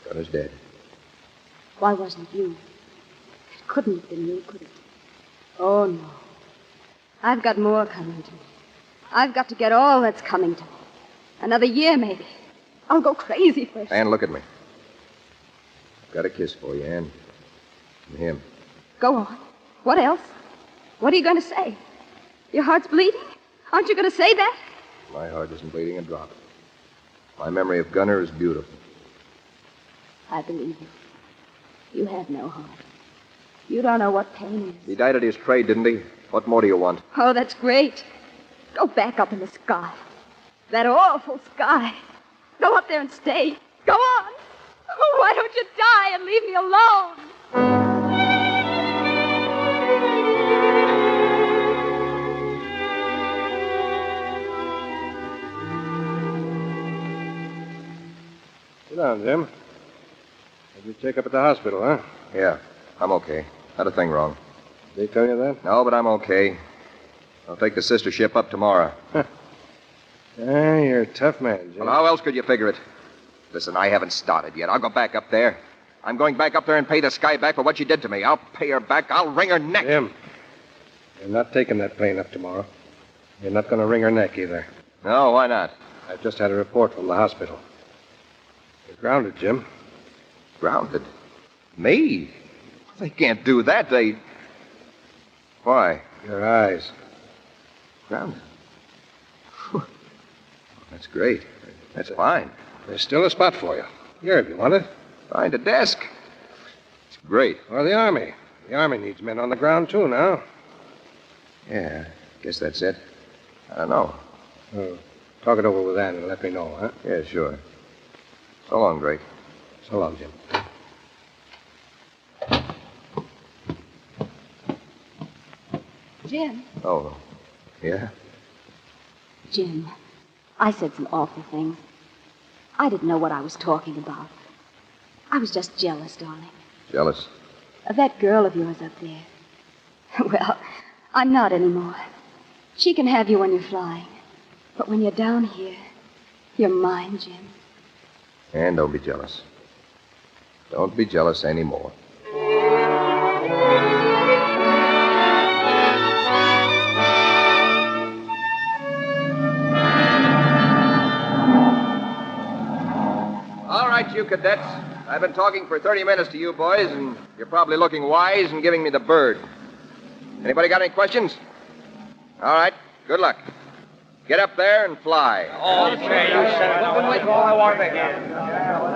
Gunner's dead. Why wasn't you? It couldn't have been you, could it? Oh, no. I've got more coming to me. I've got to get all that's coming to me. Another year, maybe. I'll go crazy for it. Ann, look at me. I've got a kiss for you, Ann. From him. Go on. What else? What are you going to say? Your heart's bleeding? Aren't you going to say that? My heart isn't bleeding a drop. My memory of Gunner is beautiful. I believe you. You have no heart. You don't know what pain is. He died at his trade, didn't he? What more do you want? Oh, that's great. Go back up in the sky. That awful sky. Go up there and stay. Go on. Oh, why don't you die and leave me alone? Sit down, Jim. Had you check up at the hospital, huh? Yeah, I'm okay. Not a thing wrong. Did they tell you that? No, but I'm okay. I'll take the sister ship up tomorrow. Yeah, you're a tough man, Jim. Well, how else could you figure it? Listen, I haven't started yet. I'll go back up there. I'm going back up there and pay the sky back for what she did to me. I'll pay her back. I'll wring her neck. Jim, you're not taking that plane up tomorrow. You're not going to wring her neck either. No, why not? I've just had a report from the hospital. You're grounded, Jim. Grounded? Me? They can't do that. Why? Your eyes. Grounded? That's great. That's fine. There's still a spot for you. Here, if you want it. Find a desk. It's great. Or the Army. The Army needs men on the ground, too, now. Yeah, guess that's it. I don't know. Oh, talk it over with Ann and let me know, huh? Yeah, sure. So long, Drake. So long, Jim. Jim. Oh, yeah? Jim, I said some awful things. I didn't know what I was talking about. I was just jealous, darling. Jealous? Of that girl of yours up there. Well, I'm not anymore. She can have you when you're flying. But when you're down here, you're mine, Jim. And don't be jealous. Don't be jealous anymore. All right, you cadets. I've been talking for 30 minutes to you boys, and you're probably looking wise and giving me the bird. Anybody got any questions? All right, good luck. Get up there and fly. Okay, you said it. I've been waiting all I wanted to hear.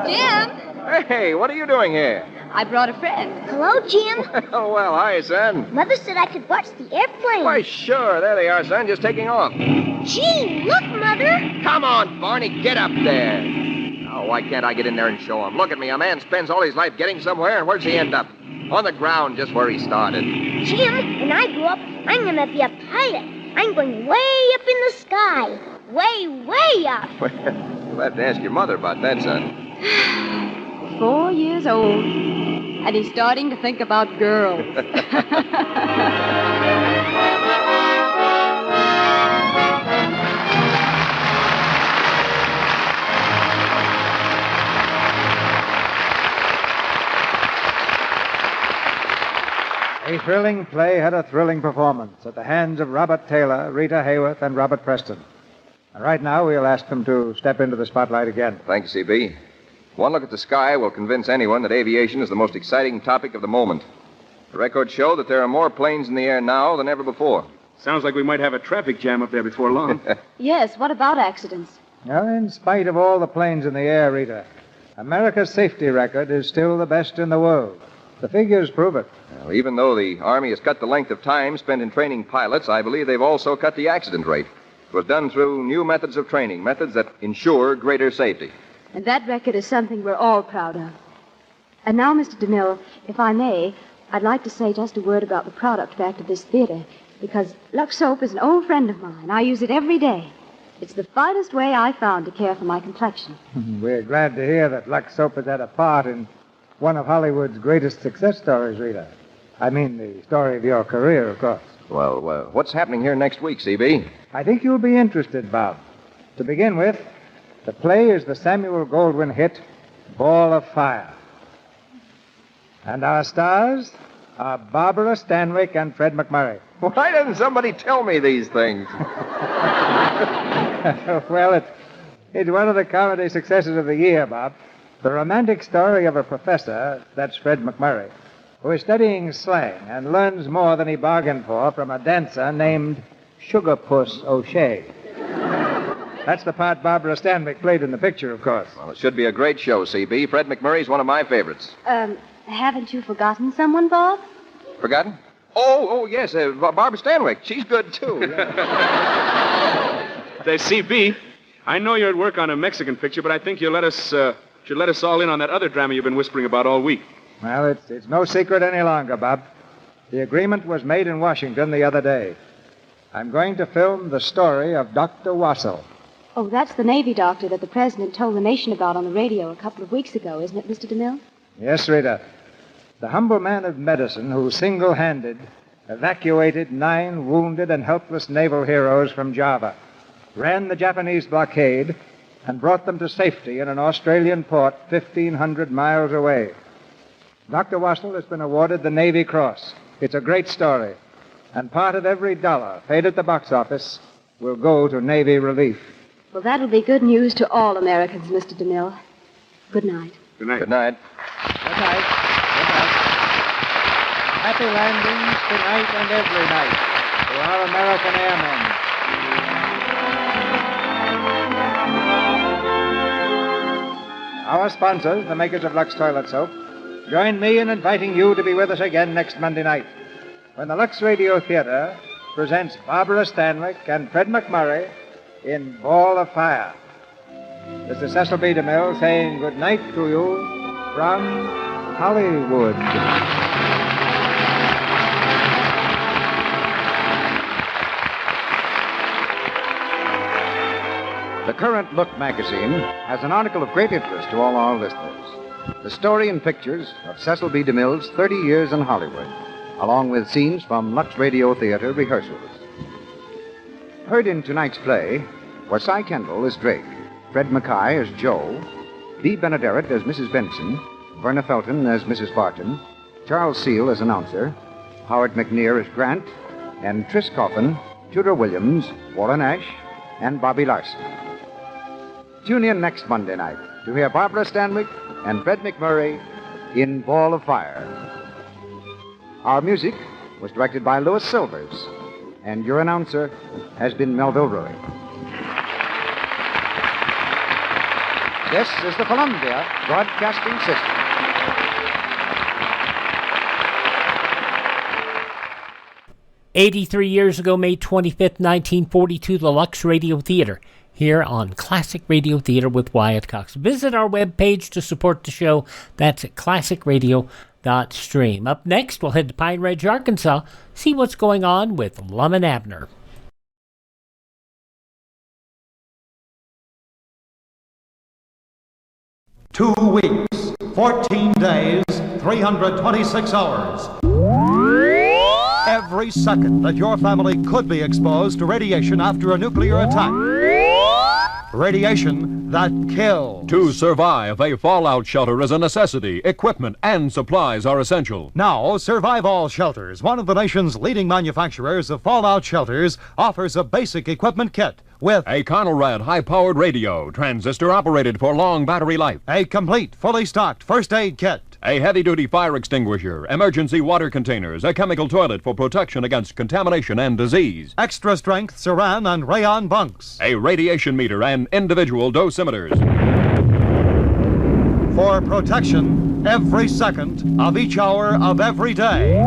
Jim! Hey, what are you doing here? I brought a friend. Hello, Jim. Oh, well, hi, son. Mother said I could watch the airplane. Why, sure. There they are, son, just taking off. Gee, look, Mother. Come on, Barney, get up there. Oh, why can't I get in there and show him? Look at me. A man spends all his life getting somewhere, and where's he end up? On the ground, just where he started. Jim, when I grow up, I'm going to be a pilot. I'm going way up in the sky. Way, way up. You'll have to ask your mother about that, son. 4 years old. And he's starting to think about girls. A thrilling play had a thrilling performance at the hands of Robert Taylor, Rita Hayworth, and Robert Preston. And right now, we'll ask them to step into the spotlight again. Thanks, CB. One look at the sky will convince anyone that aviation is the most exciting topic of the moment. The records show that there are more planes in the air now than ever before. Sounds like we might have a traffic jam up there before long. Yes, what about accidents? Now, in spite of all the planes in the air, Rita, America's safety record is still the best in the world. The figures prove it. Well, even though the Army has cut the length of time spent in training pilots, I believe they've also cut the accident rate. It was done through new methods of training, methods that ensure greater safety. And that record is something we're all proud of. And now, Mr. DeMille, if I may, I'd like to say just a word about the product back to this theater, because Lux soap is an old friend of mine. I use it every day. It's the finest way I found to care for my complexion. We're glad to hear that Lux soap has had a part in one of Hollywood's greatest success stories, Rita. I mean, the story of your career, of course. Well, what's happening here next week, C.B.? I think you'll be interested, Bob. To begin with, the play is the Samuel Goldwyn hit, Ball of Fire. And our stars are Barbara Stanwyck and Fred McMurray. Why doesn't somebody tell me these things? Well, it's one of the comedy successes of the year, Bob. The romantic story of a professor, that's Fred McMurray, who is studying slang and learns more than he bargained for from a dancer named Sugar Puss O'Shea. That's the part Barbara Stanwyck played in the picture, of course. Well, it should be a great show, C.B. Fred McMurray's one of my favorites. Haven't you forgotten someone, Bob? Forgotten? Oh, yes, Barbara Stanwyck. She's good, too. Say, C.B., I know you're at work on a Mexican picture, but I think you'll should let us all in on that other drama you've been whispering about all week. Well, it's no secret any longer, Bob. The agreement was made in Washington the other day. I'm going to film the story of Dr. Wassell. Oh, that's the Navy doctor that the President told the nation about on the radio a couple of weeks ago, isn't it, Mr. DeMille? Yes, Rita. The humble man of medicine who single-handed evacuated 9 wounded and helpless naval heroes from Java, ran the Japanese blockade, and brought them to safety in an Australian port 1,500 miles away. Dr. Wassell has been awarded the Navy Cross. It's a great story, and part of every dollar paid at the box office will go to Navy relief. Well, that'll be good news to all Americans, Mr. DeMille. Good night. Good night. Good night. Good night. Good night. Happy landings tonight and every night to our American airmen. Our sponsors, the makers of Lux Toilet Soap, join me in inviting you to be with us again next Monday night when the Lux Radio Theater presents Barbara Stanwyck and Fred McMurray in Ball of Fire. This is Cecil B. DeMille saying good night to you from Hollywood. The current Look magazine has an article of great interest to all our listeners. The story and pictures of Cecil B. DeMille's 30 years in Hollywood, along with scenes from Lux Radio Theater rehearsals. Heard in tonight's play were Cy Kendall as Drake, Fred Mackay as Joe, Bea Benaderet as Mrs. Benson, Verna Felton as Mrs. Barton, Charles Seal as announcer, Howard McNear as Grant, and Tris Coffin, Tudor Williams, Warren Ash, and Bobby Larson. Tune in next Monday night to hear Barbara Stanwyck and Fred McMurray in Ball of Fire. Our music was directed by Louis Silvers, and your announcer has been Melville Ruick. This is the Columbia Broadcasting System. "83 years ago, May 25th, 1942, the Lux Radio Theater, here on Classic Radio Theater with Wyatt Cox. Visit our webpage to support the show. That's at classicradio.stream. Up next, we'll head to Pine Ridge, Arkansas, see what's going on with Lum and Abner. Two weeks, 14 days, 326 hours. Every second that your family could be exposed to radiation after a nuclear attack. Radiation that kills. To survive, a fallout shelter is a necessity. Equipment and supplies are essential. Now, Survive All Shelters, one of the nation's leading manufacturers of fallout shelters, offers a basic equipment kit with a Conelrad high-powered radio, transistor operated for long battery life, a complete, fully stocked first aid kit, a heavy-duty fire extinguisher, emergency water containers, a chemical toilet for protection against contamination and disease, extra-strength Saran and Rayon bunks, a radiation meter and individual dosimeters. your protection every second of each hour of every day.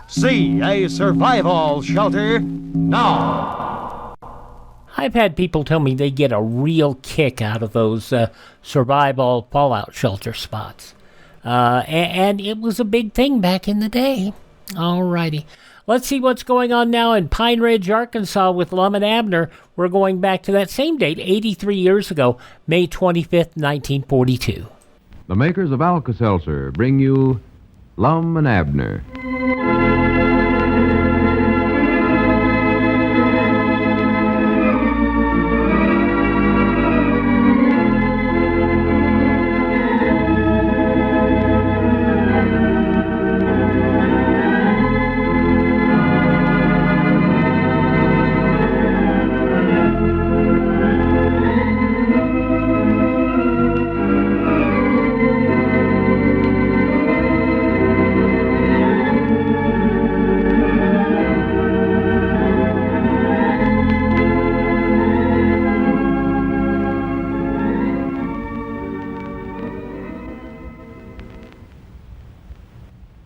See a survival shelter now. I've had people tell me they get a real kick out of those survival fallout shelter spots. And it was a big thing back in the day. Alrighty. Let's see what's going on now in Pine Ridge, Arkansas with Lum and Abner. We're going back to that same date, 83 years ago, May 25th, 1942. The makers of Alka-Seltzer bring you Lum and Abner.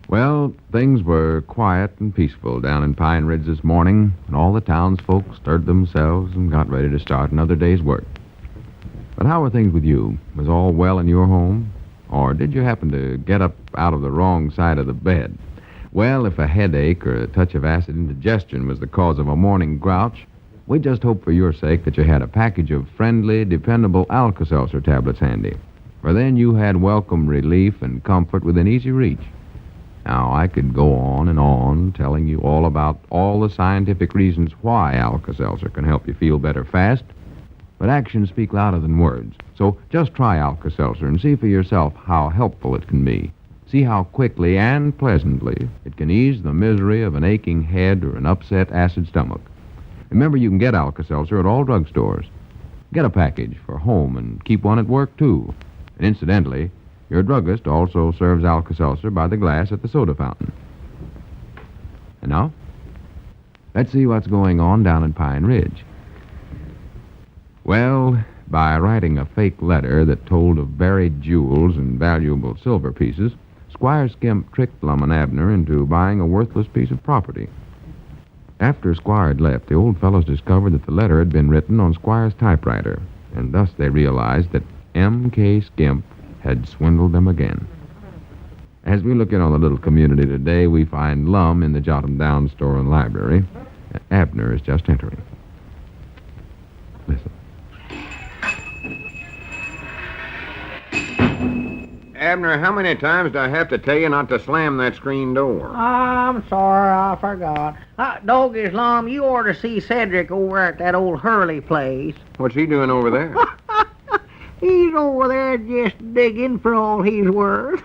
Well, things were quiet and peaceful down in Pine Ridge this morning, and all the townsfolk stirred themselves and got ready to start another day's work. But how were things with you? Was all well in your home? Or did you happen to get up out of the wrong side of the bed? Well, if a headache or a touch of acid indigestion was the cause of a morning grouch, we just hope for your sake that you had a package of friendly, dependable Alka-Seltzer tablets handy. For then you had welcome relief and comfort within easy reach. Now, I could go on telling you all about all the scientific reasons why Alka-Seltzer can help you feel better fast, but actions speak louder than words. So just try Alka-Seltzer and see for yourself how helpful it can be. See how quickly and pleasantly it can ease the misery of an aching head or an upset acid stomach. Remember, you can get Alka-Seltzer at all drugstores. Get a package for home and keep one at work, too. And incidentally, your druggist also serves Alka-Seltzer by the glass at the soda fountain. And now, let's see what's going on down in Pine Ridge. Well, by writing a fake letter that told of buried jewels and valuable silver pieces, Squire Skimp tricked Lum and Abner into buying a worthless piece of property. After Squire had left, the old fellows discovered that the letter had been written on Squire's typewriter, and thus they realized that M.K. Skimp had swindled them again. As we look in on the little community today, we find Lum in the Jot 'em Down store and library. Abner is just entering. Listen. Abner, how many times do I have to tell you not to slam that screen door? I'm sorry, I forgot. Doggies, Lum, you ought to see Cedric over at that old Hurley place. What's he doing over there? He's over there just digging for all he's worth.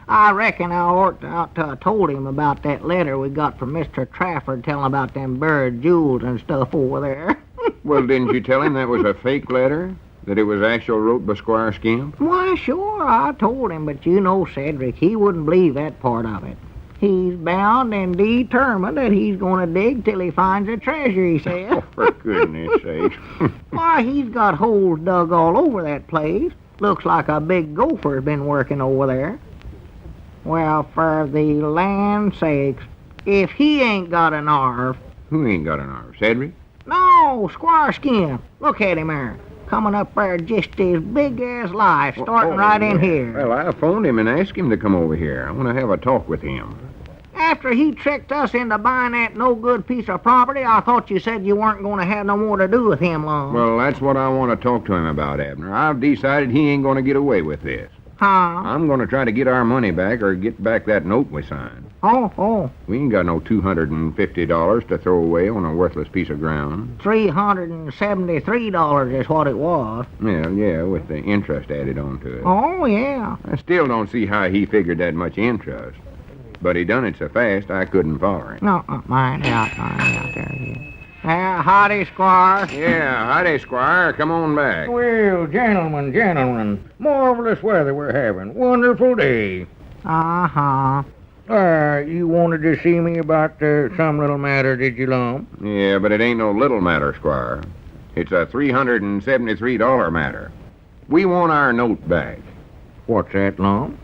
I reckon I ought to have told him about that letter we got from Mr. Trafford telling about them buried jewels and stuff over there. Well, didn't you tell him that was a fake letter? That it was actual wrote by Squire Skimp? Why, sure, I told him, but you know Cedric, he wouldn't believe that part of it. He's bound and determined that he's going to dig till he finds a treasure, he says. Oh, for goodness sake. Why, he's got holes dug all over that place. Looks like a big gopher's been working over there. Well, for the land's sakes, if he ain't got an arv... Who ain't got an arv? Cedric? No, Squire Skimp. Look at him there. Coming up there just as big as life, starting right in here. Well, I phoned him and asked him to come over here. I want to have a talk with him. After he tricked us into buying that no-good piece of property, I thought you said you weren't going to have no more to do with him long. Well, that's what I want to talk to him about, Abner. I've decided he ain't going to get away with this. Huh? I'm going to try to get our money back or get back that note we signed. Oh. We ain't got no $250 to throw away on a worthless piece of ground. $373 is what it was. Yeah, with the interest added onto it. Oh, yeah. I still don't see how he figured that much interest. But he done it so fast, I couldn't follow him. No, mind out there. Howdy, Squire. Yeah, howdy, Squire. Come on back. Well, gentlemen, marvelous weather we're having. Wonderful day. Uh-huh. You wanted to see me about some little matter, did you, Lum? Yeah, but it ain't no little matter, Squire. It's a $373 matter. We want our note back. What's that, Lum?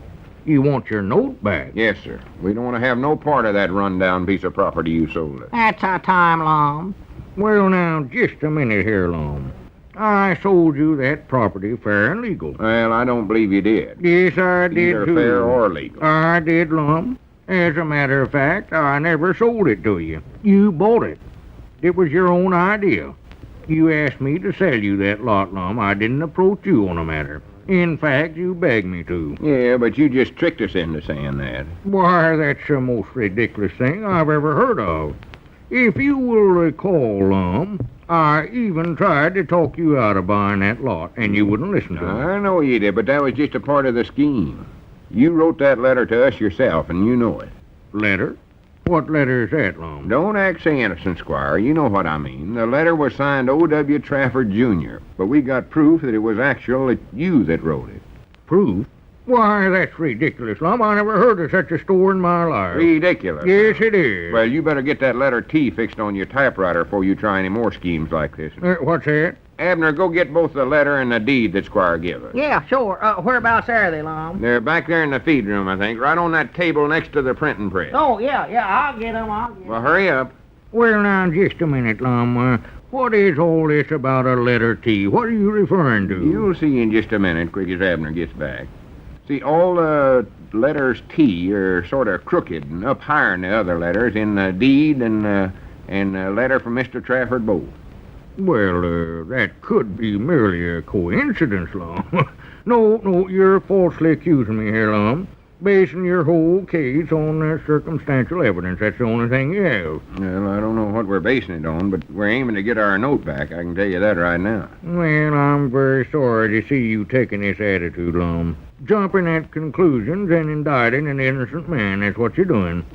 You want your note back? Yes, sir. We don't want to have no part of that rundown piece of property you sold us. That's our time, Lum. Well, now, just a minute here, Lum. I sold you that property fair and legal. Well, I don't believe you did. Yes, I did, Either too. fair or legal. I did, Lum. As a matter of fact, I never sold it to you. You bought it. It was your own idea. You asked me to sell you that lot, Lum. I didn't approach you on the matter. In fact, you begged me to. Yeah, but you just tricked us into saying that. Why, that's the most ridiculous thing I've ever heard of. If you will recall, Lum, I even tried to talk you out of buying that lot, and you wouldn't listen to me. I know you did, but that was just a part of the scheme. You wrote that letter to us yourself, and you know it. Letter? What letter is that, Lum? Don't act so innocent, Squire. You know what I mean. The letter was signed O.W. Trafford, Jr., but we got proof that it was actually you that wrote it. Proof? Why, that's ridiculous, Lum. I never heard of such a store in my life. Ridiculous. Yes, it is. Well, you better get that letter T fixed on your typewriter before you try any more schemes like this. What's that? Abner, go get both the letter and the deed that Squire gave us. Yeah, sure. Whereabouts are they, Lum? They're back there in the feed room, I think, right on that table next to the printing press. Oh, yeah, I'll get them. Well, hurry up. Well, now, just a minute, Lum. What is all this about a letter T? What are you referring to? You'll see in just a minute, quick as Abner gets back. See, all the letters T are sort of crooked and up higher than the other letters in the deed and the letter from Mr. Trafford both. Well, that could be merely a coincidence, Lum. No, you're falsely accusing me here, Lum. Basing your whole case on circumstantial evidence. That's the only thing you have. Well, I don't know what we're basing it on, but we're aiming to get our note back. I can tell you that right now. Well, I'm very sorry to see you taking this attitude, Lum. Jumping at conclusions and indicting an innocent man. That's what you're doing.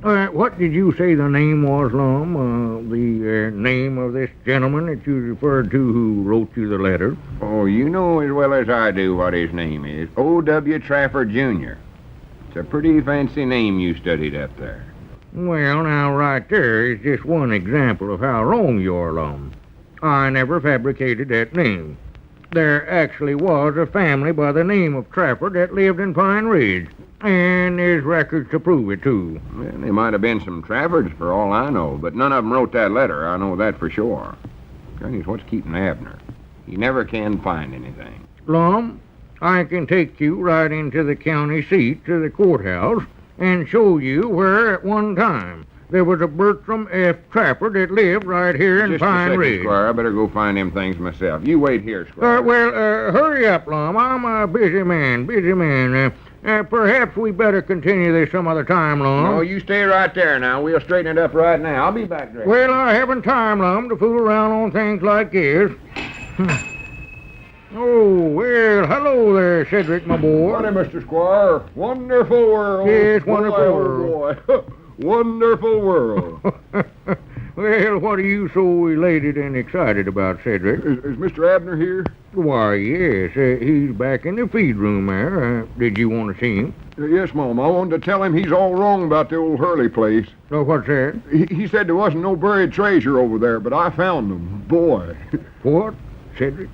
What did you say the name was, Lum? The name of this gentleman that you referred to who wrote you the letter? Oh, you know as well as I do what his name is. O.W. Trafford, Jr. It's a pretty fancy name you studied up there. Well, now, right there is just one example of how wrong you are, Lum. I never fabricated that name. There actually was a family by the name of Trafford that lived in Pine Ridge, and there's records to prove it, too. Well, there might have been some Traffords for all I know, but none of them wrote that letter. I know that for sure. Goodness, what's keeping Abner? He never can find anything. Lum, I can take you right into the county seat to the courthouse and show you where at one time there was a Bertram F. Trafford that lived right here in Pine Ridge. Just a second, Squire. I better go find them things myself. You wait here, Squire. Hurry up, Lum. I'm a busy man. Perhaps we better continue this some other time, Lum. No, you stay right there now. We'll straighten it up right now. I'll be back there. Well, I haven't time, Lum, to fool around on things like this. Oh, well, hello there, Cedric, my boy. Howdy, Mr. Squire. Wonderful world. Yes, wonderful world. Oh, boy. Wonderful world. Well, what are you so elated and excited about, Cedric? Is Mr. Abner here? Why, yes. He's back in the feed room there. Did you want to see him? Yes, Mom. I wanted to tell him he's all wrong about the old Hurley place. Oh, what's that? He said there wasn't no buried treasure over there, but I found them. Boy. What? Cedric?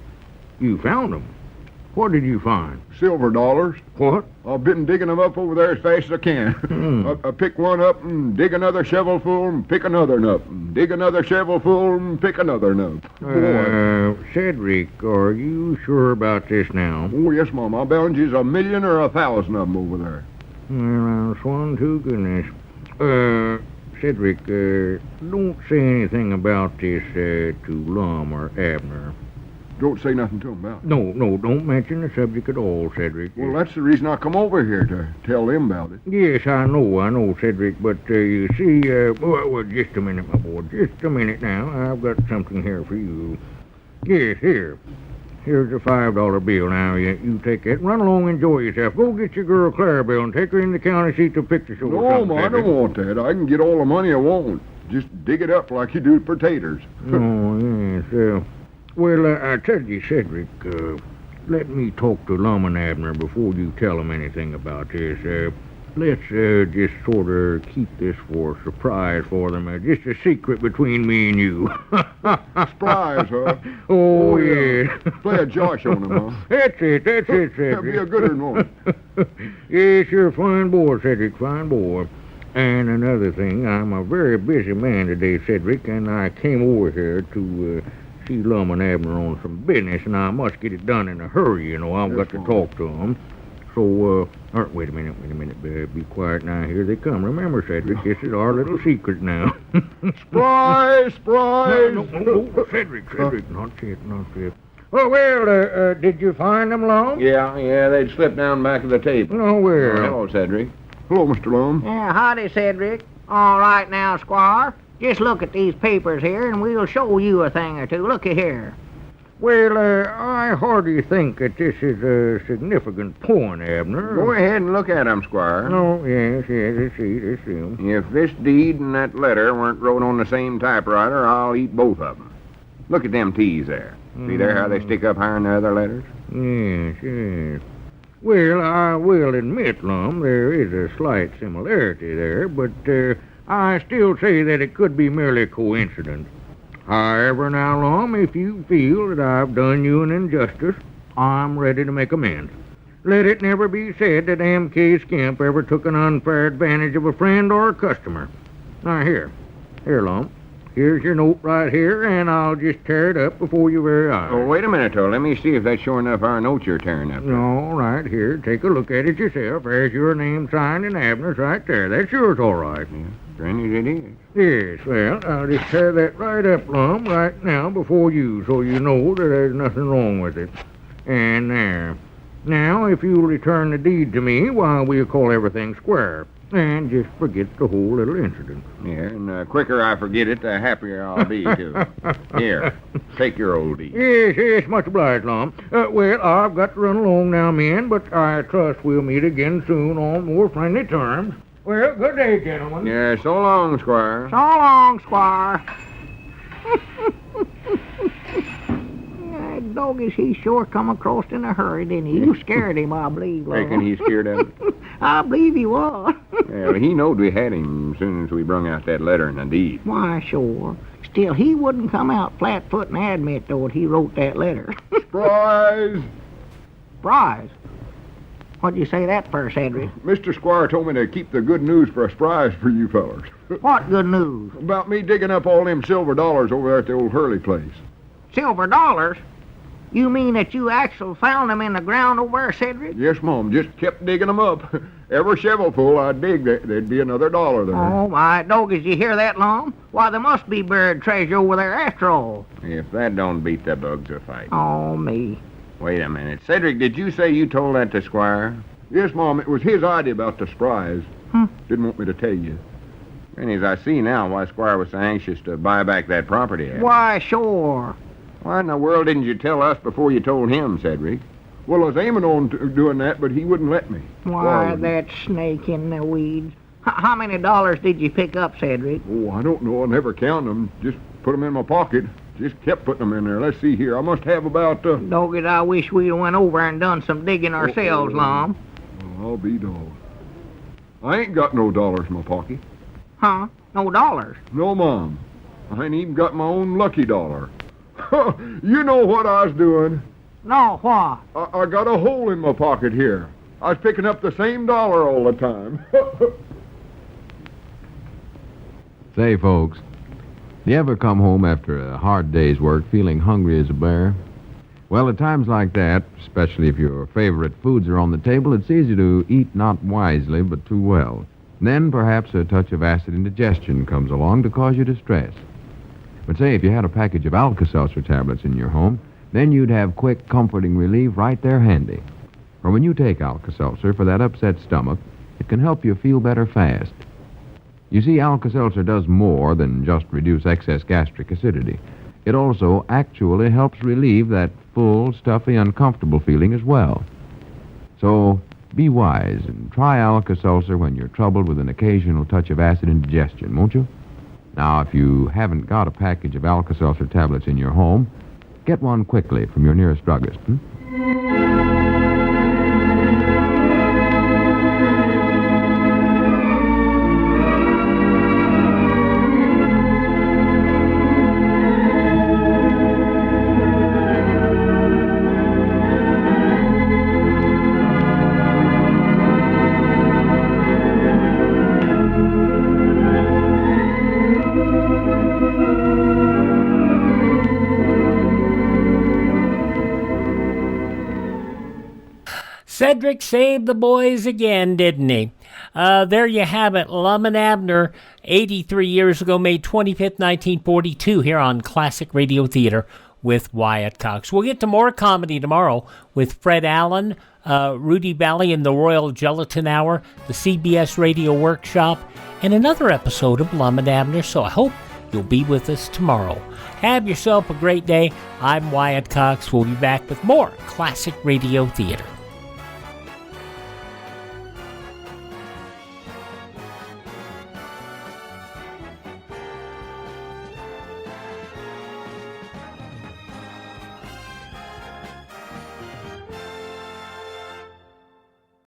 You found them? What did you find? Silver dollars. What? I've been digging them up over there as fast as I can. I pick one up and dig another shovelful and pick another up. And dig another shovelful and pick another up. Cedric, are you sure about this now? Oh, yes, Mom. I bound you's 1,000,000 or 1,000 of them over there. Well, I swan to goodness. Cedric, don't say anything about this to Lum or Abner. Don't say nothing to him about it. No, don't mention the subject at all, Cedric. Well, that's the reason I come over here, to tell them about it. Yes, I know, Cedric, but you see, well, just a minute, my boy, just a minute now. I've got something here for you. Yes, here. Here's a $5 bill. Now, you take that. Run along, enjoy yourself. Go get your girl Clarabelle and take her in the county seat to picture show. No, Ma, I don't want that. I can get all the money I want. Just dig it up like you do potatoes. Oh, yes, well, I tell you, Cedric, let me talk to Lum and Abner before you tell them anything about this. Let's just sort of keep this for a surprise for them. Just a secret between me and you. Surprise, huh? Oh, yeah. Play a Josh on him, huh? That's it, Cedric. That'd be a good one, won't it? Yes, you're a fine boy, Cedric, fine boy. And another thing, I'm a very busy man today, Cedric, and I came over here to see Lum and Abner on some business, and I must get it done in a hurry, you know. I've got to talk to them. So, wait a minute. Be quiet now. Here they come. Remember, Cedric, this is our little secret now. Surprise! No, Cedric, not yet. Oh, well, did you find them, Lum? Yeah, they'd slipped down back of the table. Oh, well. Hello, Cedric. Hello, Mr. Lum. Yeah, howdy, Cedric. All right now, Squire. Just look at these papers here, and we'll show you a thing or two. Looky here. Well, I hardly think that this is a significant point, Abner. Go ahead and look at them, Squire. Oh, yes, I see them. If this deed and that letter weren't wrote on the same typewriter, I'll eat both of them. Look at them T's there. See there how they stick up higher than the other letters? Yes. Well, I will admit, Lum, there is a slight similarity there, but I still say that it could be merely coincidence. However, now, Lum, if you feel that I've done you an injustice, I'm ready to make amends. Let it never be said that M.K. Skimp ever took an unfair advantage of a friend or a customer. Now, here, Lum. Here's your note right here, and I'll just tear it up before your very eyes. Oh, wait a minute, though. Let me see if that's sure enough our note you're tearing up. All right, here, take a look at it yourself. There's your name signed and Abner's right there. That's yours, all right. Yeah, granted it is. Yes, well, I'll just tear that right up, Lum, right now before you, so you know that there's nothing wrong with it. And there. Now, if you'll return the deed to me, why, we'll call everything square. And just forget the whole little incident. Yeah, and the quicker I forget it, the happier I'll be, too. Here, take your old deed. Yes, much obliged, Lum. Well, I've got to run along now, men, but I trust we'll meet again soon on more friendly terms. Well, good day, gentlemen. Yeah, so long, Squire. So long, Squire. That doggies, he sure come across in a hurry, didn't he? You scared him, I believe, Lum. Reckon he's scared of it? I believe he was. Well, he knowed we had him as soon as we brung out that letter and the deed. Why, sure. Still, he wouldn't come out flat-foot and admit, though, that he wrote that letter. Surprise! Surprise? What'd you say that for, Cedric? Mr. Squire told me to keep the good news for a surprise for you fellers. What good news? About me digging up all them silver dollars over there at the old Hurley place. Silver dollars? You mean that you actually found them in the ground over there, Cedric? Yes, Mom. Just kept digging them up. Every shovelful I dig, there'd be another dollar there. Oh, my doggies, you hear that, Lum? Why, there must be buried treasure over there after all. If that don't beat the bugs a fight. Oh, me. Wait a minute. Cedric, did you say you told that to Squire? Yes, Mom. It was his idea about the surprise. Didn't want me to tell you. And as I see now why Squire was so anxious to buy back that property. Why, sure. Why in the world didn't you tell us before you told him, Cedric? Well, I was aiming on doing that, but he wouldn't let me. Why, that snake in the weeds. How many dollars did you pick up, Cedric? Oh, I don't know. I never counted them. Just put them in my pocket. Just kept putting them in there. Let's see here. I must have about... Doggies, I wish we'd went over and done some digging ourselves, Lum. Oh, I'll be dogged. I ain't got no dollars in my pocket. Huh? No dollars? No, Mom. I ain't even got my own lucky dollar. You know what I was doing. No, what? I got a hole in my pocket here. I was picking up the same dollar all the time. Say, folks, you ever come home after a hard day's work feeling hungry as a bear? Well, at times like that, especially if your favorite foods are on the table, it's easy to eat not wisely but too well. Then perhaps a touch of acid indigestion comes along to cause you distress. But say, if you had a package of Alka-Seltzer tablets in your home, then you'd have quick, comforting relief right there handy. For when you take Alka-Seltzer for that upset stomach, it can help you feel better fast. You see, Alka-Seltzer does more than just reduce excess gastric acidity. It also actually helps relieve that full, stuffy, uncomfortable feeling as well. So be wise and try Alka-Seltzer when you're troubled with an occasional touch of acid indigestion, won't you? Now, if you haven't got a package of Alka-Seltzer tablets in your home, get one quickly from your nearest druggist. Cedric saved the boys again, didn't he? There you have it. Lum and Abner, 83 years ago, May 25th, 1942, here on Classic Radio Theater with Wyatt Cox. We'll get to more comedy tomorrow with Fred Allen, Rudy Valley and the Royal Gelatin Hour, the CBS Radio Workshop, and another episode of Lum and Abner, so I hope you'll be with us tomorrow. Have yourself a great day. I'm Wyatt Cox. We'll be back with more Classic Radio Theater.